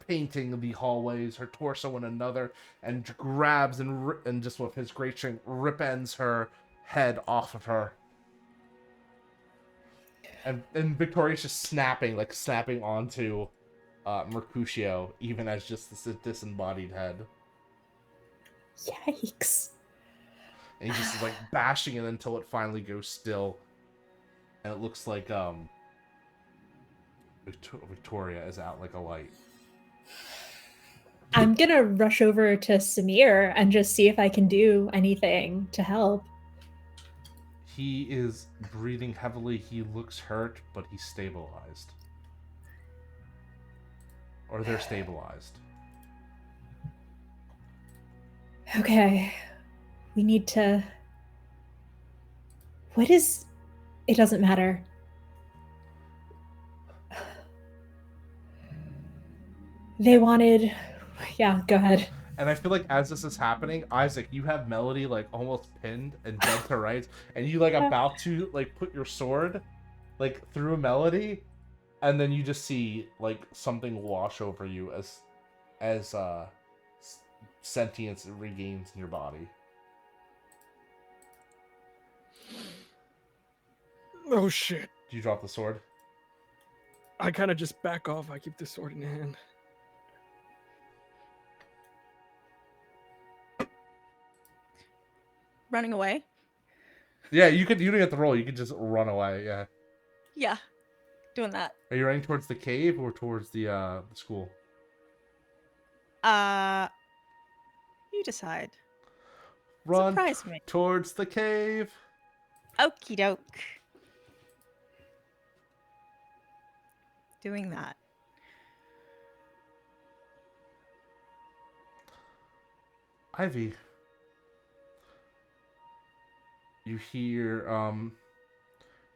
painting the hallways, her torso in another, and grabs and just with his great strength rip ends her head off of her. And Victoria's just snapping onto Mercutio, even as just this disembodied head. Yikes. And he just is like bashing it until it finally goes still. And it looks like Victoria is out like a light. I'm gonna rush over to Samir and just see if I can do anything to help. He is breathing heavily. He looks hurt, but he's stabilized. Or they're stabilized. Okay. We need to... What is... It doesn't matter. They wanted... Yeah, go ahead. And I feel like as this is happening, Isaac, you have Melody like almost pinned and dead to rights, and you like about to like put your sword like through Melody, and then you just see like something wash over you as sentience regains in your body. Oh shit. Do you drop the sword? I kind of just back off. I keep the sword in hand. Running away? Yeah, you don't have to roll. You could just run away. Yeah. Yeah. Doing that. Are you running towards the cave or towards the school? You decide. Run Surprise me. towards the cave. Okie doke. Doing that. Ivy. You hear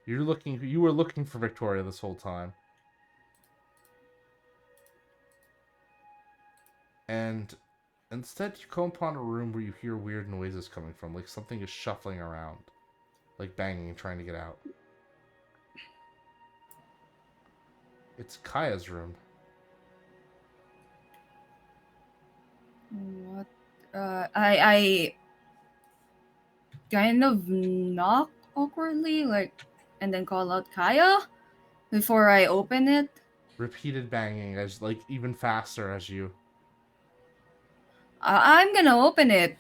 you were looking for Victoria this whole time. And instead you come upon a room where you hear weird noises coming from, like something is shuffling around, like banging and trying to get out. It's Kaya's room. What? I kind of knock awkwardly, like, and then call out Kaya before I open it. Repeated banging as like even faster as you. I'm gonna open it.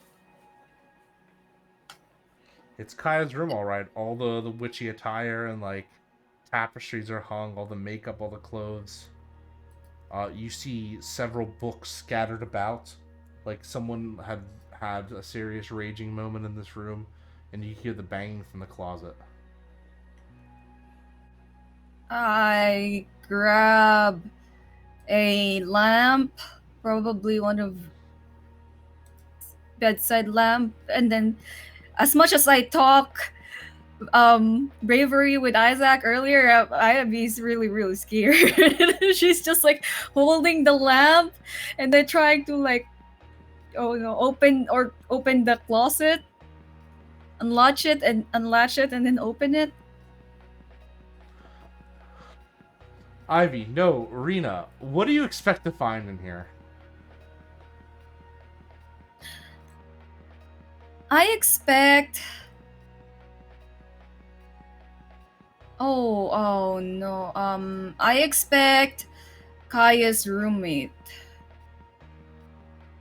It's Kaya's room, all right. All the witchy attire and like tapestries are hung, all the makeup, all the clothes. You see several books scattered about, like someone had a serious raging moment in this room, and you hear the banging from the closet. I grab a lamp, probably one of bedside lamp, and then as much as I talk bravery with Isaac earlier, Ivy's really scared. She's just like holding the lamp and then trying to like open the closet, unlatch it and then open it. Ivy, no, Rina, what do you expect to find in here? I expect Oh no. I expect Kaya's roommate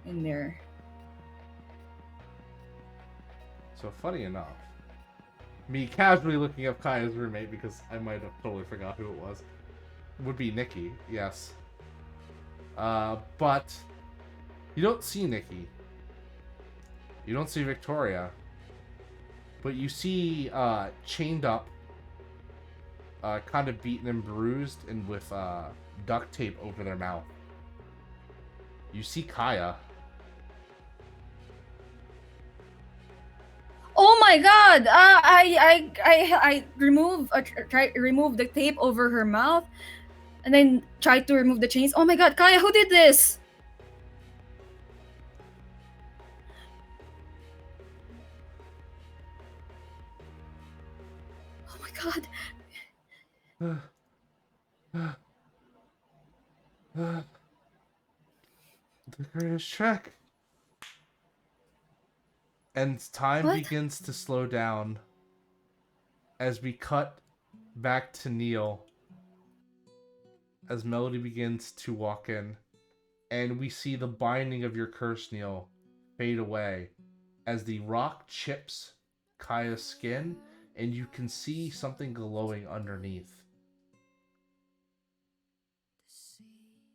in there. So funny enough, me casually looking up Kaya's roommate because I might have totally forgot who it was. It would be Nikki, yes. But you don't see Nikki. You don't see Victoria. But you see chained up, kind of beaten and bruised, and with duct tape over their mouth. You see Kaya. Oh my god! I remove the tape over her mouth, and then try to remove the chains. Oh my god, Kaya, who did this? Oh my god. The greatest trick. And time What? begins to slow down as we cut back to Neal as Melody begins to walk in, and we see the binding of your curse, Neal, fade away as the rock chips Kaya's skin, and you can see something glowing underneath.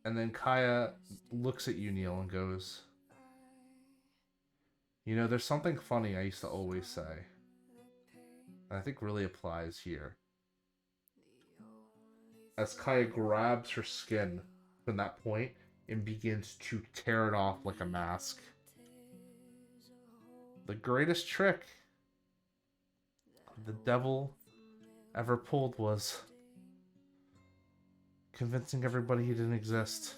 And then Kaya looks at you, Neal, and goes, "You know, there's something funny I used to always say, and I think really applies here." As Kaya grabs her skin from that point and begins to tear it off like a mask. The greatest trick the devil ever pulled was convincing everybody he didn't exist.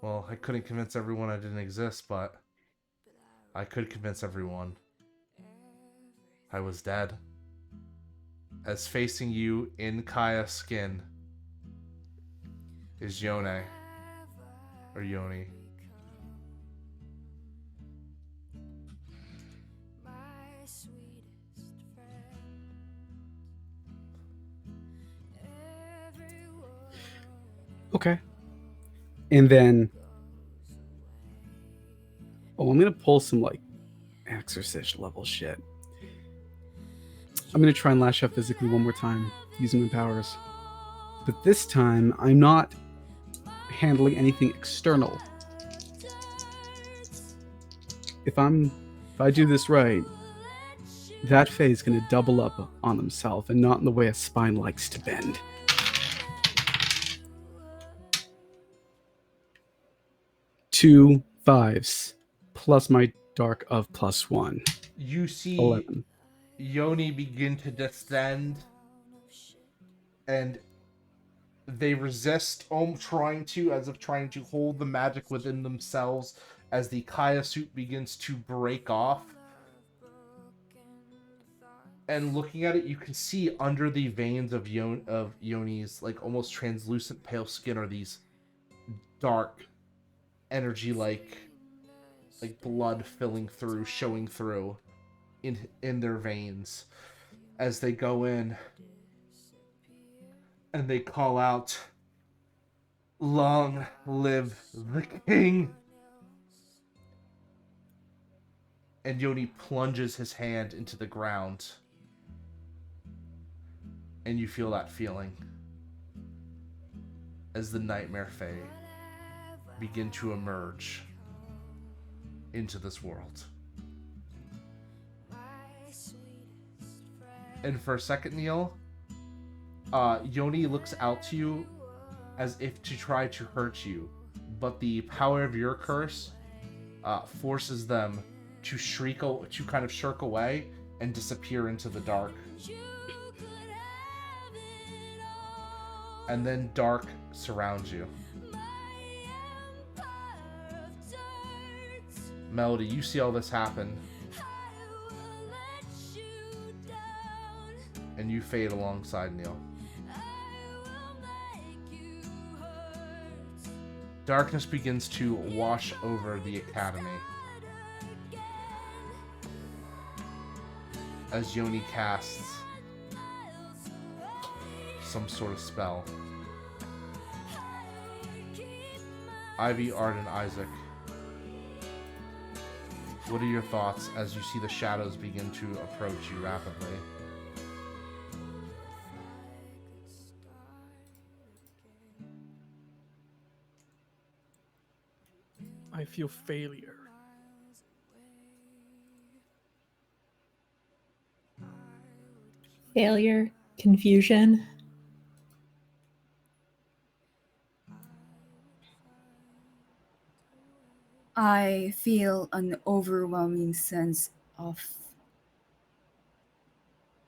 Well, I couldn't convince everyone I didn't exist, but I could convince everyone I was dead. As facing you in Kaya's skin is Yone, or Yoni. Okay. And then, I'm gonna pull some like exorcist level shit. I'm gonna try and lash out physically one more time using my powers, but this time I'm not handling anything external. If I do this right, that Fae is gonna double up on himself and not in the way a spine likes to bend. Two 5s plus my dark of +1. You see 11. Yoni begin to descend, and they resist, trying to hold the magic within themselves as the Kaya suit begins to break off. And looking at it, you can see under the veins of Yoni's like almost translucent pale skin are these dark energy like blood showing through in their veins as they go in and they call out, "Long live the king!" And Yoni plunges his hand into the ground, and you feel that feeling as the Nightmare Fae begin to emerge into this world. And for a second, Neal, Yoni looks out to you as if to try to hurt you, but the power of your curse forces them to kind of shirk away and disappear into the dark. And then dark surrounds you. Melody, you see all this happen, and you fade alongside Neal. Darkness begins to wash over the academy as Yoni casts some sort of spell. Ivy, Arden, Isaac. What are your thoughts as you see the shadows begin to approach you rapidly? I feel failure. Failure, confusion. I feel an overwhelming sense of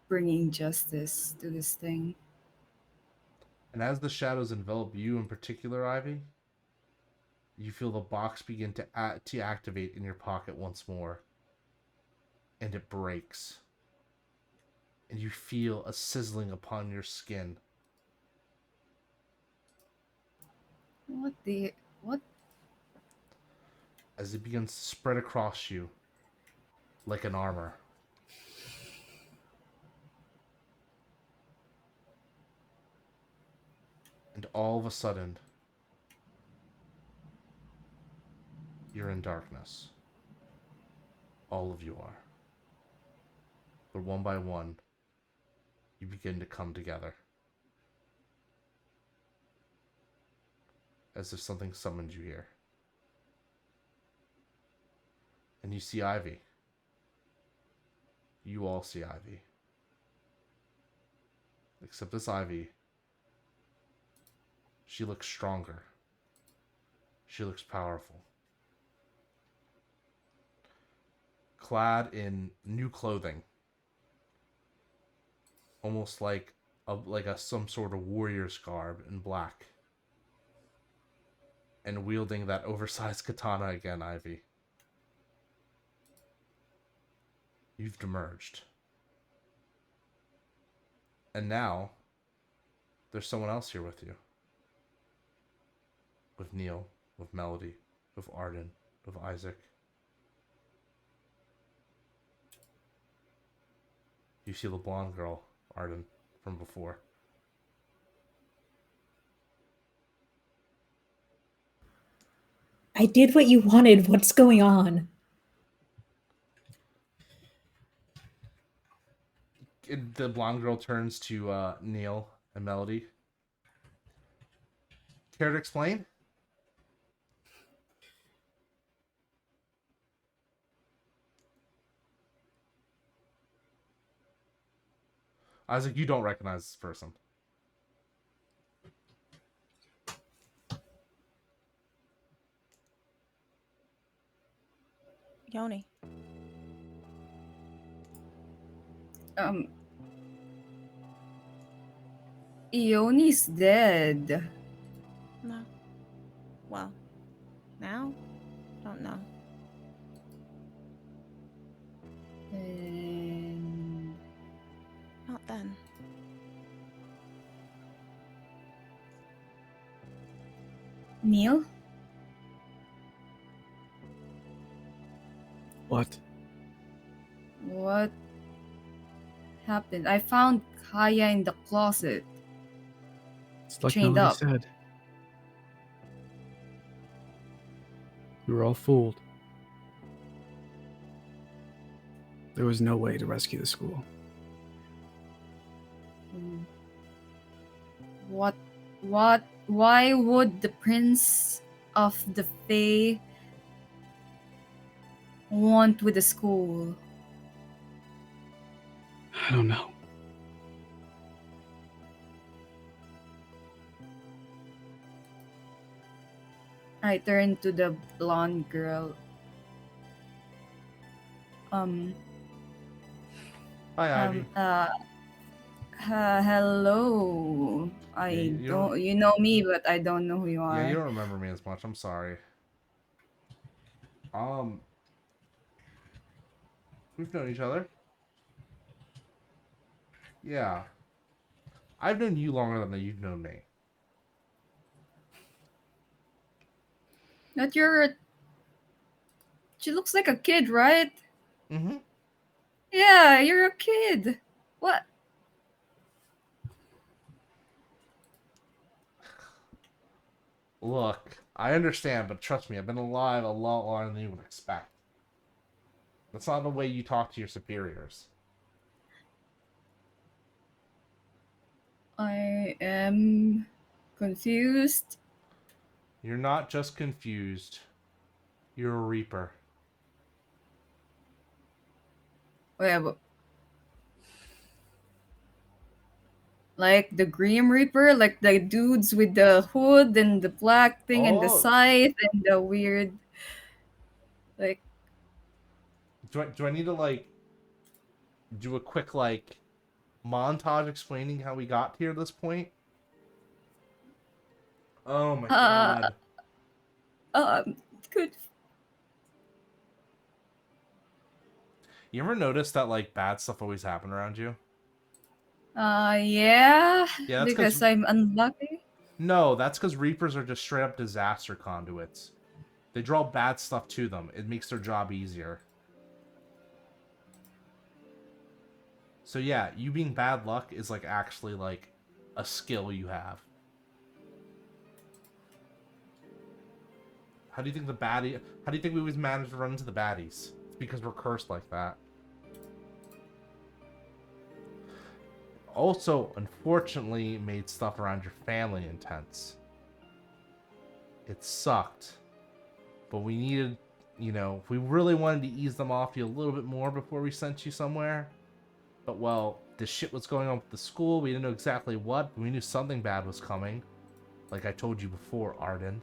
bringing justice to this thing. And as the shadows envelop you in particular, Ivy, you feel the box begin to activate in your pocket once more. And it breaks. And you feel a sizzling upon your skin. What? As it begins to spread across you like an armor. And all of a sudden, you're in darkness. All of you are. But one by one, you begin to come together. As if something summoned you here. And you see Ivy. You all see Ivy. Except this Ivy, she looks stronger. She looks powerful. Clad in new clothing. Almost like some sort of warrior's garb in black. And wielding that oversized katana again, Ivy. You've emerged. And now, there's someone else here with you. With Neal, with Melody, with Arden, with Isaac. You see the blonde girl, Arden, from before. I did what you wanted. What's going on? The blonde girl turns to Neal and Melody. Care to explain? Isaac, you don't recognize this person. Yoni. Ioni's dead. No. Well, now? Don't know. And Not then. Neal? What? What happened? I found Kaya in the closet. It's like Chained Melody up. said. We were all fooled. There was no way to rescue the school. Why would the Prince of the Fae want with the school? I don't know. I turned to the blonde girl. Hi, Ivy. Hello. you don't- You know me, but I don't know who you are. Yeah, you don't remember me as much. I'm sorry. We've known each other. Yeah. I've known you longer than you've known me. But she looks like a kid, right? Mm-hmm. Yeah, you're a kid. What? Look, I understand, but trust me, I've been alive a lot longer than you would expect. That's not the way you talk to your superiors. I am confused. You're not just confused. You're a reaper. Wait, like the Grim Reaper, like the dudes with the hood and the black thing and the Oh, scythe and the weird, like, do I need to like do a quick like montage explaining how we got here to this point? Oh my uh, god. good. You ever notice that like bad stuff always happen around you? Yeah, Yeah, that's because because I'm unlucky. no, that's because reapers are just straight up disaster conduits. They draw bad stuff to them. It makes their job easier. So yeah, you being bad luck is like actually like a skill you have. How do you think how do you think we always manage to run into the baddies? It's because we're cursed like that. Also, unfortunately, made stuff around your family intense. It sucked. But we needed, we really wanted to ease them off you a little bit more before we sent you somewhere. But, well, this shit was going on with the school. We didn't know exactly what, but we knew something bad was coming. Like I told you before, Arden.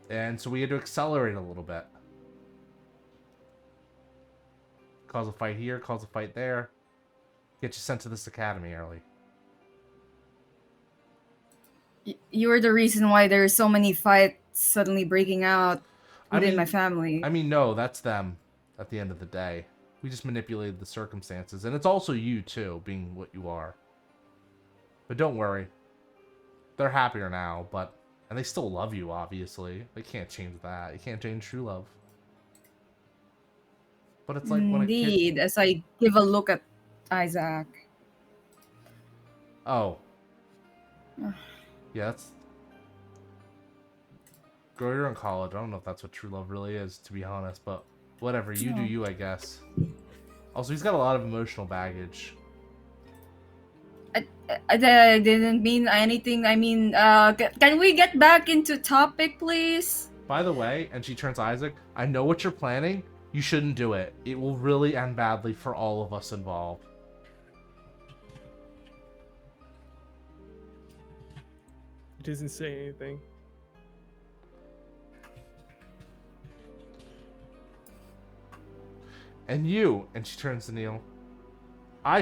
And so we had to accelerate a little bit. Cause a fight here, cause a fight there. Get you sent to this academy early. You were the reason why there's so many fights suddenly breaking out within my family. No, that's them at the end of the day. We just manipulated the circumstances. And it's also you, too, being what you are. But don't worry. They're happier now, but... And they still love you, obviously. They can't change that. You can't change true love. But it's like when a kid... Indeed, as I give a look at Isaac. Oh. Yeah, that's... Girl, you're in college. I don't know if that's what true love really is, to be honest, but whatever. You do you, I guess. Also, he's got a lot of emotional baggage. I didn't mean anything. I mean, can we get back into topic, please? By the way, and she turns to Isaac, I know what you're planning. You shouldn't do it. It will really end badly for all of us involved. It doesn't say anything. And you, and she turns to Neal, I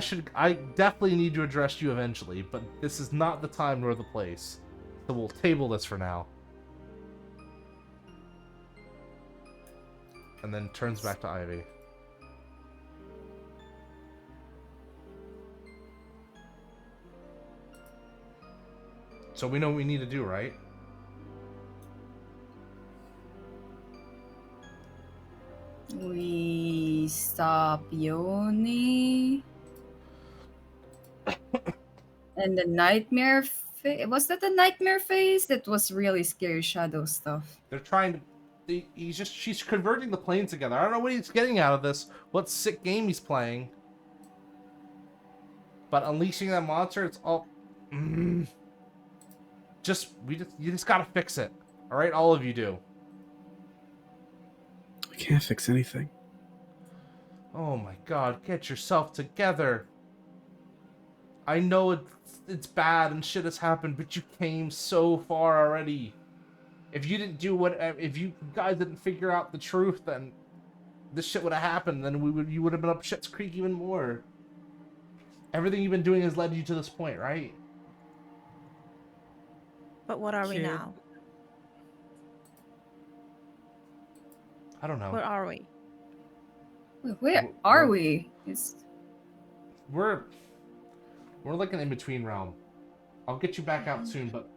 definitely need to address you eventually, but this is not the time nor the place. So we'll table this for now. And then turns back to Ivy. So we know what we need to do, right? We stop Yoni. And the nightmare face. Was that the nightmare face? That was really scary shadow stuff. They're trying to... She's converting the planes together. I don't know what he's getting out of this. What sick game he's playing. But unleashing that monster, it's all... You just gotta fix it. Alright? All of you do. I can't fix anything. Oh my god, get yourself together. I know it's bad and shit has happened, but you came so far already. If you didn't do if you guys didn't figure out the truth, then this shit would have happened. Then you would have been up shit's creek even more. Everything you've been doing has led you to this point, right? But what are we Kid. now? I don't know. Where are we? Where are we? We're like an in-between realm. I'll get you back out soon, but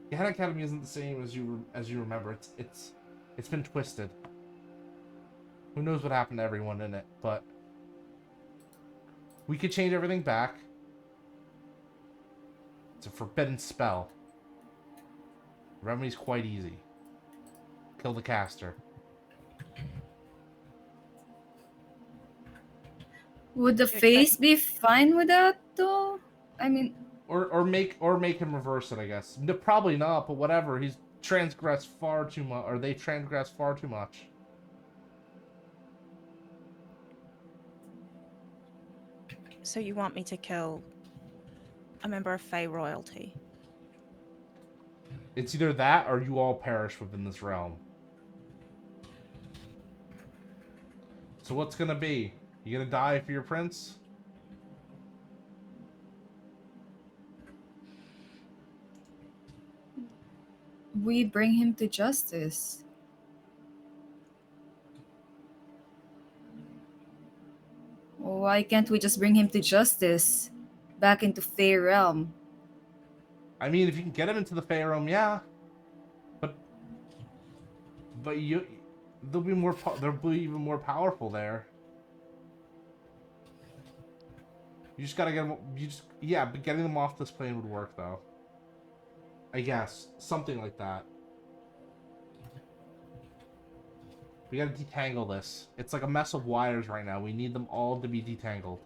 Gehenna Academy isn't the same as you remember. It's been twisted. Who knows what happened to everyone in it, but we could change everything back It's a forbidden spell. The remedy's quite easy. Kill the caster. Would the You expect- face be fine with that though? I mean, Or make him reverse it, I guess. No, probably not, but whatever. He's transgressed far too much, or they transgressed far too much. So you want me to kill a member of Fey royalty? It's either that or you all perish within this realm. So what's gonna be? You gonna die for your prince? we bring him to justice. Why can't we just bring him to justice? Back into Fey realm. I mean, if you can get him into the Fey realm, yeah. But they'll be they'll be even more powerful there. You just gotta get them. Yeah, but getting them off this plane would work though. I guess something like that. We gotta detangle this. It's like a mess of wires right now. We need them all to be detangled.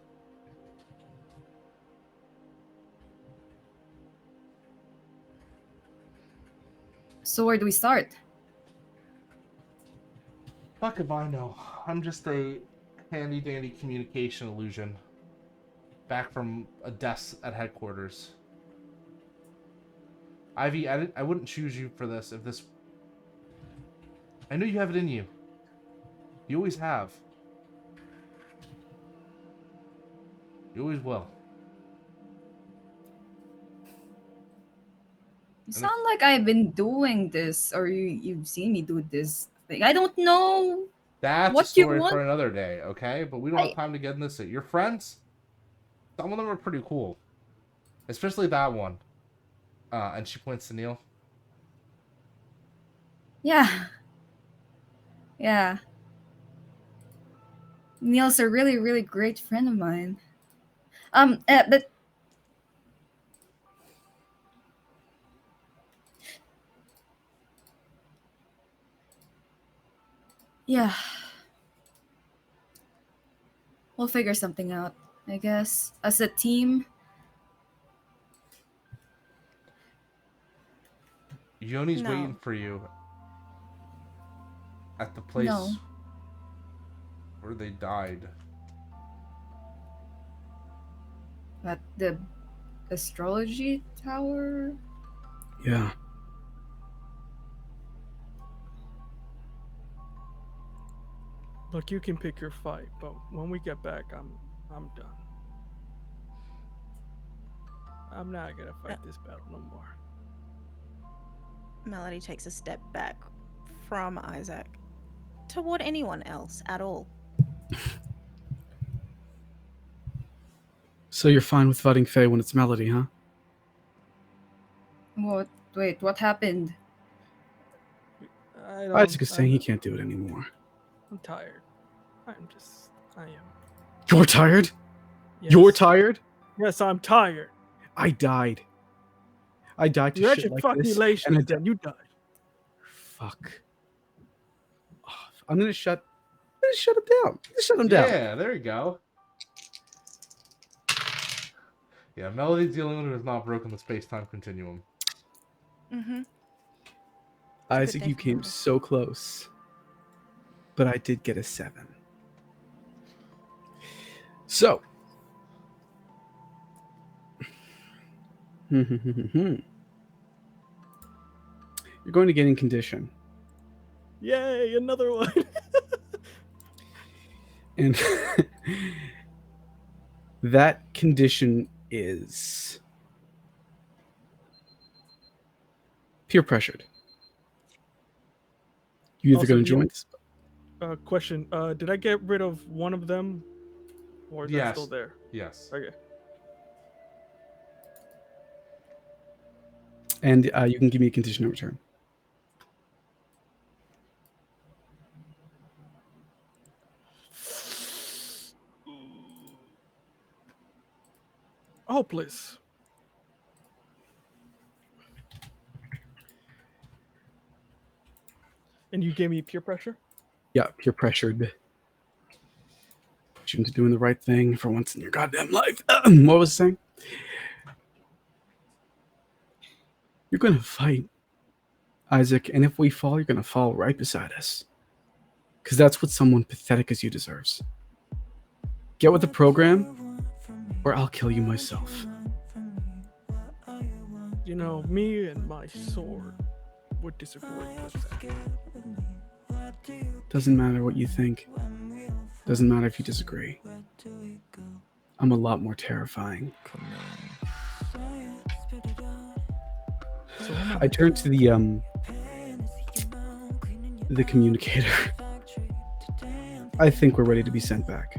So where do we start? Fuck if I know. I'm just a handy-dandy communication illusion. Back from a desk at headquarters. Ivy, I wouldn't choose you for this if this... I know you have it in you. You always have. You always will. You sound like I've been doing this, or you've seen me do this thing. I don't know. That's What a you story want? for another day, okay? But we don't have time to get in this. Your friends, some of them are pretty cool. Especially that one. And she points to Neal. Yeah. Yeah. Neal's a really, really great friend of mine. But yeah, we'll figure something out, I guess. As a team. Yoni's No. waiting for you at the place No. where they died. At the astrology tower. Yeah. Look, you can pick your fight, but when we get back, I'm done. I'm not gonna fight this battle no more. Melody takes a step back from Isaac toward anyone else at all. So you're fine with fighting Faye when it's Melody, huh? What? Wait, what happened? Isaac is saying he can't do it anymore. I'm tired. I am. You're tired? Yes. You're tired? Yes, I'm tired. I died. I died to You had shit your like fucking this. relations, and then you died. Fuck. I'm gonna shut him down. Shut him down. Yeah, there you go. Yeah, Melody's the only one who has not broken the space-time continuum. Mm-hmm. Isaac, day you for came Melody. so close. But I did get a 7. So. You're going to get in condition. Yay, another one. And that condition is peer pressured. You either Also, going to join this? Question. Did I get rid of one of them? Or is that Yes. still there? Yes. Okay. And you can give me a condition of return. Hopeless. And you gave me peer pressure? Yeah, peer pressured. Put you into doing the right thing for once in your goddamn life. What was I saying? You're gonna fight, Isaac, and if we fall, you're gonna fall right beside us. Because that's what someone pathetic as you deserves. Get with the program, or I'll kill you myself. You know, me and my sword would disagree with that. Doesn't matter what you think. Doesn't matter if you disagree. I'm a lot more terrifying. So am I turned to the communicator. I think we're ready to be sent back.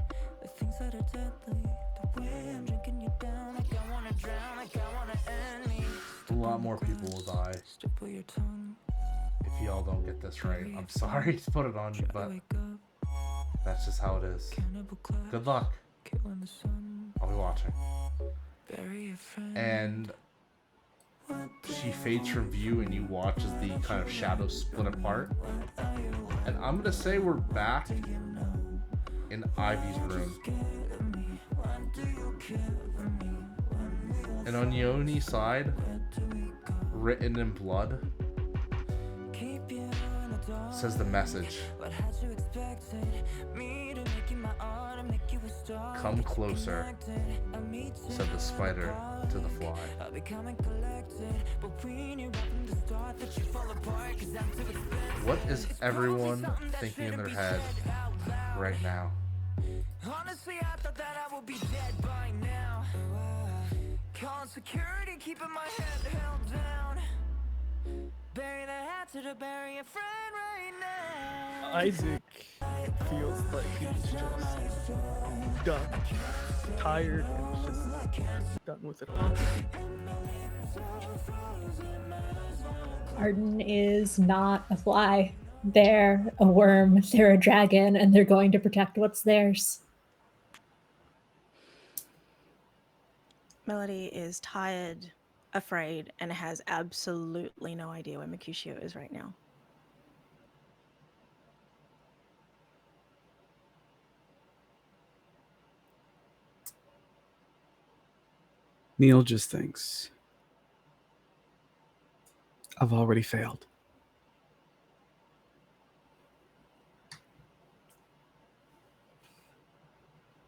A lot more people will die if y'all don't get this right. I'm sorry to put it on you, but that's just how it is. Good luck. I'll be watching. And she fades from view and you watch as the kind of shadows split apart. And I'm gonna say we're back in Ivy's room. And on Yoni's side, written in blood, says the message. Come closer, said the spider to the fly. What is everyone thinking in their head right now? Honestly, I thought that I would be dead by now. Calling security, keeping my head held down. Bury the hatchet to bury a friend right now. Isaac feels like he's just done, tired, and just done with it all. Arden is not a fly. They're a worm, they're a dragon, and they're going to protect what's theirs. Melody is tired, afraid, and has absolutely no idea where Mercutio is right now. Neal just thinks, I've already failed.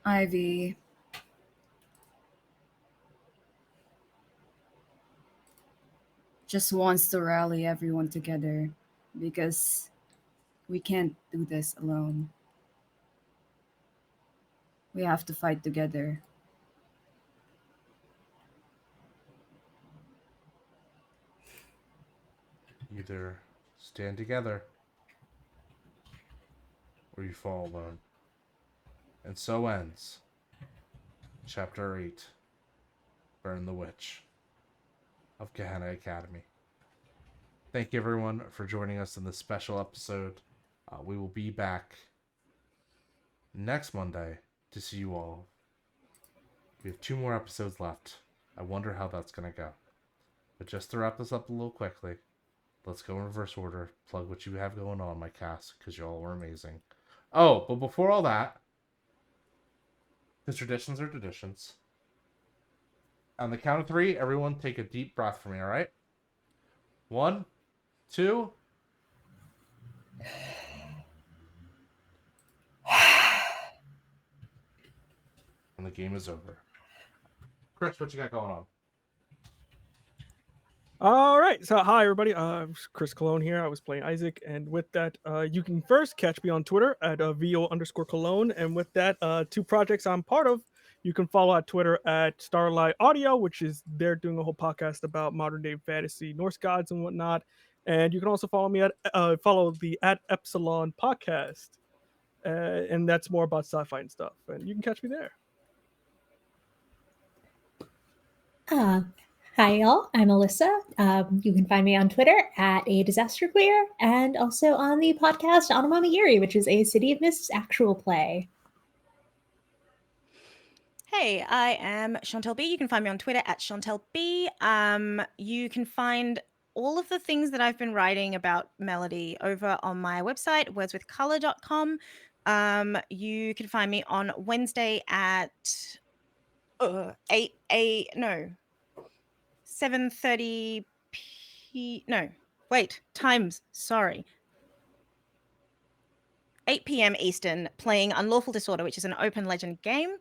Ivy. Just wants to rally everyone together because we can't do this alone. We have to fight together. Either stand together or you fall alone. And so ends Chapter 8, Burn the Witch of Gehenna Academy. Thank you everyone for joining us in this special episode. We will be back next Monday to see you all. We have 2 more episodes left. I wonder how that's going to go. But just to wrap this up a little quickly, let's go in reverse order. Plug what you have going on, my cast, because y'all were amazing. Oh, but before all that, because traditions are traditions. On the count of 3, everyone take a deep breath for me, all right? 1, 2. And the game is over. Chris, what you got going on? All right, so hi everybody. Chris Colón here. I was playing Isaac, and with that, you can first catch me on Twitter at vo_Colón, and with that, 2 projects I'm part of. You can follow at Twitter at Starlight Audio, which is they're doing a whole podcast about modern day fantasy, Norse gods and whatnot. And you can also follow me at follow the at Epsilon podcast, and that's more about sci-fi and stuff. And you can catch me there. Hi, y'all. I'm Alyssa. You can find me on Twitter at A Disaster Queer and also on the podcast Anamamagiri, which is a City of Mist's actual play. Hey, I am Shauntelle B. You can find me on Twitter at Shauntelle B. You can find all of the things that I've been writing about Melody over on my website, wordswithcolor.com. You can find me on Wednesday at 7:30 no, wait, times, sorry. 8 p.m. Eastern, playing Unlawful Disorder, which is an open legend game.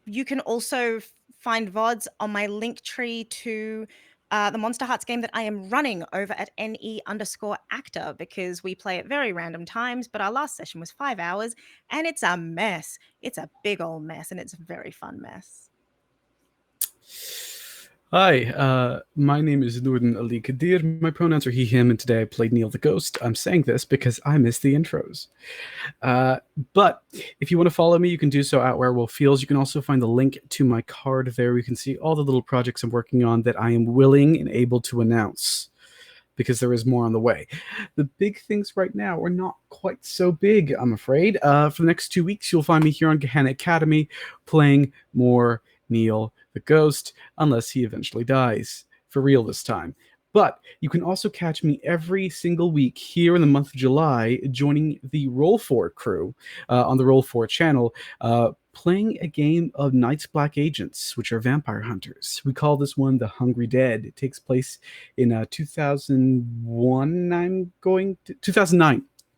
You can also find VODs on my link tree to the Monsterhearts game that I am running over at NE_actor, because we play at very random times, but our last session was 5 hours and it's a mess. It's a big old mess and it's a very fun mess. Hi, my name is Noordin Ali Kadir. My pronouns are he, him, and today I played Neal the Ghost. I'm saying this because I miss the intros. But if you want to follow me, you can do so at Werewolf Feels. You can also find the link to my card there. You can see all the little projects I'm working on that I am willing and able to announce, because there is more on the way. The big things right now are not quite so big, I'm afraid. For the next 2 weeks, you'll find me here on Gehenna Academy playing more Neal the Ghost, unless he eventually dies. For real this time. But you can also catch me every single week here in the month of July, joining the Roll4 crew on the Roll4 channel, playing a game of Night's Black Agents, which are vampire hunters. We call this one The Hungry Dead. It takes place in 2009,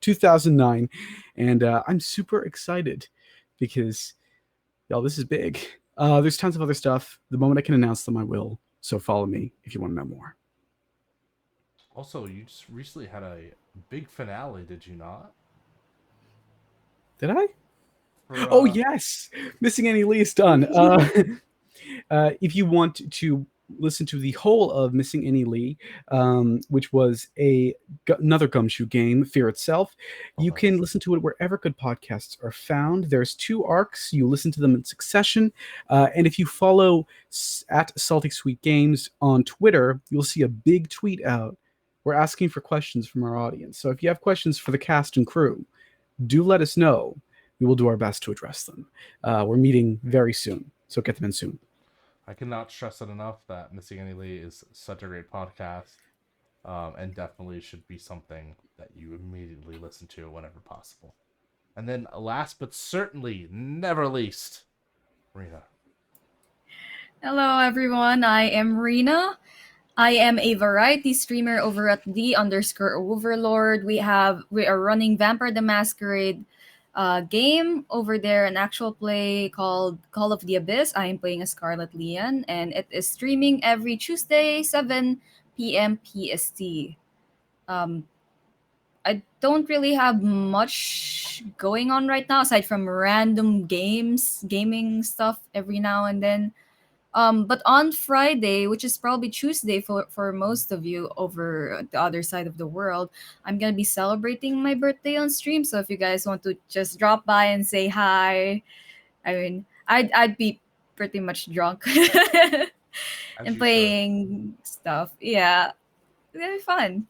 2009, and I'm super excited because, y'all, this is big. There's tons of other stuff. The moment I can announce them, I will. So follow me if you want to know more. Also, you just recently had a big finale, did you not? Did I? For, Oh, yes! Missing Any Lee is done. If you want to listen to the whole of Missing Any Lee, which was another Gumshoe game, Fear Itself, you can listen to it wherever good podcasts are found. There's 2 arcs. You listen to them in succession. And if you follow at Salty Sweet Games on Twitter, you'll see a big tweet out. We're asking for questions from our audience. So if you have questions for the cast and crew, do let us know. We will do our best to address them. We're meeting very soon, so get them in soon. I cannot stress it enough that Missing Any Lee is such a great podcast, and definitely should be something that you immediately listen to whenever possible. And then last but certainly never least, Rina. Hello, everyone. I am Rina. I am a variety streamer over at _overlord. We are running Vampire the Masquerade game over there, an actual play called Call of the Abyss. I am playing a Scarlet Leon, and it is streaming every Tuesday, 7 p.m. PST. I don't really have much going on right now aside from random gaming stuff every now and then. But on Friday, which is probably Tuesday for most of you over the other side of the world, I'm gonna be celebrating my birthday on stream. So if you guys want to just drop by and say hi, I mean, I'd be pretty much drunk and playing stuff. Yeah, it'll be fun.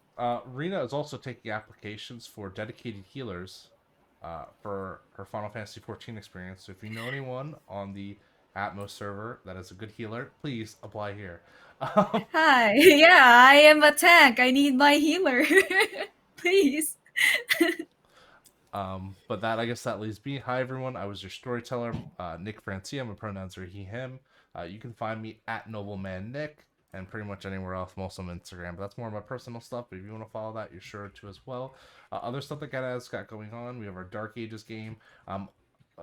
Rina is also taking applications for dedicated healers for her Final Fantasy XIV experience. So if you know anyone on the Atmos server that is a good healer, please apply here. Hi. Yeah, I am a tank. I need my healer. Please. But that, I guess that leaves me. Hi, everyone. I was your storyteller, Nick Francia. My pronouns are he, him. You can find me at Nobleman Nick and pretty much anywhere else, most on Instagram. But that's more of my personal stuff. But if you want to follow that, you're sure to as well. Other stuff that Gehenna's got going on, we have our Dark Ages game.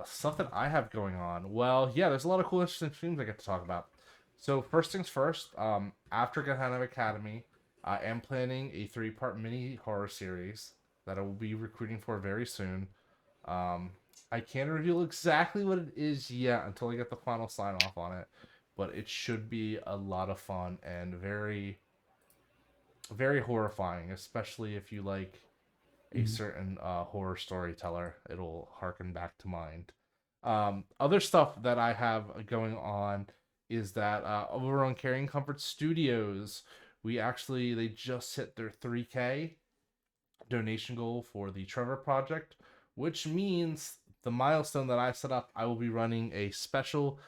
Stuff that I have going on. Well, yeah, there's a lot of cool, interesting streams I get to talk about. So first things first, after Gehenna Academy, I am planning a 3-part mini horror series that I will be recruiting for very soon. I can't reveal exactly what it is yet until I get the final sign off on it, but it should be a lot of fun and very, very horrifying, especially if you like a certain horror storyteller. It'll harken back to mind. Other stuff that I have going on is that over on Carrying Comfort Studios, they just hit their 3K donation goal for the Trevor Project, which means the milestone that I set up, I will be running a special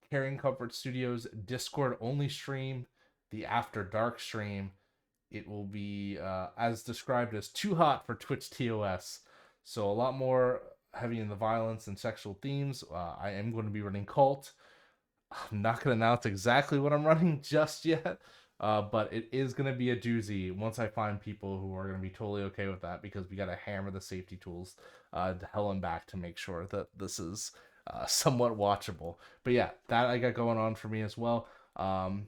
Carrying Comfort Studios Discord only stream the After Dark stream, it will be as described as too hot for Twitch TOS. So a lot more heavy in the violence and sexual themes. I am going to be running Kult. I'm not going to announce exactly what I'm running just yet, but it is going to be a doozy once I find people who are going to be totally okay with that, because we got to hammer the safety tools to hell and back to make sure that this is somewhat watchable. But yeah, that I got going on for me as well. I'm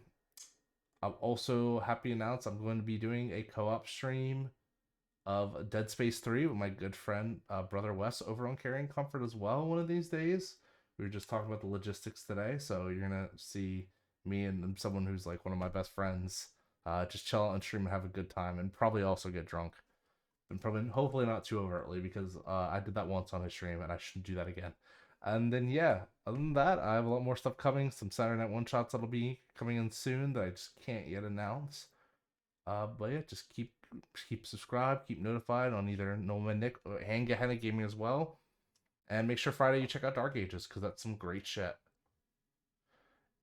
also happy to announce I'm going to be doing a co-op stream of Dead Space 3 with my good friend, Brother Wes, over on Carrying Comfort as well one of these days. We were just talking about the logistics today, so you're going to see me and someone who's like one of my best friends just chill out and stream and have a good time, and probably also get drunk. And probably, hopefully not too overtly, because I did that once on his stream, and I shouldn't do that again. And then, yeah, other than that, I have a lot more stuff coming. Some Saturday Night One-Shots that'll be coming in soon that I just can't yet announce. But yeah, just keep subscribed, keep notified on either Nolan, Nick, and Gehenna Gaming as well. And make sure Friday you check out Dark Ages, because that's some great shit.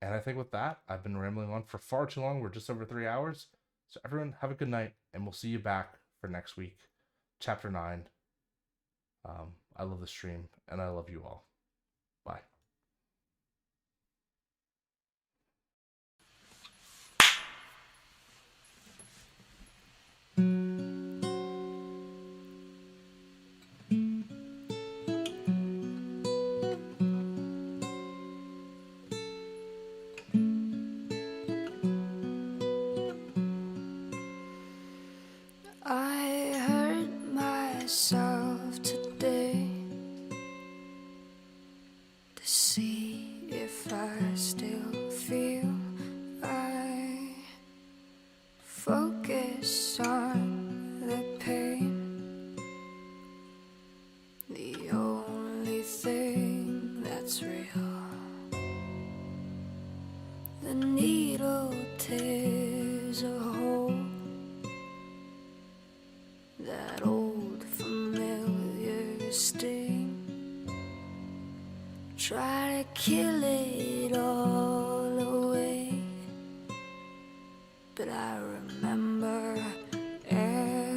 And I think with that, I've been rambling on for far too long. We're just over 3 hours. So everyone, have a good night, and we'll see you back for next week. Chapter 9. I love the stream, and I love you all. Bye. I hurt myself today to see if I still feel. I focus on the pain, the only thing that's real. The needle tears a hole, that old familiar sting. Try to kill it all away, but I remember everything.